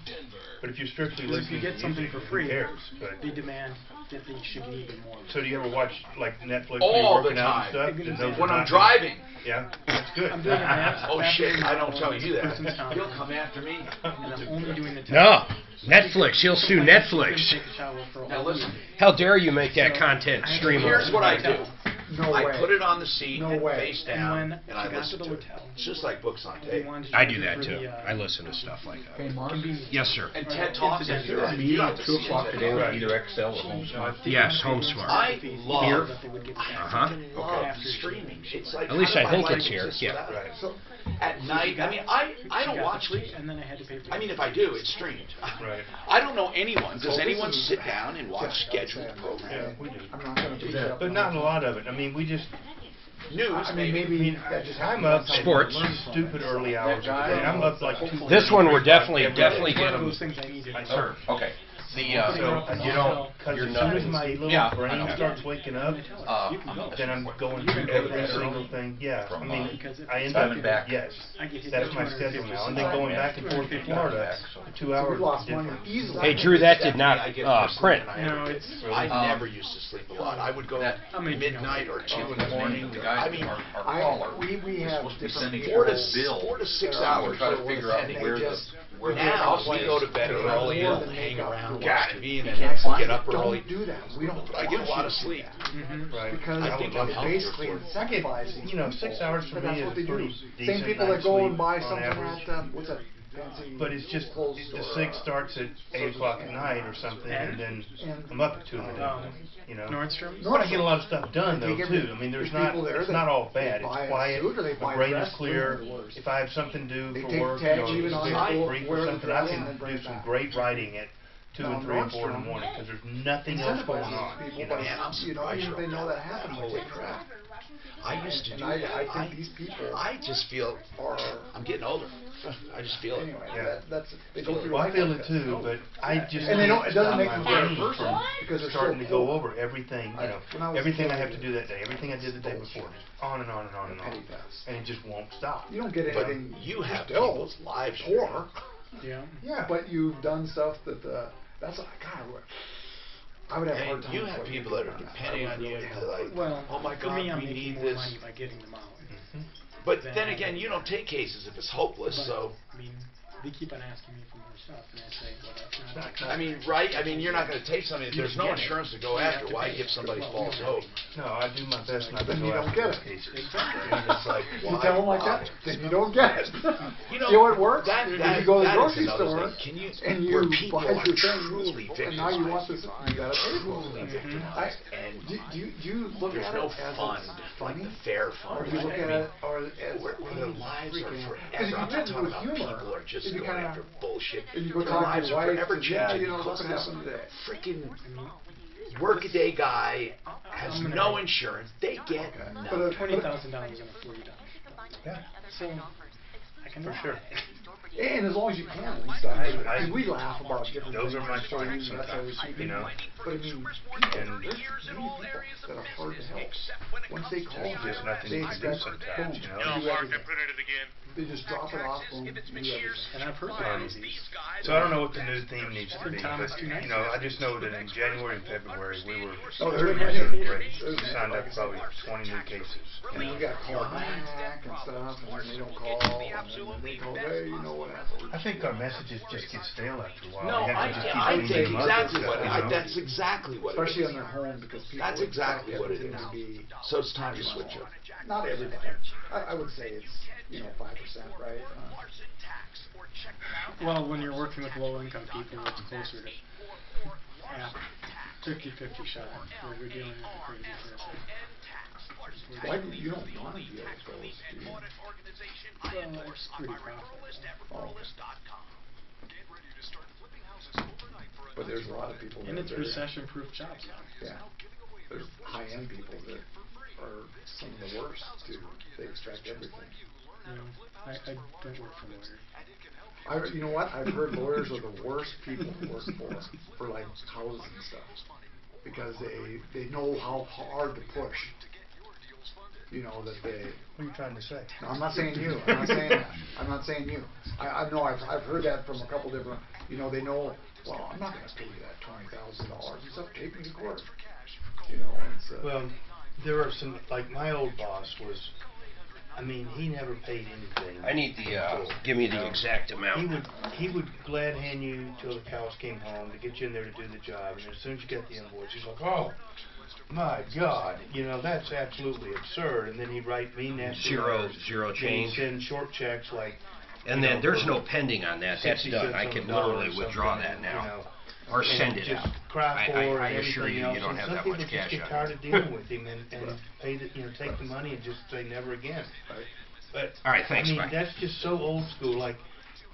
But if you're strictly If you listening get to something music, for free, who cares? But they demand that they should get even more. so do you ever watch like Netflix All when the you're working out and time. stuff? And those When are I'm not- driving. Yeah, that's good. I'm doing it now. Oh shit, I don't tell you that. You'll come after me. And I'm only doing the No, Netflix. He'll sue Netflix. Take a shower for a Now whole listen, How dare you make that content stream? here's what I do. No way. I put it on the seat, No way. face down, when and I she got listen to to the it. hotel, It's just like books on they tape. wanted to I use do it that for too. the, I listen to stuff like that. Hey, Mark. convenience. Yes, sir. And TED Talks, Incident. you don't have to 2 see o'clock it. today with Right. either Excel or Home Smart. Yes, Home Smart. I love That they would get Uh-huh. love streaming. It's like At least how I do think my it's life here, exist yeah. without it? Right. So at night, I mean, I don't watch TV. And then I had to pay for I mean, if I do, it's streamed. Right. I don't know anyone. Does anyone sit down and watch scheduled Yeah, program? we do. I'm not gonna do that. But not a lot of it. I mean, we just. News, I mean, maybe that just I'm up at Sports. stupid early hours of the day. I'm up like 2. This one we're definitely one of get them. those things I needed. Sir, okay. So, you know, because as soon as my little Yeah, brain I know. starts waking up, then I'm going through every single thing. Yeah, I mean, I end up, Diamondback. yes, I get hit that's with my 250 schedule now. And then going back and forth to Florida, the 2 hours is lost money different. easily. Hey, Drew, that did not print. No, it's. I never used to sleep a lot. I would go at midnight or 2 in the morning. The guys, I mean, our caller, we have supposed to be different sending four a to bill. 4 to 6 to hours. try to figure out where Now the we go to bed early more and than hang make up around, for watch what TV, and we then can't find. get up early. Don't do that. We don't. But I get a lot of sleep. Right. Because I think it's I'm basically healthier incentivizing. You know, 6 hours for But that's me what is they do. pretty Same decent people night's that go sleep and buy on something average. at what's that fancy? But it's just, clothes the store, 6 starts at 8 o'clock at night or something, and then I'm up at 2 in the morning, you know. Nordstrom? But I get a lot of stuff done, though, They take too. I mean, there's there's not, people there it's that not all they bad. buy It's a quiet, suit or they my buy brain dress, is clear. they're the worst. If I have something to do They for take work, tags you even know, on stay it, brief wear or the something, dress I and then can bring do it some back. great writing at 2 Now, and 3 and 4 in the Nordstrom morning, because there's nothing else going on, Incentivizes you people, know. but Man, I'm you know, surprised even if they know that happens, they Holy take crap. I used to And do I that. think these people I just feel, I'm getting older. I just feel it. anyway. Yeah. That's they go through Well, I life feel like it that. too, but I just And they don't. It doesn't stop make my them a better brain person from because they're starting to so go poor. over everything, you know, When I was everything a I kid, have to do that day, everything I did the day before, just on and on and on and on, Petty thefts. and it just won't stop. You don't get But anything. you have still people's lives poor. Yeah. Yeah, but you've done stuff that that's God. I would have a hard And time. you have people that are depending on you to like, Well, oh my for God, me, I'm we making need more this. money by getting them out. But then again, you don't take cases if it's hopeless, But, so. I mean, They keep on asking me for more stuff, and I say, well, that's not. I mean, right? I mean, you're not going to take something. If there's no insurance to go after, why give somebody false hope? No, I do my best not to Then go you don't after get those it. cases. Exactly. And it's like, You why tell them like that, bother? then you don't get it. You know, See how it works? that- If that- you go to the that grocery is another store thing. Can you- and where you people buy are your truly things, and now you want this, you got to pay for Truly it. victimized. You look There's at no it as fund, it's like funny, the fair or fund. you look I at mean, it or as where their lives are freaking- forever. Because if I'm you not did it talking with about humor, people are just if you going kinda- after bullshit. and you go Their talk to lives your are wife, forever and, changing yeah, you know, because what this happened today? freaking workaday guy has no insurance. They get $20,000 nothing. on a $40. Yeah. So I can For sure. And as long as you can and stuff. I- And we laugh about different Those things. are my stories, strengths and that's how we sometimes, see you know. people. But I mean, And there's many people that are hard to help. Once they call there's just nothing they you can do expect, sometimes, boom, you know. you do everything. They just drop it off, boom, you do everything. And I've heard that of these. So I don't know what the new theme needs to Heard be, Thomas but, too nice. you know, I just know that in January and February, we were Oh, pretty there's much many. great. We signed up probably 20 new cases. And we got called back and stuff, and then they don't call, and then they call, hey, you know what happened? I think our messages just get stale after a while. No, We have I to just keep think cleaning them up and exactly stuff, what you know? that's exactly what it Especially is. on their home, because people. That's exactly expect what it everything is. to be- So it's time to switch up. Not everybody. I would say it's, 5%, right? Well, when you're working with low-income people, it's closer to 50-50 shot. Where we're dealing with the crazy person. Why do you don't want to deal with those, do you? Well, it's pretty profitable. Oh. But there's a lot of people And that it's are- recession-proof jobs now. Yeah. There's high-end people that are some of the worst, too. They extract everything. I don't work for lawyers. You know what? I've heard lawyers are the worst people to work for like houses and stuff, because they know how hard to push. You know that they. What are you trying to say? No, I'm not saying you. I'm not saying that. I'm not saying you. I know I've heard that from a couple different. They know. Well, I'm not going to pay you that $20,000. It's up to taking to court. It's. Well, there are some, like my old boss was, he never paid anything. I need give me the exact amount. He would glad hand you till the cows came home to get you in there to do the job, and as soon as you got the invoice, he's like, oh, my God, that's absolutely absurd. And then he'd write me nasty letters. Zero Then change. he'd send short checks like. And then there's no pending on that. That's 60 done. cents I on can the dollar literally or withdraw something, that now. and Or send it just out. cry for I and assure everything you, else. you don't And have some that people much just cash get on tired you. of dealing with him and take the money and just say never again. But all right, thanks, Mike. that's just so old school. Like,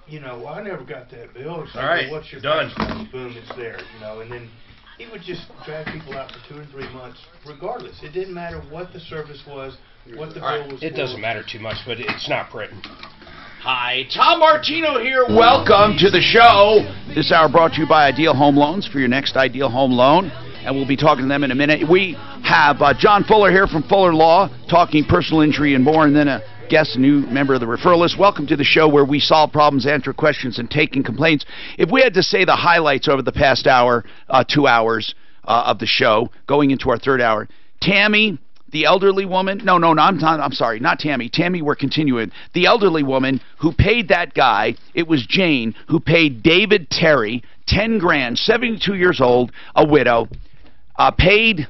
well, I never got that bill. It's All like, right, well, what's your done. fax number? Boom, it's there. And then he would just drag people out for 2 or 3 months, regardless. It didn't matter what the service was, what the bill was. It for. doesn't matter too much, but it's not Britain. Hi, Tom Martino here. Welcome to the show. This hour brought to you by Ideal Home Loans for your next Ideal Home Loan. And we'll be talking to them in a minute. We have John Fuller here from Fuller Law, talking personal injury and more, and then a guest, a new member of the referral list. Welcome to the show where we solve problems, answer questions, and taking complaints. If we had to say the highlights over the past hour, 2 hours of the show, going into our third hour, Tammy, the elderly woman, I'm sorry, not Tammy. Tammy, we're continuing. The elderly woman who paid that guy, it was Jane, who paid David Terry $10,000, 72 years old, a widow, paid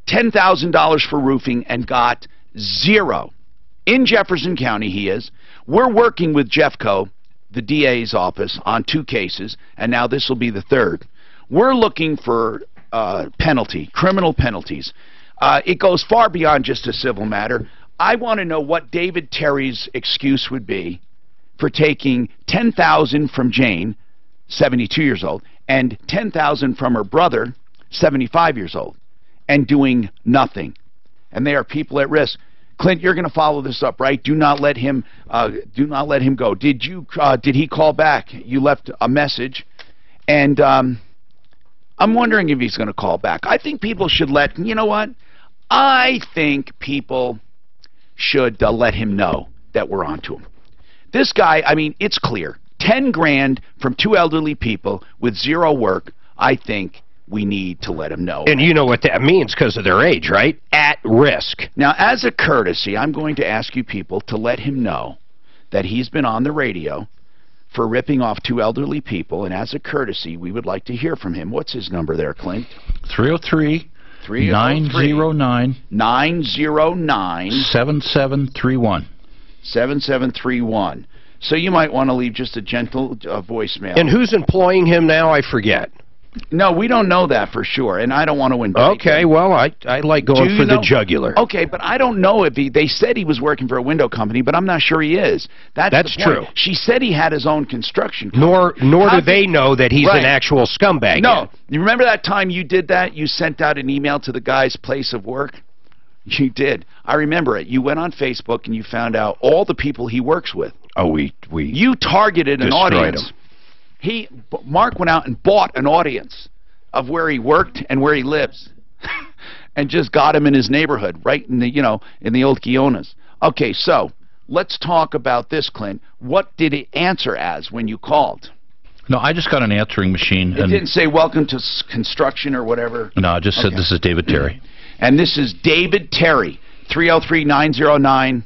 $10,000 for roofing and got zero. In Jefferson County, he is. We're working with Jeffco, the DA's office, on 2 cases, and now this will be the third. We're looking for criminal penalties. It goes far beyond just a civil matter. I want to know what David Terry's excuse would be for taking $10,000 from Jane, 72 years old, and $10,000 from her brother, 75 years old, and doing nothing. And they are people at risk. Clint, you're going to follow this up, right? Do not let him go. Did he call back? You left a message, and I'm wondering if he's going to call back. I think people should you know what? I think people should let him know that we're on to him. This guy, it's clear. $10,000 from 2 elderly people with zero work. I think we need to let him know. And you know what that means because of their age, right? At risk. Now, as a courtesy, I'm going to ask you people to let him know that he's been on the radio for ripping off two elderly people, and as a courtesy, we would like to hear from him. What's his number there, Clint? 303-909 7731. 7731. So you might want to leave just a gentle voicemail. And who's employing him now? I forget. No, we don't know that for sure, and I don't want to indict Okay, him. well, I like going for the jugular. Okay, but I don't know if they said he was working for a window company, but I'm not sure he is. That's the point. True. She said he had his own construction company. Nor do they know that he's an actual scumbag. No. You remember that time you did that? You sent out an email to the guy's place of work? You did. I remember it. You went on Facebook and you found out all the people he works with. Oh, You targeted an audience. Him. Mark went out and bought an audience of where he worked and where he lives, and just got him in his neighborhood, right in the in the old Guionas. Okay, so let's talk about this, Clint. What did it answer as when you called? No, I just got an answering machine. It didn't say welcome to construction or whatever. No, it just said this is David Terry. And this is David Terry, 303-909-7731,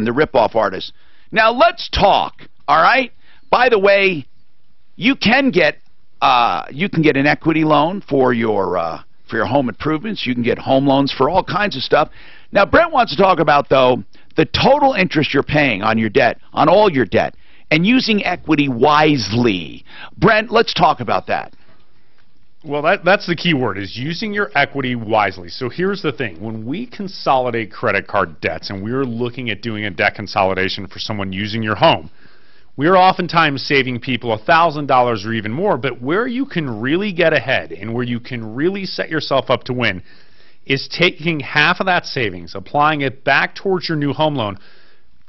the ripoff artist. Now let's talk. All right. By the way, you can get an equity loan for your home improvements. You can get home loans for all kinds of stuff. Now, Brent wants to talk about, though, the total interest you're paying on your debt, on all your debt, and using equity wisely. Brent, let's talk about that. Well, that's the key word, is using your equity wisely. So here's the thing. When we consolidate credit card debts and we're looking at doing a debt consolidation for someone using your home, we are oftentimes saving people $1,000 or even more, but where you can really get ahead and where you can really set yourself up to win is taking half of that savings, applying it back towards your new home loan.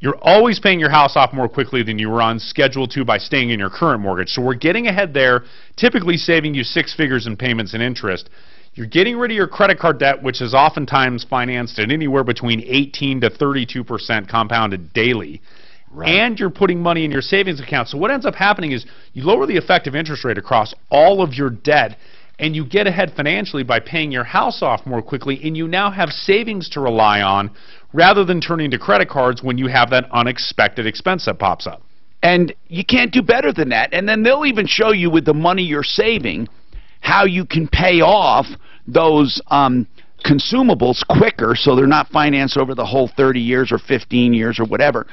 You're always paying your house off more quickly than you were on schedule to by staying in your current mortgage. So we're getting ahead there, typically saving you 6 figures in payments and interest. You're getting rid of your credit card debt, which is oftentimes financed at anywhere between 18 to 32% compounded daily. Right. And you're putting money in your savings account. So what ends up happening is you lower the effective interest rate across all of your debt, and you get ahead financially by paying your house off more quickly, and you now have savings to rely on rather than turning to credit cards when you have that unexpected expense that pops up. And you can't do better than that. And then they'll even show you with the money you're saving how you can pay off those consumables quicker so they're not financed over the whole 30 years or 15 years or whatever.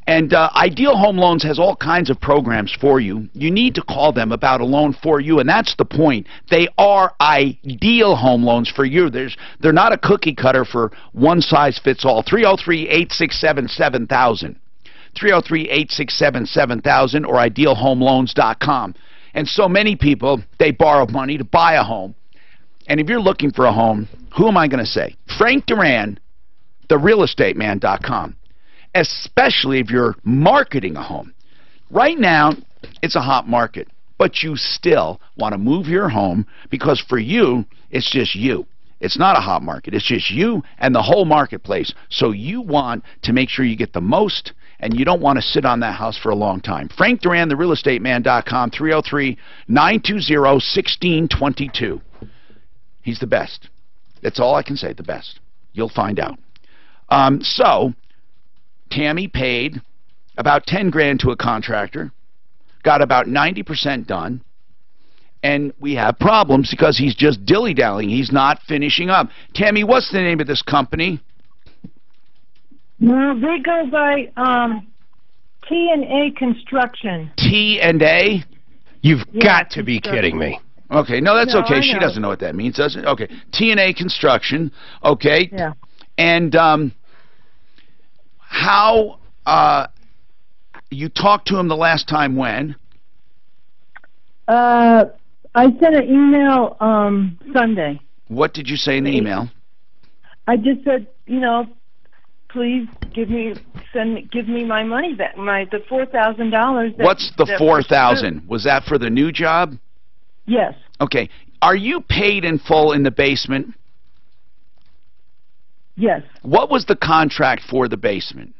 And Ideal Home Loans has all kinds of programs for you. You need to call them about a loan for you, and that's the point. They are ideal home loans for you. They're not a cookie cutter for one size fits all. 303-867-7000. 303-867-7000 or idealhomeloans.com. And so many people, they borrow money to buy a home. And if you're looking for a home, who am I going to say? Frank Duran, therealestateman.com. Especially if you're marketing a home. Right now, it's a hot market, but you still want to move your home because for you, it's just you. It's not a hot market. It's just you and the whole marketplace. So you want to make sure you get the most, and you don't want to sit on that house for a long time. Frank Duran, therealestateman.com, 303-920-1622. He's the best. That's all I can say, the best. You'll find out. Tammy paid about 10 grand to a contractor, got about 90% done, and we have problems because he's just dilly-dallying. He's not finishing up. Tammy, what's the name of this company? Well, they go by T&A Construction. T&A? You've got to be kidding me. Okay, no, that's okay. She know. doesn't know what that means, does it? Okay, T&A Construction. Okay. Yeah. And how you talked to him the last time when? I sent an email Sunday. What did you say in the email? I just said, please give me my money back, the $4,000. What's the $4,000? Was that for the new job? Yes. Okay. Are you paid in full in the basement? Yes. What was the contract for the basement?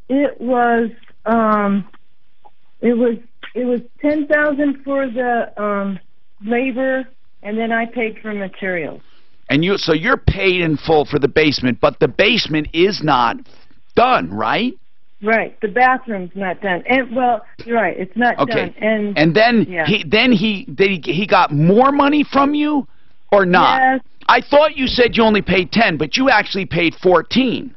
It was $10,000 for the labor, and then I paid for materials. And so you're paid in full for the basement, but the basement is not done, right? Right, the bathroom's not done, and well, you're right, it's not Okay. done, And then yeah. he got more money from you, or not? Yes. I thought you said you only paid 10, but you actually paid 14.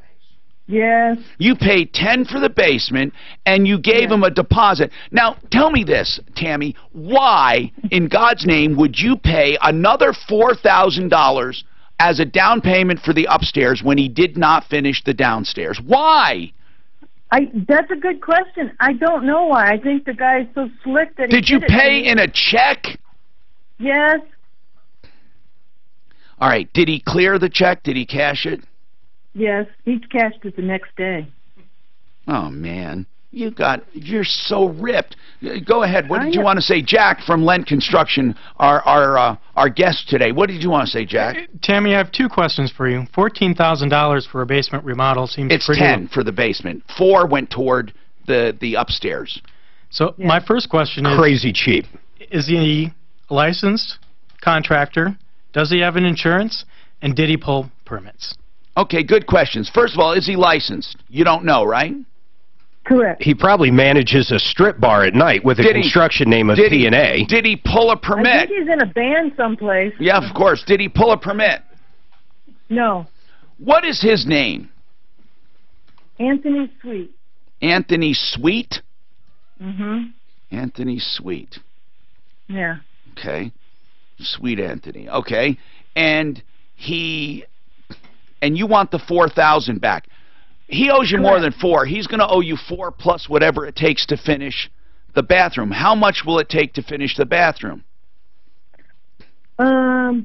Yes. You paid 10 for the basement, and you gave him a deposit. Now, tell me this, Tammy. Why, in God's name, would you pay another $4,000 as a down payment for the upstairs when he did not finish the downstairs? Why? That's a good question. I don't know why. I think the guy is so slick that he Did you it. pay in a check? Yes. All right. Did he clear the check? Did he cash it? Yes. He cashed it the next day. Oh, man. You're so ripped. Go ahead. What did you want to say? Jack from Lent Construction, our guest today. What did you want to say, Jack? Tammy, I have two questions for you. $14,000 for a basement remodel seems It's pretty 10 for the basement. 4 went toward the upstairs. So my first question is... Crazy cheap. Is he a licensed contractor? Does he have an insurance? And did he pull permits? Okay, good questions. First of all, is he licensed? You don't know, right? Correct. He probably manages a strip bar at night with a construction name of P&A. Did he pull a permit? I think he's in a band someplace. Yeah, of course. Did he pull a permit? No. What is his name? Anthony Sweet. Anthony Sweet? Mm-hmm. Anthony Sweet. Yeah. Okay. Sweet Anthony. Okay. And you want the $4,000 back. He owes you more than 4. He's going to owe you 4 plus whatever it takes to finish the bathroom. How much will it take to finish the bathroom? I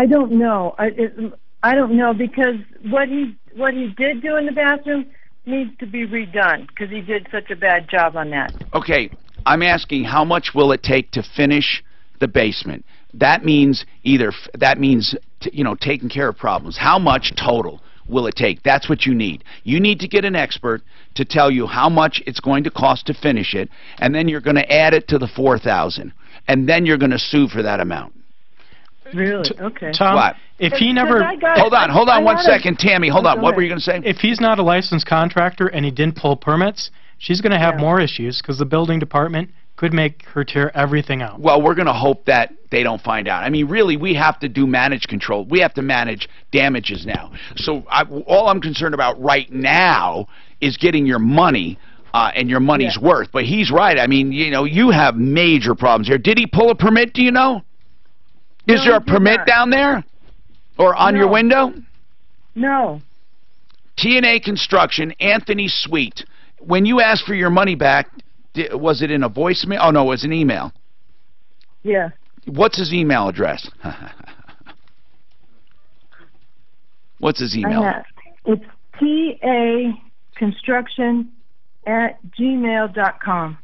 don't know. I don't know, because what he did do in the bathroom needs to be redone, because he did such a bad job on that. Okay, I'm asking how much will it take to finish the basement? That means taking care of problems. How much total will it take? That's what you need. You need to get an expert to tell you how much it's going to cost to finish it, and then you're going to add it to the $4,000, and then you're going to sue for that amount. Really? Okay. Tom, what? If he never... Hold on 1 second, Tammy. Hold on. What were you going to say? If he's not a licensed contractor and he didn't pull permits, she's going to have more issues, because the building department could make her tear everything out. Well, we're going to hope that they don't find out. I mean, really, we have to do manage control. We have to manage damages now. So all I'm concerned about right now is getting your money and your money's worth. But he's right. I mean, you have major problems here. Did he pull a permit, do you know? Is there a permit down there? Or on your window? No. T&A Construction, Anthony Sweet. When you asked for your money back, was it in a voicemail? Oh, no, it was an email. Yeah. What's his email address? What's his email? It's taconstruction@gmail.com.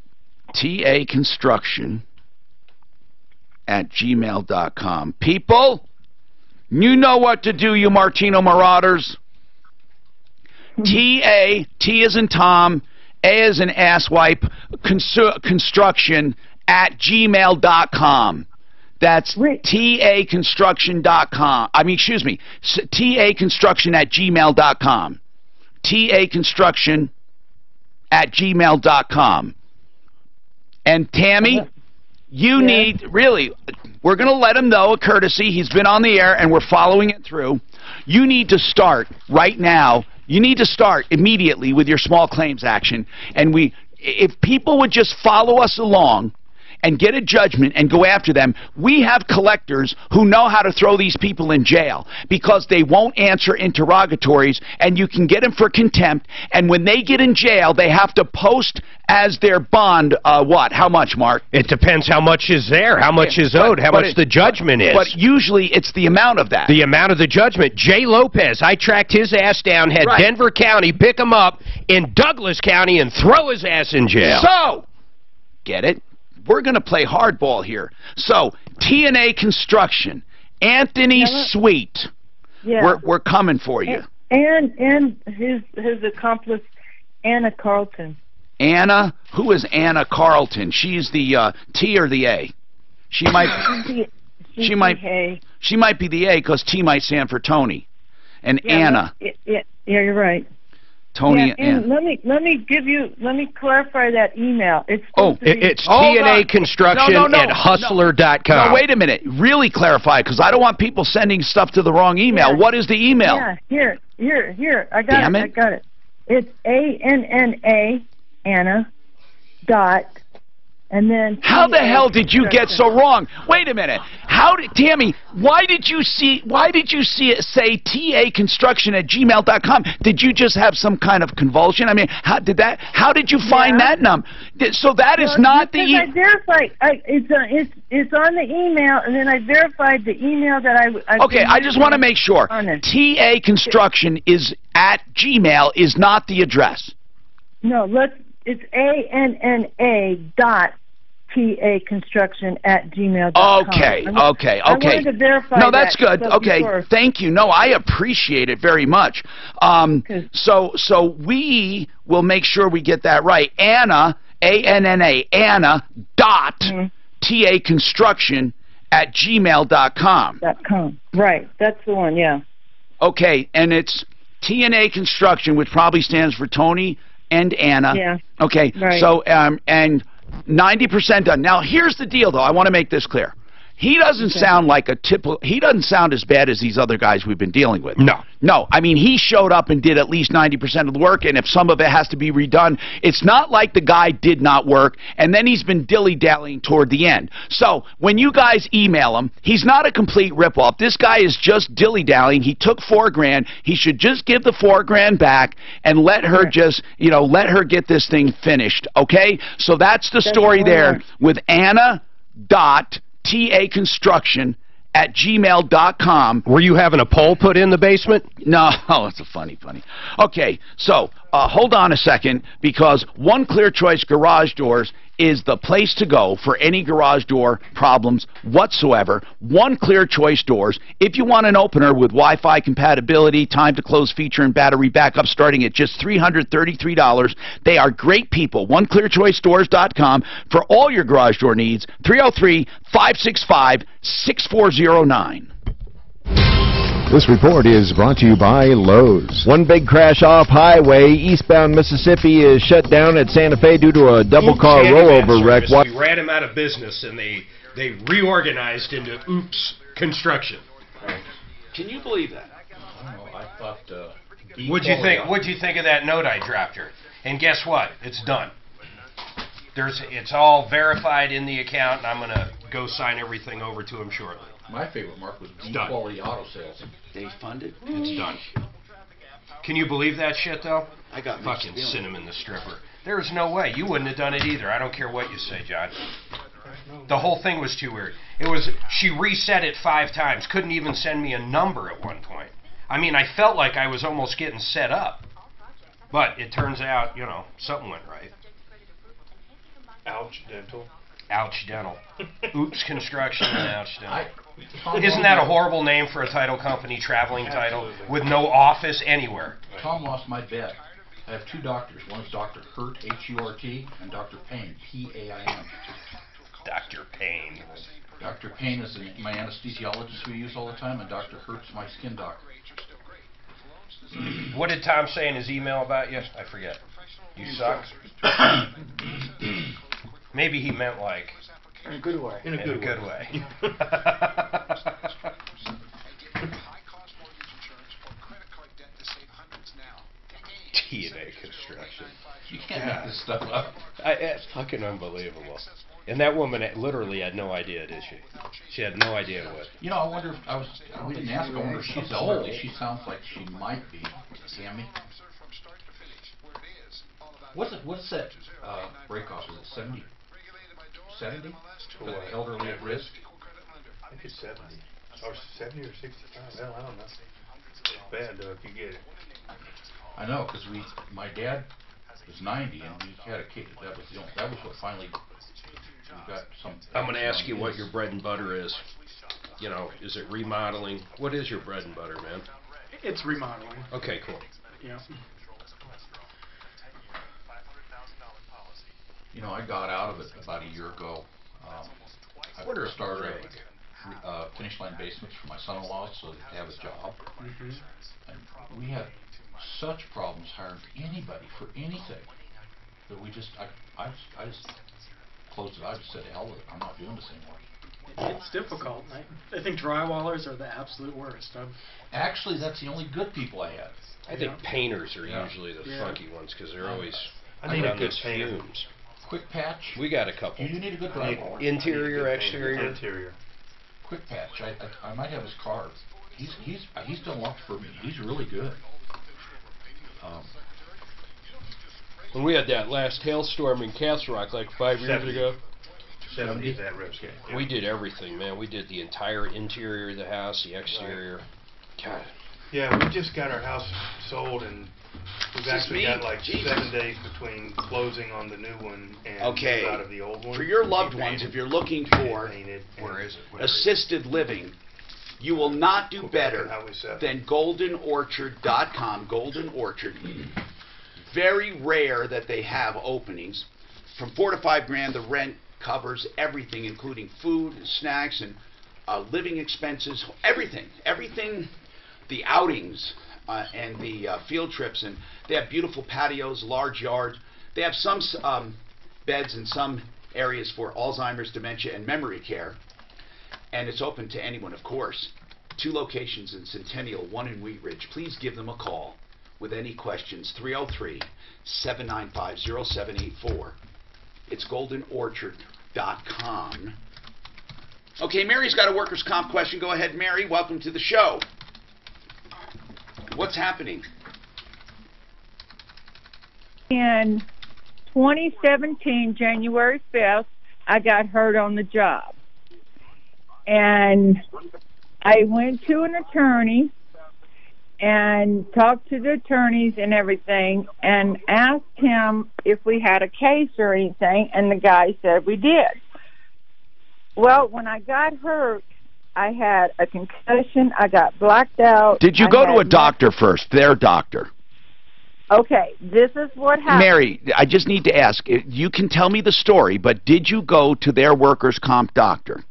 taconstruction@gmail.com. People, you know what to do, you Martino Marauders. T as in Tom, A as in asswipe, construction@gmail.com. That's taconstruction.com. taconstruction@gmail.com. taconstruction@gmail.com. And Tammy, you need, really, we're going to let him know, a courtesy. He's been on the air and we're following it through. You need to start right now. You need to start immediately with your small claims action. And if people would just follow us along and get a judgment and go after them, we have collectors who know how to throw these people in jail because they won't answer interrogatories, and you can get them for contempt, and when they get in jail, they have to post as their bond, what? How much, Mark? It depends how much is there, how much is owed, how much the judgment is. But usually it's the amount of that. The amount of the judgment. Jay Lopez, I tracked his ass down, had Denver County pick him up in Douglas County and throw his ass in jail. So, get it? We're going to play hardball here. So, T&A Construction, Anthony Sweet. Yeah. We're coming for you. And his accomplice, Anna Carlton. Anna? Who is Anna Carlton? She's the T or the A? She might she might be the A because T might stand for Tony. And Anna. Yeah, you're right. Tony and let me clarify that email. It's it's TNA Construction at Hustler.com. No, wait a minute. Really clarify, because I don't want people sending stuff to the wrong email. What is the email? Yeah, here. I got Damn it. I got it. It's ANNA, Anna, dot, and then... How the hell did you get so wrong? Wait a minute. Tammy, why did you see it say taconstruction@gmail.com? Did you just have some kind of convulsion? I mean, how did you find that number? So that is not the... I verified. It's on the email, and then I verified the email that I... Okay, I just want to make sure. TA Construction is at Gmail is not the address. No, it's ANNA dot taconstruction@gmail.com. Okay. I wanted to verify no, that's good. So okay, thank you. No, I appreciate it very much. So we will make sure we get that right. Anna, ANNA, Anna dot taconstruction@gmail.com. Right, that's the one. Yeah. Okay, and it's TNA Construction, which probably stands for Tony and Anna. Yeah. Okay. Right. So and 90% done. Now here's the deal, though. I want to make this clear. He doesn't sound like a typical. He doesn't sound as bad as these other guys we've been dealing with. No. I mean, he showed up and did at least 90% of the work, and if some of it has to be redone, it's not like the guy did not work, and then he's been dilly-dallying toward the end. So when you guys email him, he's not a complete ripoff. This guy is just dilly-dallying. He took $4,000. He should just give the $4,000 back and let her let her get this thing finished. Okay? So that's the story there with Anna dot taconstruction@gmail.com. Were you having a pole put in the basement? No, it's a funny. Okay, so hold on a second, because One Clear Choice Garage Doors is the place to go for any garage door problems whatsoever. One Clear Choice Doors. If you want an opener with Wi-Fi compatibility, time to close feature, and battery backup starting at just $333, they are great people. OneClearChoiceDoors.com for all your garage door needs. 303-565-6409. This report is brought to you by Lowe's. One big crash off highway. Eastbound Mississippi is shut down at Santa Fe due to a double-car rollover wreck. We ran them out of business, and they reorganized into Oops Construction. Can you believe that? I don't know. I thought... What'd you think of that note I dropped her? And guess what? It's done. It's all verified in the account, and I'm going to go sign everything over to him shortly. My favorite, Mark, was quality auto sales. They funded? It's done. Can you believe that shit, though? I got fucking Cinnamon the Stripper. There's no way. You wouldn't have done it either. I don't care what you say, John. The whole thing was too weird. She reset it 5 times. Couldn't even send me a number at one point. I mean, I felt like I was almost getting set up. But it turns out, something went right. Ouch Dental. Ouch Dental. Oops Construction and Ouch Dental. Isn't that a horrible name for a title company, traveling title, with no office anywhere? Tom lost my bet. I have 2 doctors. One is Dr. Hurt, H-U-R-T, and Dr. Payne, P-A-I-N. Dr. Payne. Dr. Payne is my anesthesiologist we use all the time, and Dr. Hurt's my skin doctor. What did Tom say in his email about you? I forget. You suck? Maybe he meant like... In a good way. In a good way. TNA Construction. You can't make this stuff up. It's fucking unbelievable. And that woman literally had no idea, did she? She had no idea what. I wonder if we didn't ask her. I wonder if she's elderly. She sounds like she might be. Tammy. What's that break off? Is it 70? 70? For the elderly at risk? I think it's 70. Or 70 or 65. Well, I don't know. It's bad, though, if you get it. I know, because my dad was 90, and we had a kid. That was what finally we got some. I'm going to ask you what your bread and butter is. Is it remodeling? What is your bread and butter, man? It's remodeling. Okay, cool. Yeah. I got out of it about a year ago. I started Finish Line Basements for my son-in-law so they have a job. And we had such problems hiring anybody for anything that we just, I just closed it. I just said, hell with it. I'm not doing this anymore. It's difficult. I think drywallers are the absolute worst. Actually, that's the only good people I have. I think painters are usually the funky ones because they're always I need a around good those painter. fumes. Quick patch. We got a couple. You need a good driver. Interior, exterior. Interior. Quick patch. I might have his card. He's done a lot for me. He's really good. When we had that last hailstorm in Castle Rock like 5 years ago, 70 that risk. Yeah. we did everything, man. We did the entire interior of the house, the exterior. God. Yeah, we just got our house sold, and we've actually got like 7 days between closing on the new one and Okay. out of the old one. For your loved ones, if you're looking for Where is it? assisted living, you will not do better than goldenorchard.com. Golden Orchard. Very rare that they have openings. From $4 to $5 grand, the rent covers everything, including food, snacks, and living expenses. Everything, the outings and the field trips, and they have beautiful patios, large yards. They have some beds in some areas for Alzheimer's, dementia, and memory care. And it's open to anyone, of course. 2 locations in Centennial, 1 in Wheat Ridge. Please give them a call with any questions. 303-795-0784. It's goldenorchard.com. Okay, Mary's got a workers' comp question. Go ahead, Mary. Welcome to the show. What's happening? In 2017, January 5th, I got hurt on the job. And I went to an attorney and talked to the attorneys and everything and asked him if we had a case or anything, and the guy said we did. Well, when I got hurt, I had a concussion. I got blacked out. Did you go to a doctor first, their doctor? Okay, this is what happened. Mary, I just need to ask. You can tell me the story, but did you go to their workers' comp doctor?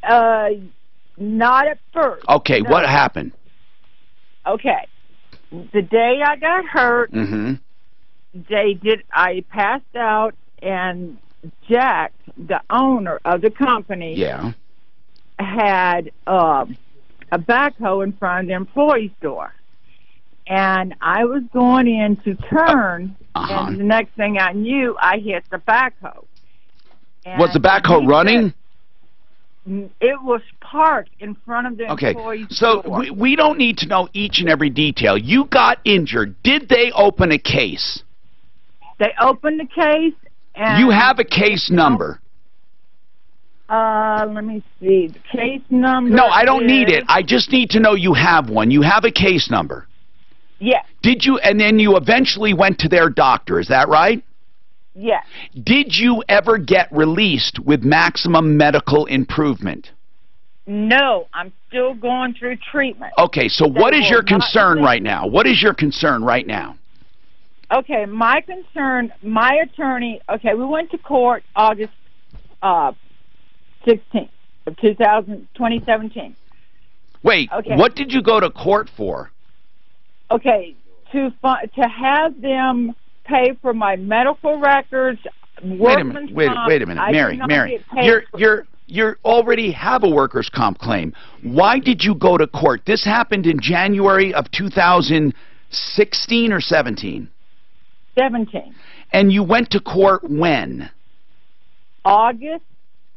Not at first. Okay, no. What happened? Okay, the day I got hurt, I passed out, and Jack, the owner of the company, had a backhoe in front of the employee's door. And I was going in to turn, and the next thing I knew, I hit the backhoe. And was the backhoe running? It was parked in front of the employee's door. So we don't need to know each and every detail. You got injured. Did they open a case? They opened the case. And you have a case number. Let me see. The case number. No, I don't need it. I just need to know you have one. You have a case number. Yes. Did you? And then you eventually went to their doctor. Is that right? Yes. Did you ever get released with maximum medical improvement? No, I'm still going through treatment. Okay, so what is your concern right now? What is your concern right now? Okay, my concern, my attorney, okay, we went to court August 16th of 2017. Wait, what did you go to court for? Okay, to have them pay for my medical records, wait a minute, Mary, you already have a workers' comp claim. Why did you go to court? This happened in January of 2016 or 17? 17. And you went to court when? August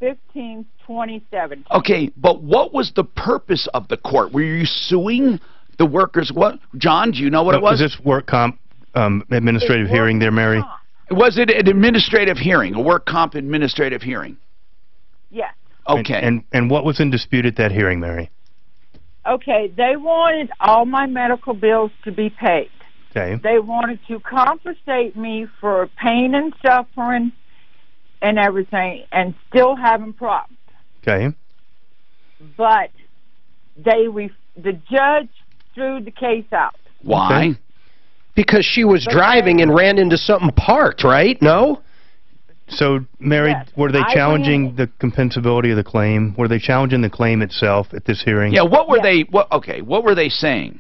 15th, 2017. Okay, but what was the purpose of the court? Were you suing the workers? What, John, do you know what it was? Was this work comp administrative hearing there, Mary? Was it an administrative hearing, a work comp administrative hearing? Yes. Okay. And what was in dispute at that hearing, Mary? Okay, they wanted all my medical bills to be paid. Okay. They wanted to compensate me for pain and suffering and everything, and still having problems. Okay. But the judge threw the case out. Why? Okay. Because she was driving and ran into something parked, right? No? So, Mary, Yes. were they challenging the compensability of the claim? Were they challenging the claim itself at this hearing? Yeah, what were they, what were they saying?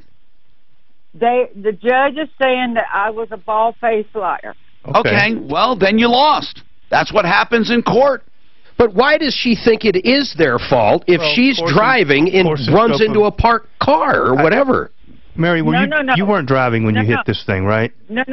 The judge is saying that I was a bald-faced liar. Okay, well, then you lost. That's what happens in court. But why does she think it is their fault if she's driving and runs into a parked car or whatever? Mary, No. you weren't driving when you hit No. this thing, right? No.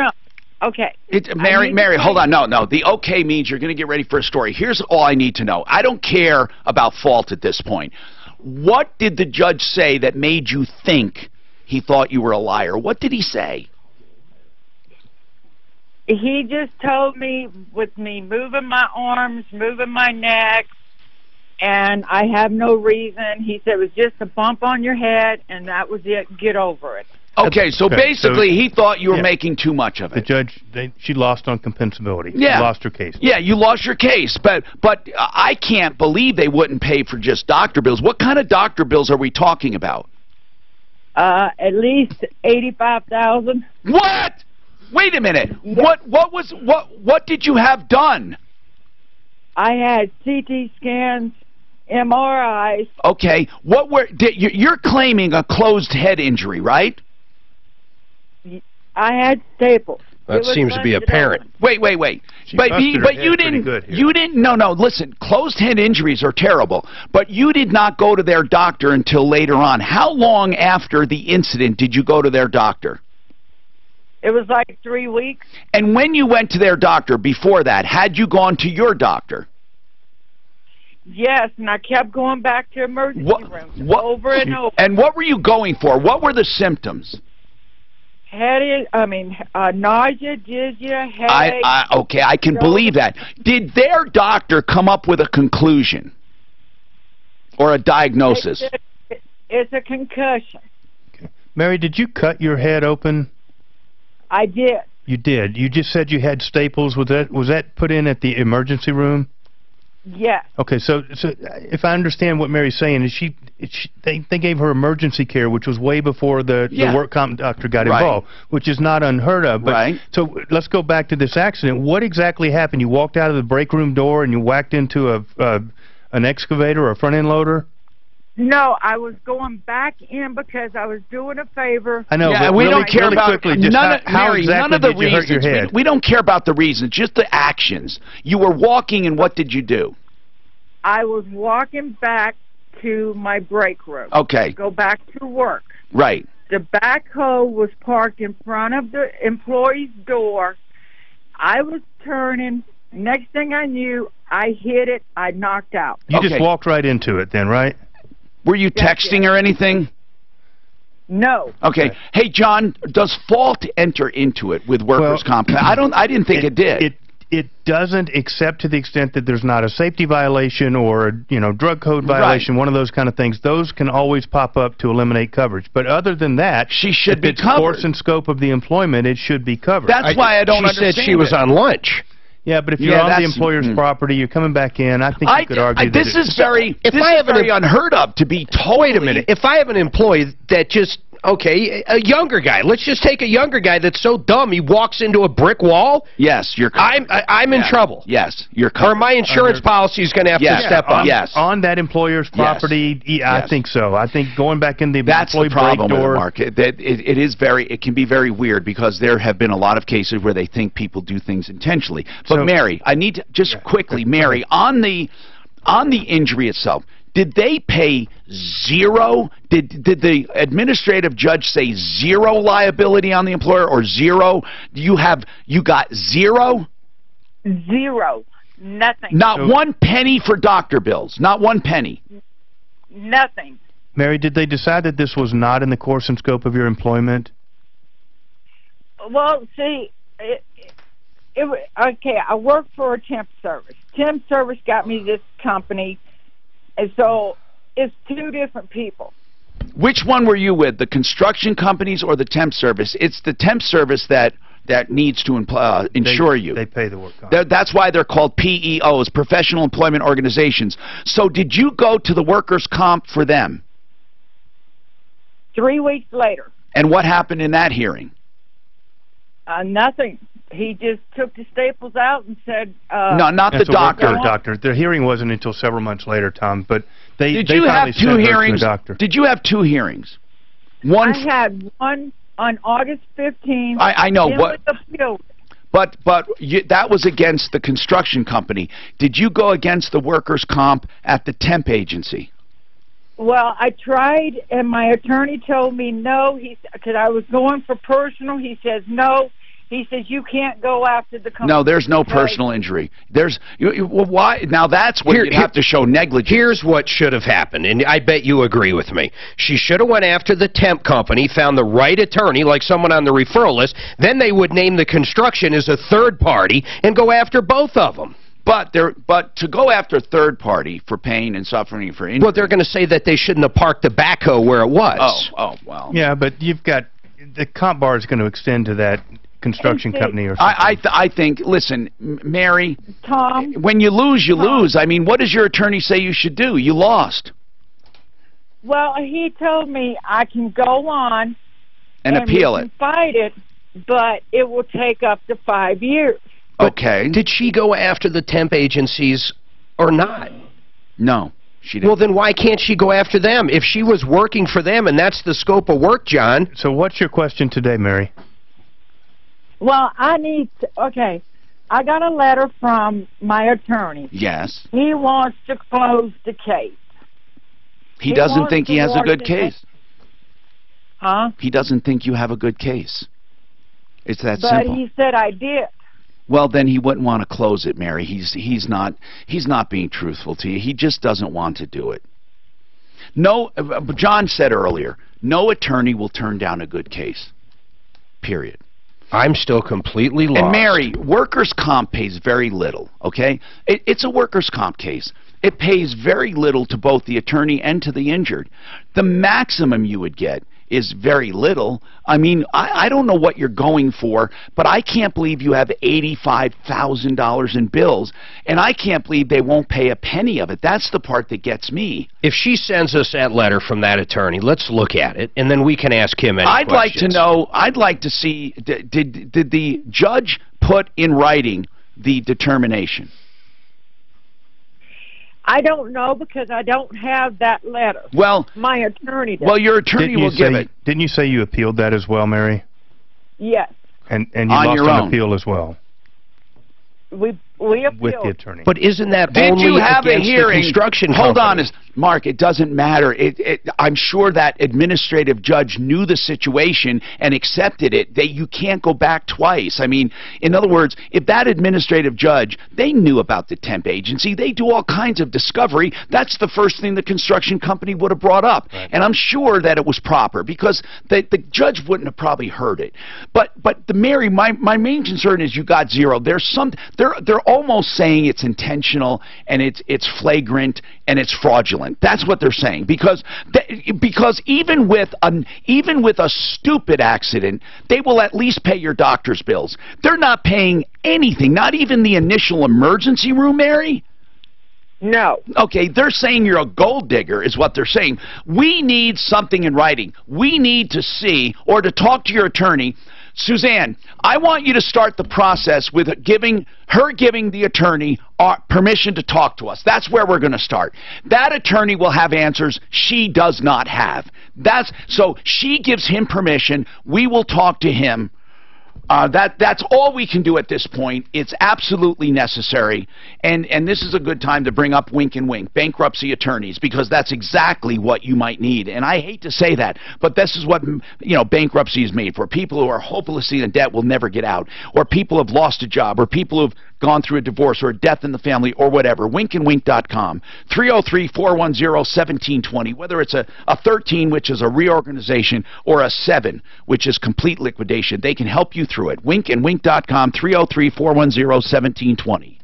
Okay. Mary, hold on. No. The okay means you're going to get ready for a story. Here's all I need to know. I don't care about fault at this point. What did the judge say that made you think he thought you were a liar? What did he say? He just told me with me moving my arms, moving my neck, and I have no reason. He said it was just a bump on your head, and that was it. Get over it. Okay, so basically he thought you were making too much of it. The judge, she lost on compensability. Yeah. She lost her case. Yeah, you lost your case, but I can't believe they wouldn't pay for just doctor bills. What kind of doctor bills are we talking about? At least $85,000. What? Wait a minute. Yeah. What did you have done? I had CT scans, MRIs. Okay. You're claiming a closed head injury, right? I had staples. That seems to be apparent. Wait. But you didn't. No. Listen, closed head injuries are terrible. But you did not go to their doctor until later on. How long after the incident did you go to their doctor? It was like 3 weeks. And when you went to their doctor before that, had you gone to your doctor? Yes, and I kept going back to emergency rooms over and over. And what were you going for? What were the symptoms? Headache, nausea, dizzy, headache. Okay, I can believe that. Did their doctor come up with a conclusion or a diagnosis? It's a concussion. Okay. Mary, did you cut your head open? I did. You did. You just said you had staples. Was that put in at the emergency room? Yes. Okay, so if I understand what Mary's saying, is they gave her emergency care, which was way before the work comp doctor got involved, which is not unheard of. But, so let's go back to this accident. What exactly happened? You walked out of the break room door and you whacked into an excavator or a front end loader? No, I was going back in because I was doing a favor. I know, but we don't care about none of the reasons. We don't care about the reasons, just the actions. You were walking, and what did you do? I was walking back to my break room. Okay. Go back to work. Right. The backhoe was parked in front of the employee's door. I was turning. Next thing I knew, I hit it. I knocked out. You just walked right into it then, right? Were you texting or anything? No. Okay. Hey, John, does fault enter into it with workers' comp? I didn't think it did. It doesn't, except to the extent that there's not a safety violation or a drug code violation, one of those kind of things. Those can always pop up to eliminate coverage. But other than that, she should be covered. Course and scope of the employment, it should be covered. That's why I don't understand. She said she was on lunch. Yeah, but if you're on the employer's property, you're coming back in, I think you could argue that this is very unheard of to be totally... Wait a minute. If I have an employee that just... Okay, a younger guy. Let's just take a younger guy that's so dumb he walks into a brick wall. Yes, you're covered. I'm in trouble. Yes, you're covered. Or my insurance policy is going to have to step up. Yes. On that employer's property, I think so. I think going back in the employee break door... Mark. It can be very weird because there have been a lot of cases where they think people do things intentionally. But Mary, I need to just quickly, Mary, on the injury itself, did they pay zero? Did the administrative judge say zero liability on the employer or zero? You got zero? Zero. Nothing. Not one penny for doctor bills. Not one penny. Nothing. Mary, did they decide that this was not in the course and scope of your employment? Well, see, okay, I work for a temp service. Temp service got me this company. And so it's two different people. Which one were you with, the construction companies or the temp service? It's the temp service that needs to insure you. They pay the work comp. That's why they're called PEOs, Professional Employment Organizations. So did you go to the workers' comp for them? 3 weeks later. And what happened in that hearing? Nothing. He just took the staples out and said... no, not the doctor. The hearing wasn't until several months later, Tom, but they Did you have two hearings? Doctor. Did you have two hearings? I had one on August 15th. I know. It What? was appealed. But that was against the construction company. Did you go against the workers' comp at the temp agency? Well, I tried, and my attorney told me no. Because I was going for personal. He says no. He says you can't go after the company. No, there's no personal injury. There's well, why? Now that's what you have to show negligence. Here's what should have happened, and I bet you agree with me. She should have went after the temp company, found the right attorney, like someone on the referral list. Then they would name the construction as a third party and go after both of them. But to go after third party for pain and suffering for injury. Well, they're going to say that they shouldn't have parked the backhoe where it was. Oh, well. Yeah, but you've got the comp bar is going to extend to that construction company or something. I think, listen, Mary, Tom, when you lose, you lose. I mean, what does your attorney say you should do? You lost. Well, he told me I can go on and appeal it. Fight it, but it will take up to 5 years. Okay. Did she go after the temp agencies or not? No, she didn't. Well, then why can't she go after them? If she was working for them and that's the scope of work, John. So what's your question today, Mary? Well, I got a letter from my attorney. Yes. He wants to close the case. He doesn't think he has a good case. Huh? He doesn't think you have a good case. It's that but simple. But he said I did. Well, then he wouldn't want to close it, Mary. He's not being truthful to you. He just doesn't want to do it. No, John said earlier, no attorney will turn down a good case. Period. I'm still completely lost. And Mary, workers' comp pays very little, okay? It's a workers' comp case. It pays very little to both the attorney and to the injured. The maximum you would get is very little. I mean, I don't know what you're going for, but I can't believe you have $85,000 in bills, and I can't believe they won't pay a penny of it. That's the part that gets me. If she sends us that letter from that attorney, let's look at it, and then we can ask him any questions. Like to know, I'd like to see, did the judge put in writing the determination? I don't know because I don't have that letter. Well, my attorney does. Well, your attorney will give it. Didn't you say you appealed that as well, Mary? Yes. And you lost an appeal as well. We appealed. With the attorney. But isn't that Did only you have a against hearing? the construction Hold company? on, Mark. It doesn't matter. I'm sure that administrative judge knew the situation and accepted it. You can't go back twice. I mean, in other words, if that administrative judge, they knew about the temp agency, they do all kinds of discovery. That's the first thing the construction company would have brought up, and I'm sure that it was proper because the judge wouldn't have probably heard it. But Mary, my main concern is you got zero. They're almost saying it's intentional and it's flagrant and it's fraudulent. That's what they're saying because even with a stupid accident, they will at least pay your doctor's bills. They're not paying anything, not even the initial emergency room, Mary. No. Okay, they're saying you're a gold digger is what they're saying. We need something in writing. We need to see or to talk to your attorney. Suzanne, I want you to start the process with giving the attorney permission to talk to us. That's where we're going to start. That attorney will have answers she does not have. So she gives him permission. We will talk to him. That's all we can do at this point. It's absolutely necessary, and this is a good time to bring up Wink and Wink, bankruptcy attorneys, because that's exactly what you might need. And I hate to say that, but this is what bankruptcy is made for. People who are hopelessly in debt will never get out, or people have lost a job, or people who've gone through a divorce or a death in the family or whatever. Winkandwink.com, 303-410-1720, whether it's a 13, which is a reorganization, or a 7, which is complete liquidation. They can help you through it. Winkandwink.com, 303-410-1720.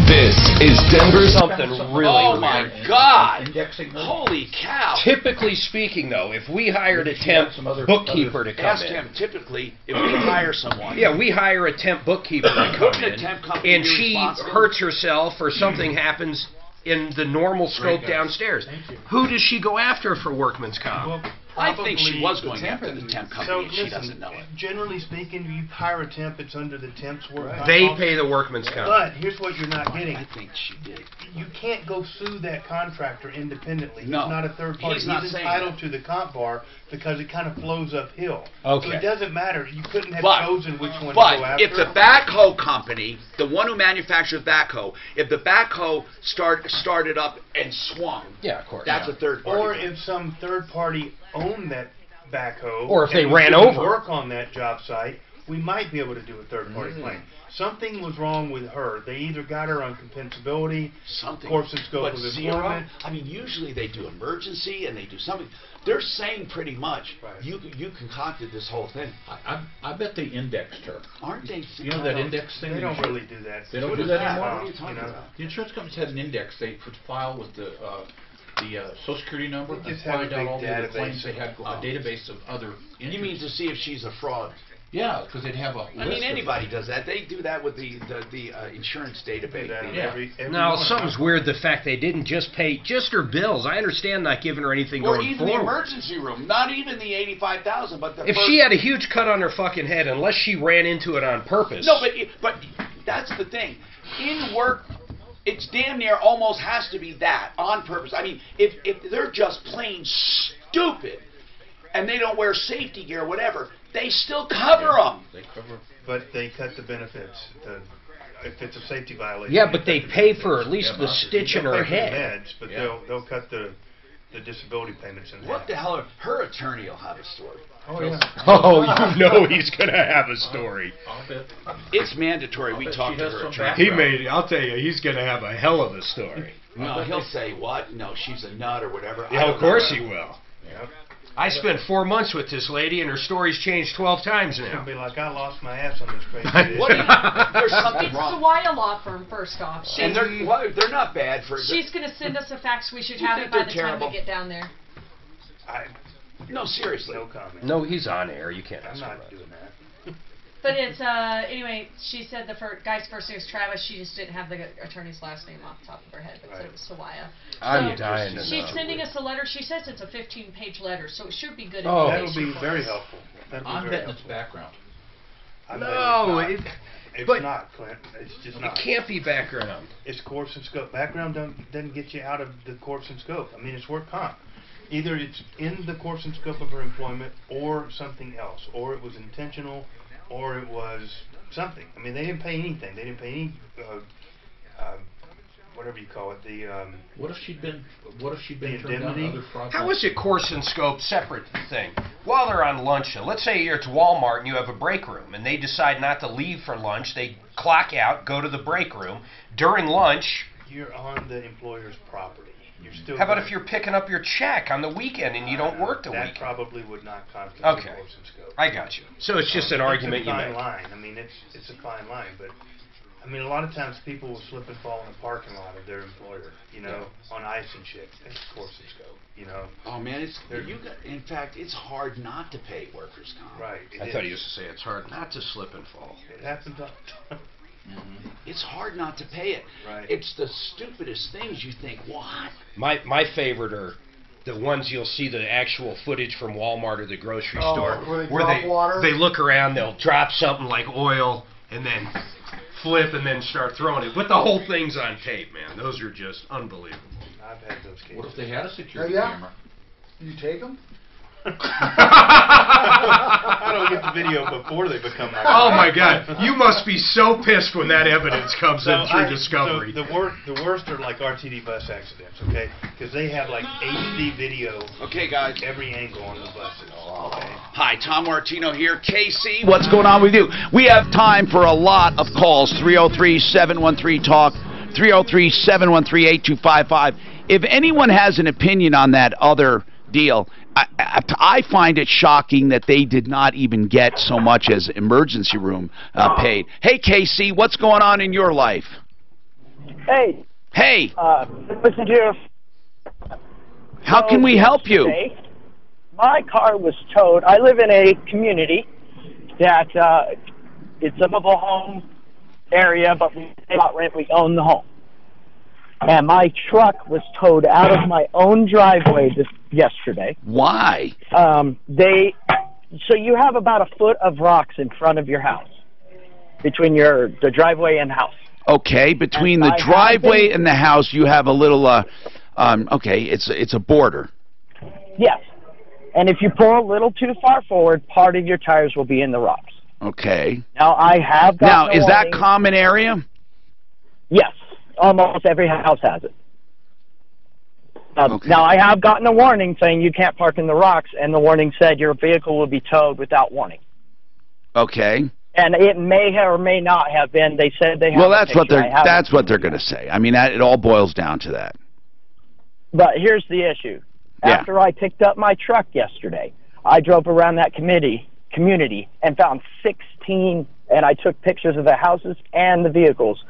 This is Denver's something really Oh weird. my God! Holy cow! Typically speaking, though, if we hired a temp bookkeeper to come Ask in, him, typically, if we hire someone. yeah, we hire a temp bookkeeper to come Wouldn't a in, temp company and be she responsible? hurts herself or something happens in the normal scope downstairs. Who does she go after for workman's comp? Well, I think she was the going temp after the temp company, So and she listen, doesn't know it. Generally speaking, you hire a temp, it's under the temp's work. They pay the workman's comp. But here's what you're not getting. I think she did. You can't go sue that contractor independently. No. He's not a third party. He's not saying entitled that. to the comp bar because it kind of flows uphill. Okay. So it doesn't matter. You couldn't have But- chosen which one to But go after. if the backhoe company, the one who manufactures backhoe, if the backhoe started up and swung, yeah, of course, that's a third party. Or if some third party owned that backhoe, Or if they and we ran couldn't over. work on that job site, we might be able to do a third party claim. Something was wrong with her. They either got her on compensability, something, course and scope but of zero. employment. I mean, usually they do emergency and they do something. They're saying pretty much, you concocted this whole thing. I bet they indexed her. Aren't they? You know that index thing? They don't really do that. They don't What do is that that? anymore? What are you talking about? The insurance companies had an index. They could file with the Social Security number They and just have a find out big all the other database claims they of- had, a database of other injuries. You mean to see if she's a fraud? Yeah, because they'd have a I list mean, of anybody does that. They do that with the insurance database. Now, something's weird, the fact they didn't just pay just her bills. I understand not giving her anything Or going even forward. the emergency room, not even the 85,000, but the If first she had a huge cut on her fucking head, unless she ran into it on purpose. No, but that's the thing. In work, it's damn near almost has to be that on purpose. I mean, if they're just plain stupid and they don't wear safety gear or whatever, they still cover them. They cover. But they cut the benefits. If it's a safety violation. Yeah, but they pay for at least the stitch in They'll her pay for the head. meds, but they'll cut the disability payments in half. What the hell? Her attorney will have a story. Oh, yeah. Oh, you know he's going to have a story. It's mandatory. We talk to her attorney. I'll tell you, he's going to have a hell of a story. No, he'll say, what? No, she's a nut or whatever. Yeah, of course he will. Yep. I spent 4 months with this lady, and her story's changed 12 times It's now. gonna be like I lost my ass on this crazy. There's something It's wrong. Sawaya Law Firm, first off. And they're not bad for. She's going to send us a fax. We should You have think it by they're the terrible? time we get down there. No, seriously. No comment. No, he's on air. You can't I'm ask not him doing that. But it's, anyway, she said the guy's first name was Travis. She just didn't have the attorney's last name off the top of her head, but said it was Sawaya. I'm dying to She's know. sending us a letter. She says it's a 15-page letter, so it should be good Oh, information that'll be for very us. helpful. That'll I'm be very betting it's helpful. background. I No, bet it's but not, Clint. It's just it not. can't be background. It's course and scope. Background doesn't get you out of the course and scope. I mean, it's work comp. Either it's in the course and scope of her employment, or something else, or it was intentional, or it was something. I mean, they didn't pay anything. They didn't pay any, whatever you call it. What if she'd been the turned down indemnity? other fraud? How is it course and scope separate thing? While they're on lunch, let's say you're at Walmart and you have a break room, and they decide not to leave for lunch. They clock out, go to the break room. During lunch, You're on the employer's property. You're still. how about if you're picking up your check on the weekend and you don't work the that weekend? probably would not constitute Okay. course and scope. I got you. So it's just an argument it's a you fine make. line. I mean, it's a fine line, but I mean, a lot of times people will slip and fall in the parking lot of their employer, you know, on ice and shit. That's course and scope, you know. Oh man, in fact, it's hard not to pay workers' comp. Right. I thought you used to say it's hard not to slip and fall. It happens all the time. It's hard not to pay it. Right. It's the stupidest things you think, what? My favorite are the ones you'll see the actual footage from Walmart or the grocery store where they drop water? they look around, they'll drop something like oil and then flip and then start throwing it. But the whole thing's on tape, man. Those are just unbelievable. I've had those cases. What if they had a security Yeah. camera? You take them? I don't get the video before they become my Oh my God! You must be so pissed when that evidence comes in through Discovery. So the worst are like RTD bus accidents, okay? Because they have like HD video. Okay, guys. Every angle on the buses. Okay. Hi, Tom Martino here. KC. What's going on with you? We have time for a lot of calls. 303-713-TALK, 303-713-8255. If anyone has an opinion on that other deal, I find it shocking that they did not even get so much as emergency room paid. Hey, Casey, what's going on in your life? Hey. Hey. Listen to you. How can we help you? My car was towed. I live in a community that it's a mobile home area, but we pay out rent. We own the home. and my truck was towed out of my own driveway yesterday. Why? So you have about a foot of rocks in front of your house, between the driveway and house. Okay, between the driveway and the house, you have a little. Okay, it's a border. Yes, and if you pull a little too far forward, part of your tires will be in the rocks. Okay. Now I have. Now, is that common area? Yes, almost every house has it. Okay. Now, I have gotten a warning saying you can't park in the rocks, and the warning said your vehicle will be towed without warning. Okay. And it may have or may not have been. They said they have. Well, that's what they're going to say. I mean, it all boils down to that. But here's the issue. After I picked up my truck yesterday, I drove around that community and found 16, and I took pictures of the houses and the vehicles.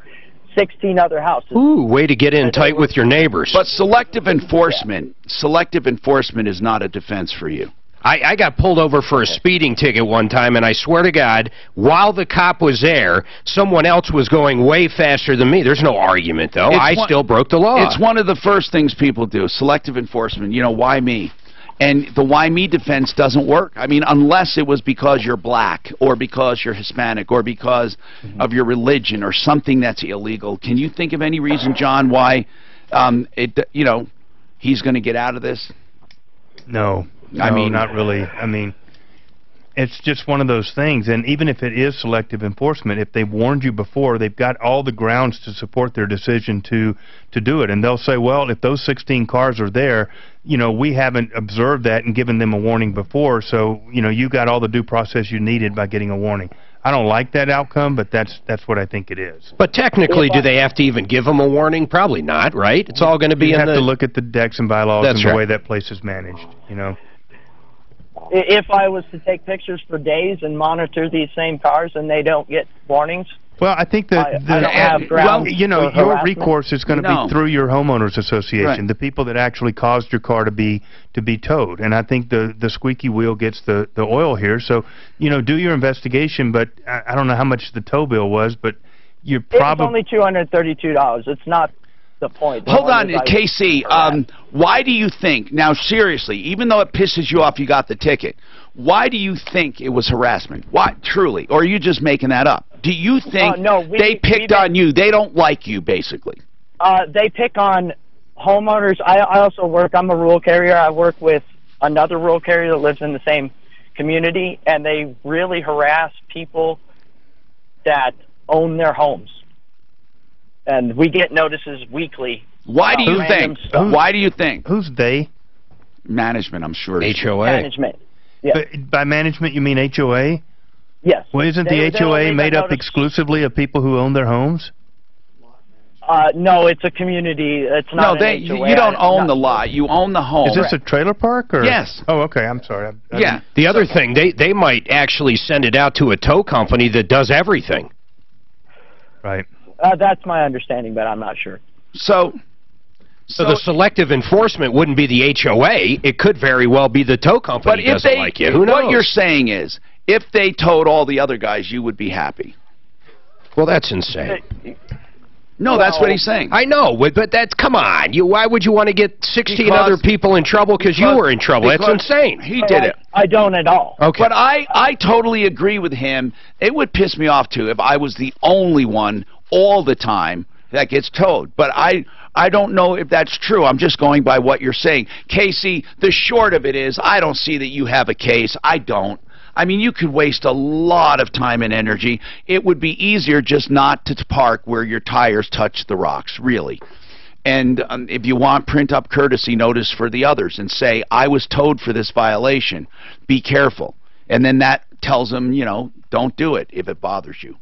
16 other houses. Ooh, way to get in tight with your neighbors. But selective enforcement is not a defense for you. I got pulled over for a speeding ticket one time, and I swear to God, while the cop was there, someone else was going way faster than me. There's no argument, though. I still broke the law. It's one of the first things people do, selective enforcement. You know, why me? And the why me defense doesn't work. I mean, unless it was because you're black or because you're Hispanic or because of your religion or something that's illegal. Can you think of any reason, John, why he's going to get out of this? No. I mean, not really. I mean, it's just one of those things. And even if it is selective enforcement, if they've warned you before, they've got all the grounds to support their decision to do it. And they'll say, well, if those 16 cars are there, we haven't observed that and given them a warning before, so, you got all the due process you needed by getting a warning. I don't like that outcome, but that's what I think it is. But technically, do they have to even give them a warning? Probably not, right? It's all going to be You have to look at the decks and bylaws and the way that place is managed, If I was to take pictures for days and monitor these same cars and they don't get warnings? Well, I think your recourse is going to be through your homeowners association, the people that actually caused your car to be towed. And I think the squeaky wheel gets the oil here. So, do your investigation, but I don't know how much the tow bill was, but you're probably... It's only $232. It's not the point. Hold on, Casey. Why do you think, now seriously, even though it pisses you off you got the ticket, why do you think it was harassment? Why, truly? Or are you just making that up? Do you think they picked on you? They don't like you, basically. They pick on homeowners. I also I'm a rural carrier. I work with another rural carrier that lives in the same community, and they really harass people that own their homes. And we get notices weekly. Why do you think? Why do you think? Who's they? Management, I'm sure. HOA. Management. Yeah. But by management, you mean HOA? Yes. Well, isn't the HOA made up exclusively of people who own their homes? No, it's a community. It's not an HOA. You don't own the lot. You own the home. Is this a trailer park? Or? Yes. Oh, okay. I'm sorry. Yeah. The other thing, they might actually send it out to a tow company that does everything. Right. That's my understanding, but I'm not sure. So the selective enforcement wouldn't be the HOA. It could very well be the tow company that doesn't like you. Who knows? What you're saying is, if they towed all the other guys, you would be happy. Well, that's insane. No, that's what he's saying. I know, but that's, come on. Why would you want to get 16 other people in trouble because you were in trouble? That's insane. He did it. I don't at all. Okay. But I totally agree with him. It would piss me off, too, if I was the only one all the time that gets towed. But I don't know if that's true. I'm just going by what you're saying. Casey, the short of it is, I don't see that you have a case. I don't. I mean, you could waste a lot of time and energy. It would be easier just not to park where your tires touch the rocks, really. And if you want, print up courtesy notice for the others and say, I was towed for this violation. Be careful. And then that tells them, don't do it if it bothers you.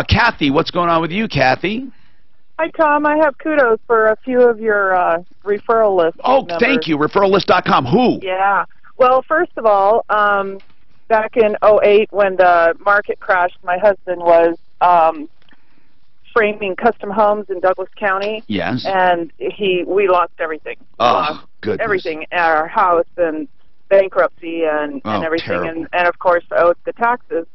Kathy, what's going on with you, Kathy? Hi, Tom. I have kudos for a few of your referral list members. Thank you. Referrallist.com. Who? Yeah. Well, first of all, back in '08 when the market crashed, my husband was framing custom homes in Douglas County. Yes. And we lost everything. Oh, goodness. Everything, our house and bankruptcy and everything, and of course owed the taxes.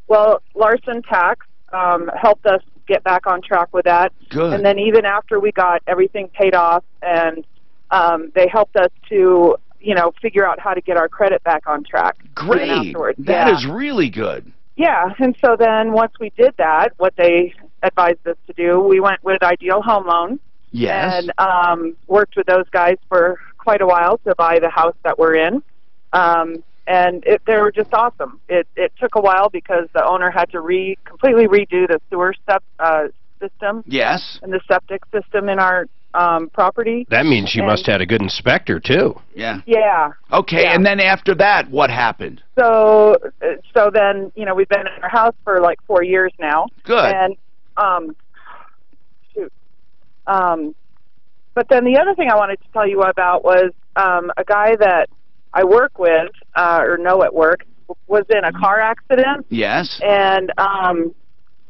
Well, Larson Tax helped us get back on track with that. Good. And then even after we got everything paid off, and they helped us to, figure out how to get our credit back on track. Great. Afterwards. That is really good. Yeah, and so then once we did that, what they advised us to do, we went with Ideal Home Loan. Yes. And worked with those guys for quite a while to buy the house that we're in. And they were just awesome. It took a while because the owner had to completely redo the sewer system. Yes. And the septic system in our property. That means you must have had a good inspector, too. Yeah. Yeah. Okay, yeah. and then after that, what happened? So then, we've been in our house for like 4 years now. Good. And, but then the other thing I wanted to tell you about was a guy that I work with, or know at work, was in a car accident. Yes. And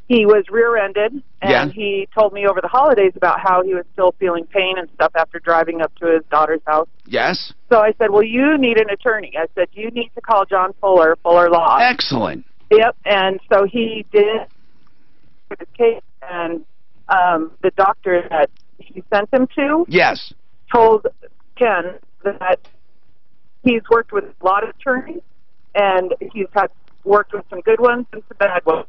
he was rear-ended, and he told me over the holidays about how he was still feeling pain and stuff after driving up to his daughter's house. Yes. So I said, well, you need an attorney. I said, you need to call John Fuller, Fuller Law. Excellent. Yep, and so he did the case, and the doctor that he sent him to told Ken that he's worked with a lot of attorneys, and he's worked with some good ones and some bad ones.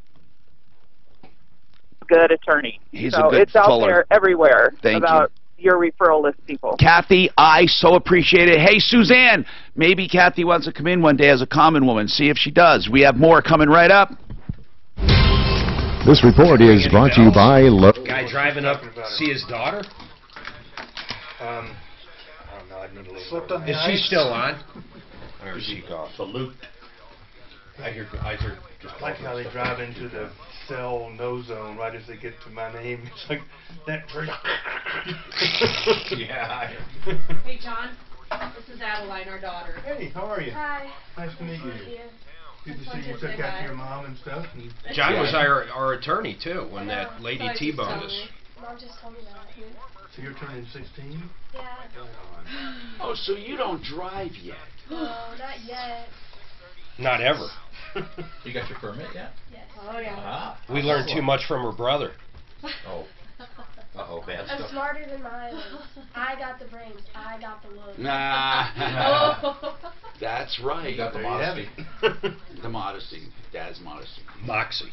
Good attorney. He's so a good it's out Fuller. there everywhere Thank about your referral list people. Kathy, I so appreciate it. Hey, Suzanne, maybe Kathy wants to come in one day as a common woman. See if she does. We have more coming right up. This report is brought to you by Guy driving up to see his daughter? I don't know. I'd need a little Slipped more. on the Is she ice. still on? Or is she gone? Salute. I hear just I like how they drive into the cell no zone right as they get to my name. It's like that. Yeah. Hey, John. This is Adeline, our daughter. Hey, how are you? Hi. Nice to meet you. Good to Fun see you to took say out hi. your mom and stuff. And John was our attorney, too, when that lady So I just T-boned told us. me. Mom just told me that. so you're turning 16? Yeah. Oh, so you don't drive yet? No, not yet. Not ever. You got your permit yet? Yes. Oh, yeah. Ah. We learned too much from her brother. Oh. Uh-oh, bad I'm stuff. smarter than Miley. I got the brains. I got the look. Nah. That's right. You got the There you have modesty. it. The modesty. Dad's modesty. Moxie.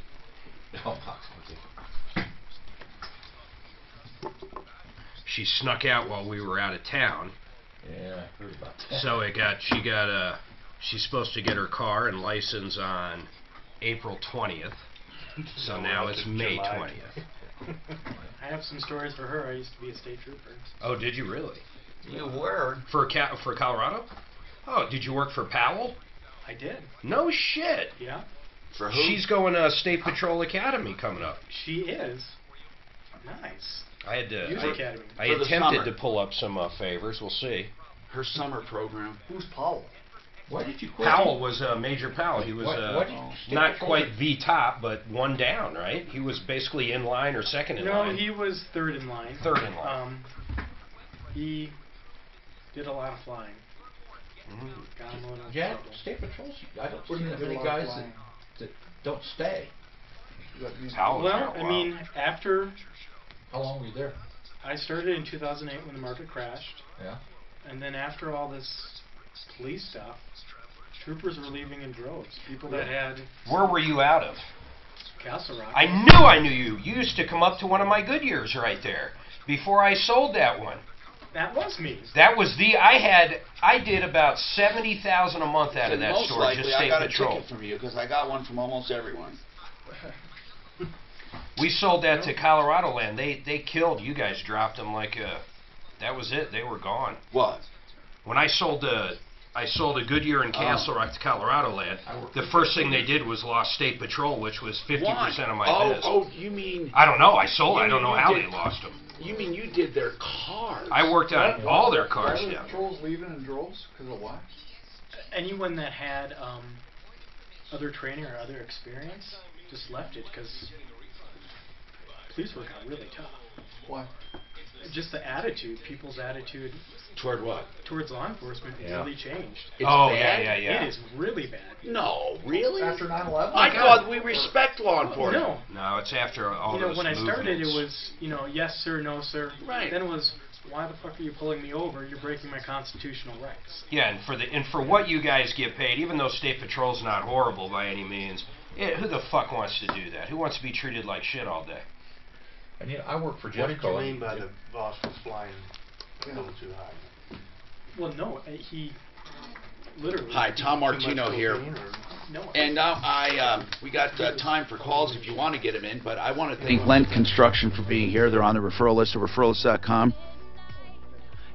Oh, Moxie. She snuck out while we were out of town. Yeah, I heard about that. So she's supposed to get her car and license on April 20th. So now it's May 20th. I have some stories for her. I used to be a state trooper. Oh, did you really? You were. For Colorado? Oh, did you work for Powell? I did. No shit. Yeah. For who? She's going to State Patrol Academy coming up. She is. Nice. I had to. Music Academy. I For the attempted summer. to pull up some favors. We'll see. Her summer program. Who's Powell? Why did you quit? Powell was Major Powell. He was What did you State not Patrol? quite V top, but one down, right? He was basically in line or second in line. No, he was third in line. Third in line. He did a lot of flying. Got him a little Yeah, trouble. State Patrols. I don't What see do you that mean many a lot of guys flying? that don't stay. Powell was Well, there a I while. mean, after How long were you there? I started in 2008 when the market crashed, Yeah. and then after all this police stuff, troopers were leaving in droves. People that had Where were you out of? Castle Rock. I knew you. You used to come up to one of my Goodyears right there before I sold that one. That was me. That was I did about 70,000 a month out of that Most store, likely just I State got Patrol. a ticket from you because I got one from almost everyone. We sold that to Colorado Land. They killed. You guys dropped them like that was it. They were gone. What? When I sold a Goodyear in Castle Rock to Colorado Land, the first thing they did was lost State Patrol, which was 50% of my biz. Oh, you mean... I don't know. I sold. I don't know how did- they lost them. You mean you did their cars? I worked on all their cars. Why were Yeah. patrols leaving in droves? Because of what? Anyone that had other training or other experience just left it because police work got really tough. What? Just the attitude, people's attitude Toward what? towards law enforcement really changed. It's bad? It is really bad. No, really? After 9/11? I thought we respect law enforcement. No, it's after all those when I started, it movements. was, yes sir, no sir. Right. Then it was, why the fuck are you pulling me over? You're breaking my constitutional rights. Yeah, and for what you guys get paid, even though State Patrol's not horrible by any means, who the fuck wants to do that? Who wants to be treated like shit all day? And I work for Jeffco. What did you mean by the boss was flying a little too high? Well, no, he literally... Hi, Tom Martino here. No. And now we got time for calls if you want to get them in, but I want to thank Lent Construction for being here. They're on the referral list at referrallist.com.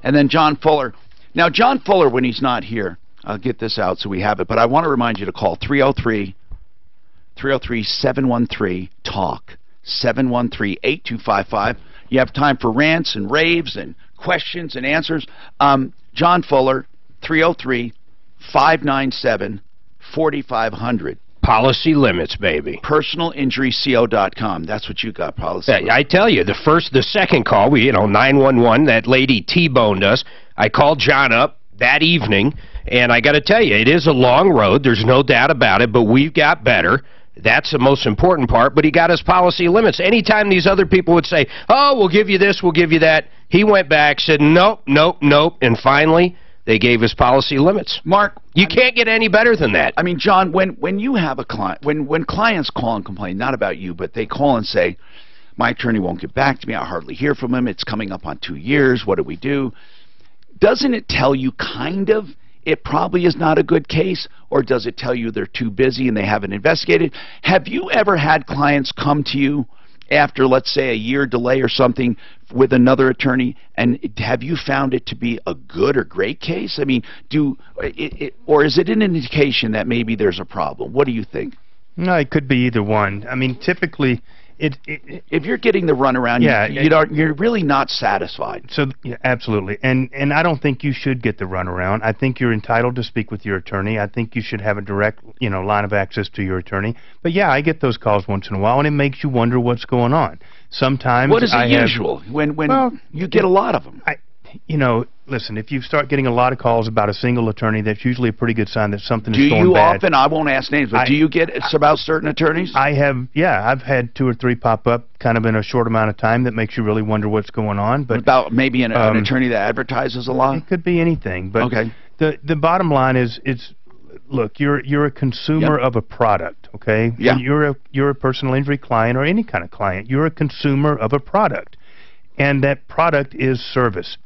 And then John Fuller. Now, John Fuller, when he's not here, I'll get this out so we have it, but I want to remind you to call 303-713-TALK, 713-8255. You have time for rants and raves and questions and answers. John Fuller, 303-597-4500. Policy limits, baby. PersonalInjuryCO.com. That's what you got, policy limits. I tell you, the second call, 911, that lady T-boned us. I called John up that evening, and I got to tell you, it is a long road. There's no doubt about it, but we've got better. That's the most important part, but he got his policy limits. Anytime these other people would say, oh, we'll give you this, we'll give you that, he went back, said, nope, nope, nope, and finally they gave his policy limits. Mark, you can't get any better than that. I mean, John, when you have a client, when clients call and complain, not about you, but they call and say, my attorney won't get back to me, I hardly hear from him, it's coming up on 2 years, what do we do? Doesn't it tell you kind of it probably is not a good case, or does it tell you they're too busy and they haven't investigated? Have you ever had clients come to you after, let's say, a year delay or something with another attorney, and have you found it to be a good or great case? I mean, or is it an indication that maybe there's a problem? What do you think? No, it could be either one. I mean, typically, if you're getting the runaround, you're really not satisfied. So, yeah, absolutely. And I don't think you should get the runaround. I think you're entitled to speak with your attorney. I think you should have a direct, line of access to your attorney. But yeah, I get those calls once in a while, and it makes you wonder what's going on. Sometimes what is usual when you get a lot of them? Listen, if you start getting a lot of calls about a single attorney, that's usually a pretty good sign that something is going bad. Do you often, I won't ask names, but do you get it's about certain attorneys? I have, I've had 2 or 3 pop up kind of in a short amount of time that makes you really wonder what's going on. But about maybe an attorney that advertises a lot? It could be anything. But the bottom line is, look, you're a consumer of a product, okay? Yeah. When you're a personal injury client or any kind of client, you're a consumer of a product. And that product is service.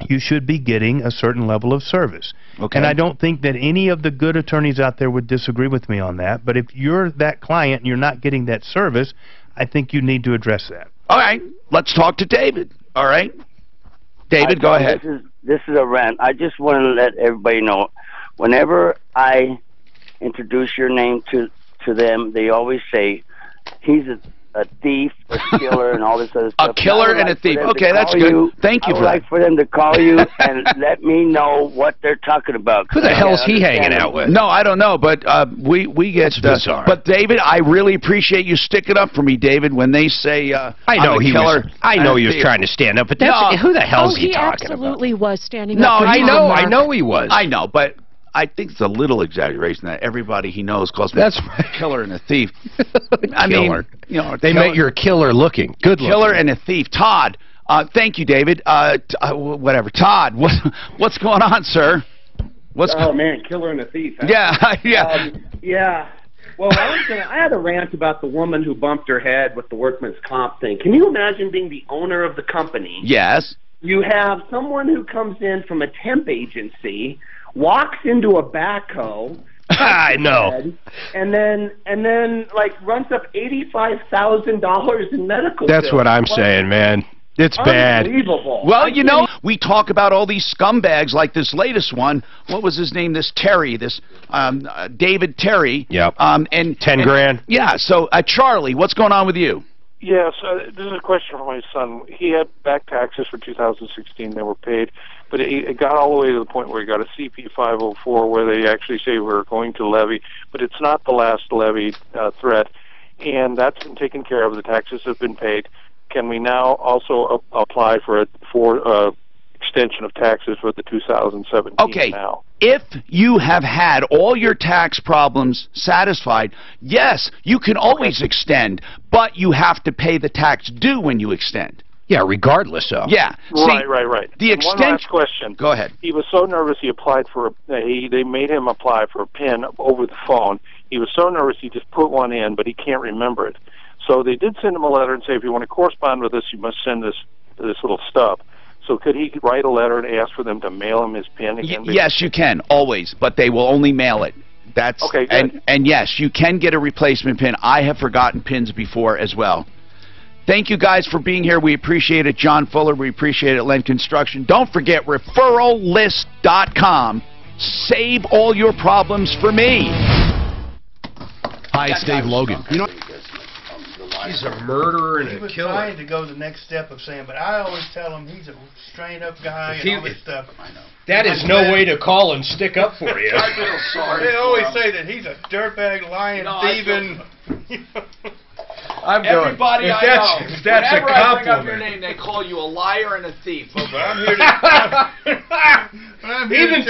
You should be getting a certain level of service. Okay. And I don't think that any of the good attorneys out there would disagree with me on that. But if you're that client and you're not getting that service, I think you need to address that. All right. Let's talk to David. All right. David, go ahead. This is a rant. I just want to let everybody know, whenever I introduce your name to them, they always say, he's a thief, a killer, and all this other stuff. A killer and a thief. Okay, that's good. Thank you for that. I would like for them to call you and let me know what they're talking about. Who the hell is he hanging out with? No, I don't know, but we get bizarre. But David, I really appreciate you sticking up for me, David, when they say I know he was trying to stand up, but that's who the hell is he talking about? He absolutely was standing up. No, I know he was. I know, but I think it's a little exaggeration that everybody he knows calls me a killer and a thief. I mean, they make you're a killer looking. Good looking. Killer and a thief. Todd, thank you, David. Whatever. Todd, what's going on, sir? Man, killer and a thief. Huh? Yeah. Yeah. Well, I had a rant about the woman who bumped her head with the workman's comp thing. Can you imagine being the owner of the company? Yes. You have someone who comes in from a temp agency, walks into a backhoe, I know, and then like runs up $85,000 in medical bills. That's what I'm saying, man. It's bad. Unbelievable. Well, we talk about all these scumbags like this latest one. What was his name? This Terry, David Terry. Yep. And 10 grand. Yeah. So, Charlie, what's going on with you? Yes, this is a question for my son. He had back taxes for 2016. They were paid, but it got all the way to the point where he got a CP 504 where they actually say we're going to levy, but it's not the last levy threat. and that's been taken care of. The taxes have been paid. Can we now also apply for extension of taxes for the 2017 okay. now? If you have had all your tax problems satisfied, yes, you can always extend, but you have to pay the tax due when you extend. Yeah, regardless of. Yeah. Right. The And one last question. Go ahead. He was so nervous he applied for they made him apply for a PIN over the phone. He was so nervous he just put one in, but he can't remember it. So they did send him a letter and say, if you want to correspond with us, you must send this little stub. So could he write a letter and ask for them to mail him his PIN again? Yes, you can, always, but they will only mail it. That's okay, good. And yes, you can get a replacement PIN. I have forgotten PINs before as well. Thank you guys for being here. We appreciate it. John Fuller, we appreciate it. Len Construction. Don't forget referrallist.com. Save all your problems for me. Hi, it's Dave Logan. You know, he's a murderer and he a was killer. trying to go the next step of saying, but I always tell him he's a straight-up guy and all this stuff. I know. That is no way to call and stick up for you. I feel sorry. They always say that he's a dirtbag, lying, thieving. Everybody I know. If that's Whenever a I bring up compliment. your name, they call you a liar and a thief. But I'm here to. Even